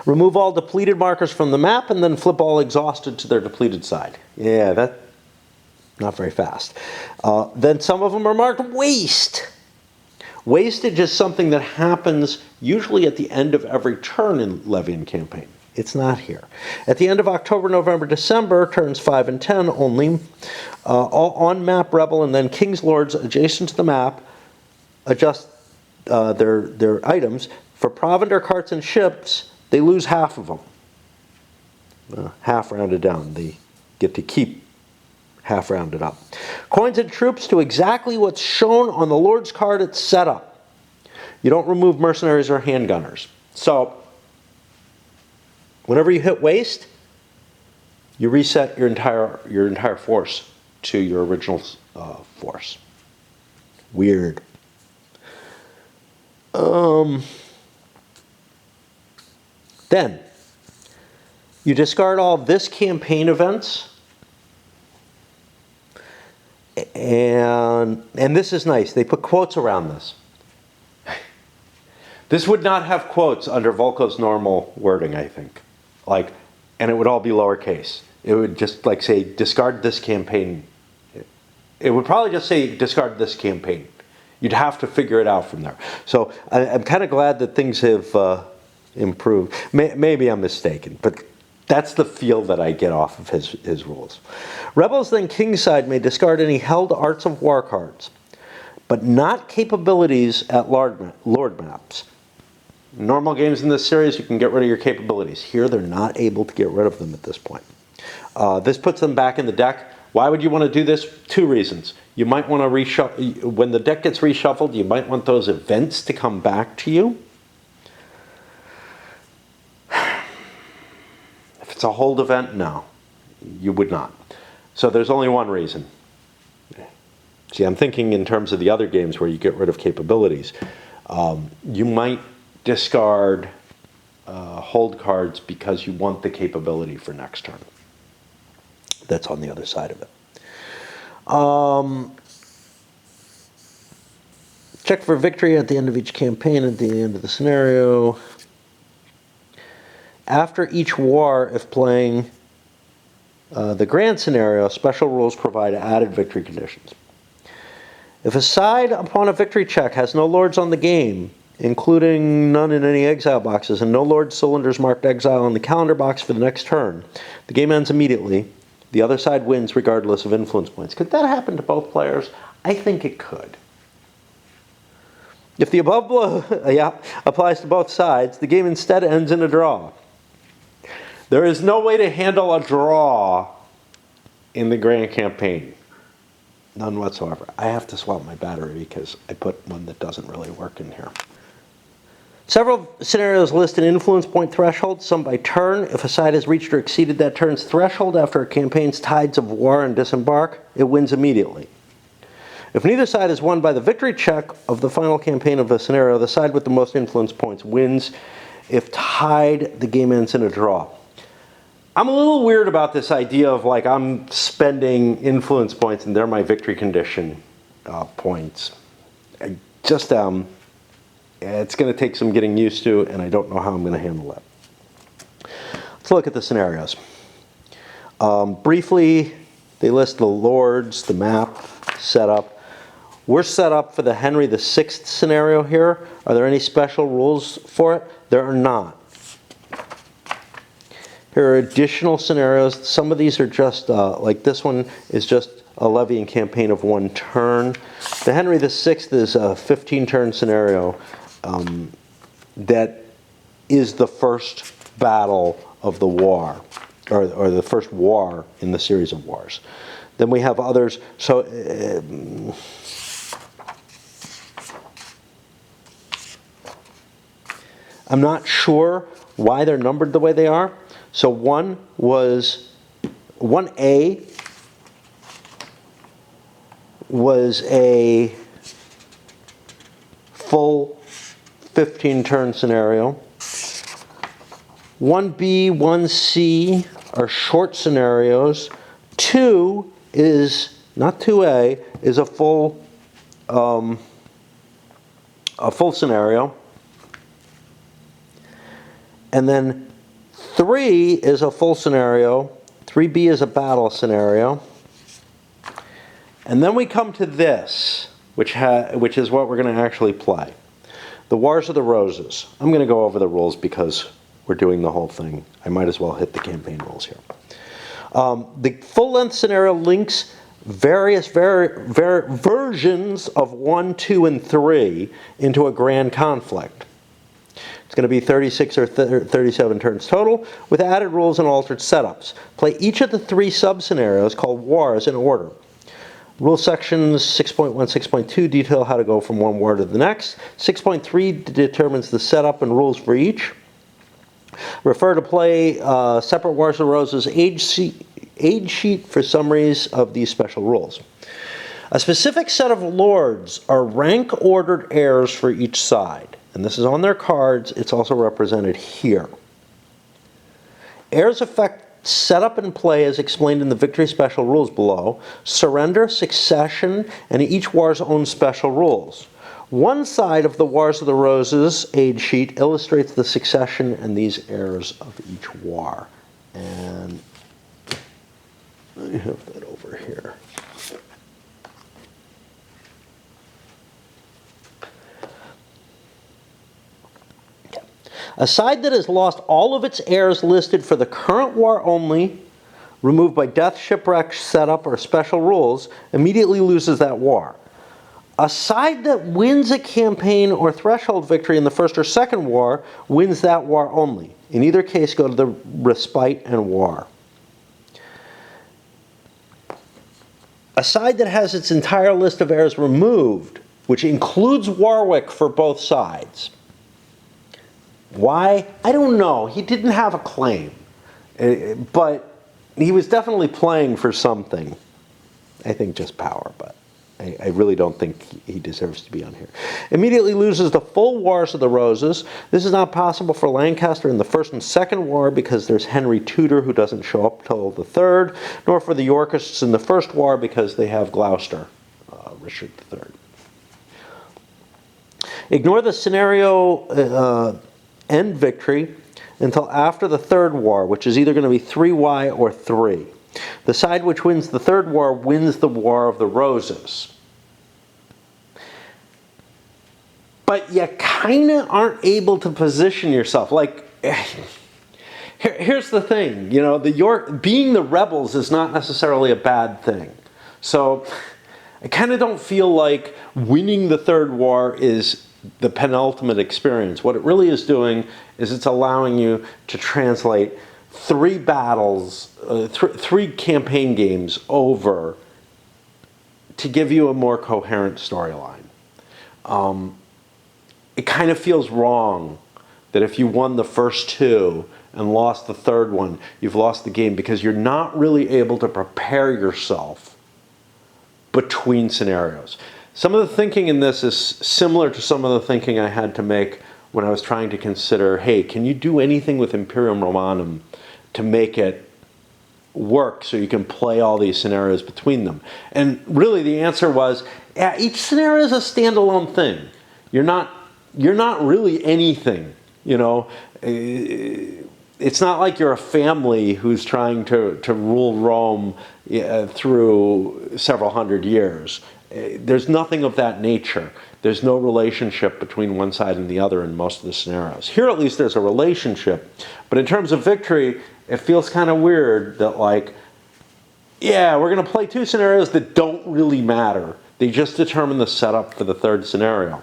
remove all depleted markers from the map and then flip all exhausted to their depleted side. Yeah, that's not very fast. Then some of them are marked waste. Wastage is something that happens usually at the end of every turn in Levy campaign. It's not here. At the end of October, November, December, turns 5 and 10 only, on-map rebel and then king's lords adjacent to the map adjust their items. For provender carts and ships, they lose half of them. Half rounded down. They get to keep half rounded up. Coins and troops to exactly what's shown on the Lord's card at setup. You don't remove mercenaries or handgunners. So, whenever you hit waste, you reset your entire force to your original force. Weird. Then, you discard all this campaign events. And this is nice. They put quotes around this. This would not have quotes under Volko's normal wording, I think. And it would all be lowercase. It would just say, discard this campaign. It would probably just say, discard this campaign. You'd have to figure it out from there. So I'm kind of glad that things have improved. Maybe I'm mistaken, but that's the feel that I get off of his rules. Rebels then kingside may discard any held Arts of War cards, but not capabilities at lord maps. Normal games in this series, you can get rid of your capabilities. Here, they're not able to get rid of them at this point. This puts them back in the deck. Why would you want to do this? 2 reasons. You might want to reshuffle. When the deck gets reshuffled, you might want those events to come back to you. If it's a hold event, no, you would not. So there's only one reason. See, I'm thinking in terms of the other games where you get rid of capabilities. You might discard hold cards because you want the capability for next turn. That's on the other side of it. Check for victory at the end of each campaign, at the end of the scenario. After each war, if playing the grand scenario, special rules provide added victory conditions. If a side upon a victory check has no lords on the game, including none in any exile boxes, and no lord cylinders marked exile in the calendar box for the next turn, the game ends immediately. The other side wins regardless of influence points. Could that happen to both players? I think it could. If the above blow applies to both sides, the game instead ends in a draw. There is no way to handle a draw in the grand campaign. None whatsoever. I have to swap my battery because I put one that doesn't really work in here. Several scenarios list an influence point threshold, some by turn. If a side has reached or exceeded that turn's threshold after a campaign's tides of war and disembark, it wins immediately. If neither side is won by the victory check of the final campaign of a scenario, the side with the most influence points wins. If tied, the game ends in a draw. I'm a little weird about this idea of like I'm spending influence points and they're my victory condition points. It's going to take some getting used to, and I don't know how I'm going to handle that. Let's look at the scenarios. Briefly, they list the lords, the map, setup. We're set up for the Henry VI scenario here. Are there any special rules for it? There are not. Here are additional scenarios. Some of these are just, like this one is just a levying campaign of one turn. The Henry VI is a 15-turn scenario that is the first battle of the war, or the first war in the series of wars. Then we have others. So I'm not sure why they're numbered the way they are. So 1A was a full 15-turn scenario. 1B, 1C are short scenarios. 2 is, not 2A, is a full scenario. And then 3 is a full scenario. 3B is a battle scenario. And then we come to this, which is what we're going to actually play. The Wars of the Roses. I'm going to go over the rules because we're doing the whole thing. I might as well hit the campaign rules here. The full-length scenario links various versions of 1, 2, and 3 into a grand conflict. It's going to be 36 or 37 turns total, with added rules and altered setups. Play each of the 3 sub-scenarios called wars in order. Rule sections 6.1, 6.2 detail how to go from one war to the next. 6.3 determines the setup and rules for each. Refer to play separate Wars of the Roses aid sheet for summaries of these special rules. A specific set of lords are rank-ordered heirs for each side. And this is on their cards. It's also represented here. Heirs affect setup and play as explained in the victory special rules below. Surrender, succession, and each war's own special rules. One side of the Wars of the Roses aid sheet illustrates the succession and these heirs of each war. And I have that over here. A side that has lost all of its heirs listed for the current war only, removed by death, shipwreck, setup, or special rules, immediately loses that war. A side that wins a campaign or threshold victory in the first or second war wins that war only. In either case, go to the respite and war. A side that has its entire list of heirs removed, which includes Warwick for both sides. Why? I don't know. He didn't have a claim. But he was definitely playing for something. I think just power, but I really don't think he deserves to be on here. Immediately loses the full Wars of the Roses. This is not possible for Lancaster in the first and second war because there's Henry Tudor who doesn't show up till the third, nor for the Yorkists in the first war because they have Gloucester, Richard III. Ignore the scenario end victory until after the third war, which is either going to be 3Y or 3. The side which wins the third war wins the War of the Roses. But you kind of aren't able to position yourself. Like, here's the thing, you know, being the rebels is not necessarily a bad thing. So I kind of don't feel like winning the third war is the penultimate experience. What it really is doing is it's allowing you to translate 3 battles, 3 campaign games over to give you a more coherent storyline. It kind of feels wrong that if you won the first 2 and lost the third one, you've lost the game, because you're not really able to prepare yourself between scenarios. Some of the thinking in this is similar to some of the thinking I had to make when I was trying to consider, hey, can you do anything with Imperium Romanum to make it work so you can play all these scenarios between them? And really the answer was, yeah, each scenario is a standalone thing. You're not really anything, you know. It's not like you're a family who's trying to rule Rome through several hundred years. There's nothing of that nature. There's no relationship between one side and the other in most of the scenarios. Here at least there's a relationship, but in terms of victory, it feels kind of weird that, like, yeah, we're going to play 2 scenarios that don't really matter. They just determine the setup for the third scenario.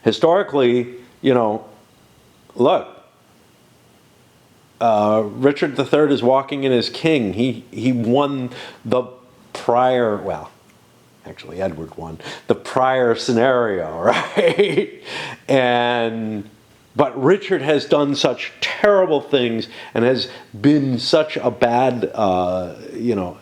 Historically, you know, look, Richard III is walking in as king. He won the prior, well, actually Edward won the prior scenario, right? But Richard has done such terrible things and has been such a bad, you know,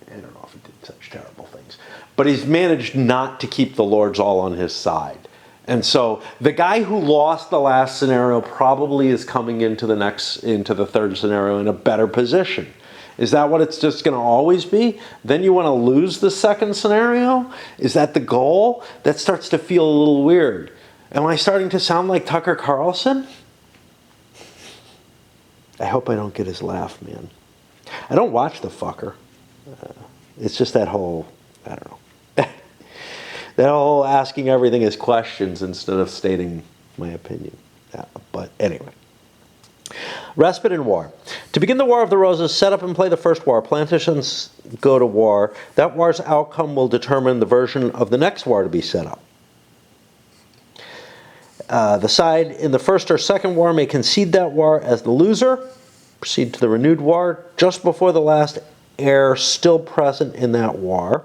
I don't know if he did such terrible things, but he's managed not to keep the lords all on his side. And so the guy who lost the last scenario probably is coming into the third scenario in a better position. Is that what it's just going to always be? Then you want to lose the second scenario? Is that the goal? That starts to feel a little weird. Am I starting to sound like Tucker Carlson? I hope I don't get his laugh, man. I don't watch the fucker. It's just that whole, I don't know. That whole asking everything as questions instead of stating my opinion. But anyway. Respite in war. To begin the War of the Roses, set up and play the first war. Plantagenets go to war. That war's outcome will determine the version of the next war to be set up. The side in the first or second war may concede that war as the loser, proceed to the renewed war just before the last heir still present in that war.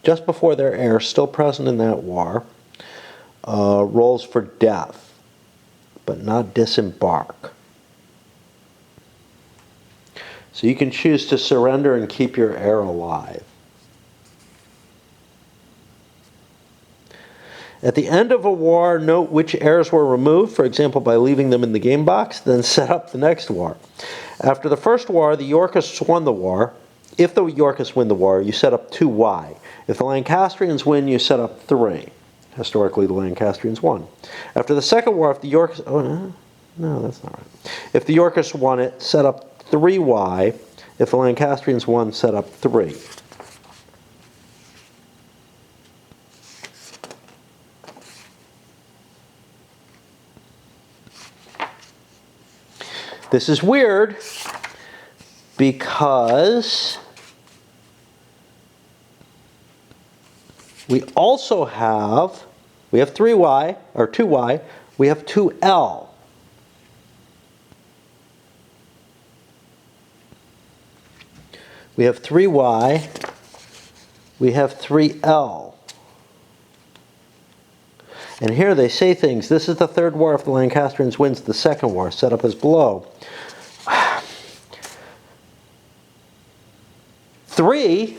Just before their heir still present in that war rolls for death, but not disembark. So you can choose to surrender and keep your heir alive. At the end of a war, note which heirs were removed, for example, by leaving them in the game box, then set up the next war. After the first war, the Yorkists won the war. If the Yorkists win the war, you set up 2Y. If the Lancastrians win, you set up 3. Historically, the Lancastrians won. After the second war, if the Yorkists... Oh, no, that's not right. If the Yorkists won it, set up 3Y. If the Lancastrians won, set up 3. This is weird because we also have, we have 3Y, or 2Y, we have 2L. We have 3Y, we have 3L. And here they say things. This is the third war if the Lancastrians wins the second war, set up as below. 3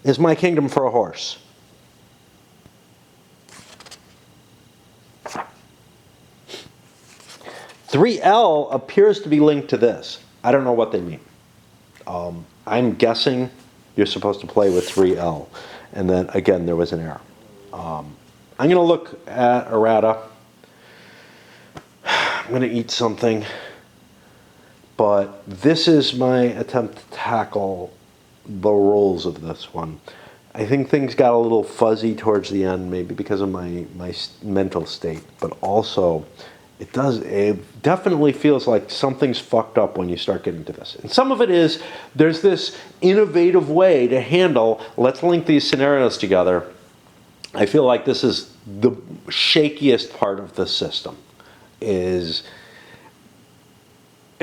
is my kingdom for a horse. "3L" appears to be linked to this. I don't know what they mean. I'm guessing you're supposed to play with 3L. And then again, there was an error. I'm going to look at errata. I'm going to eat something. But this is my attempt to tackle the rules of this one. I think things got a little fuzzy towards the end, maybe because of my mental state, but also it definitely feels like something's fucked up when you start getting to this. And some of it is, there's this innovative way to handle, let's link these scenarios together. I feel like this is the shakiest part of the system, is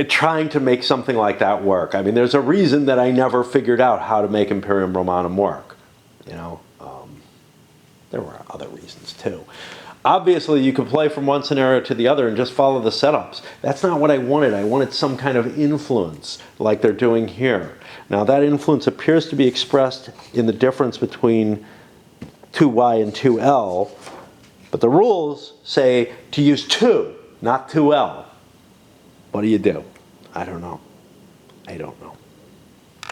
trying to make something like that work. I mean, there's a reason that I never figured out how to make Imperium Romanum work. You know, there were other reasons too. Obviously, you could play from one scenario to the other and just follow the setups. That's not what I wanted. I wanted some kind of influence, like they're doing here. Now, that influence appears to be expressed in the difference between 2y and 2l, but the rules say to use 2, not 2l. What do you do? I don't know. I don't know.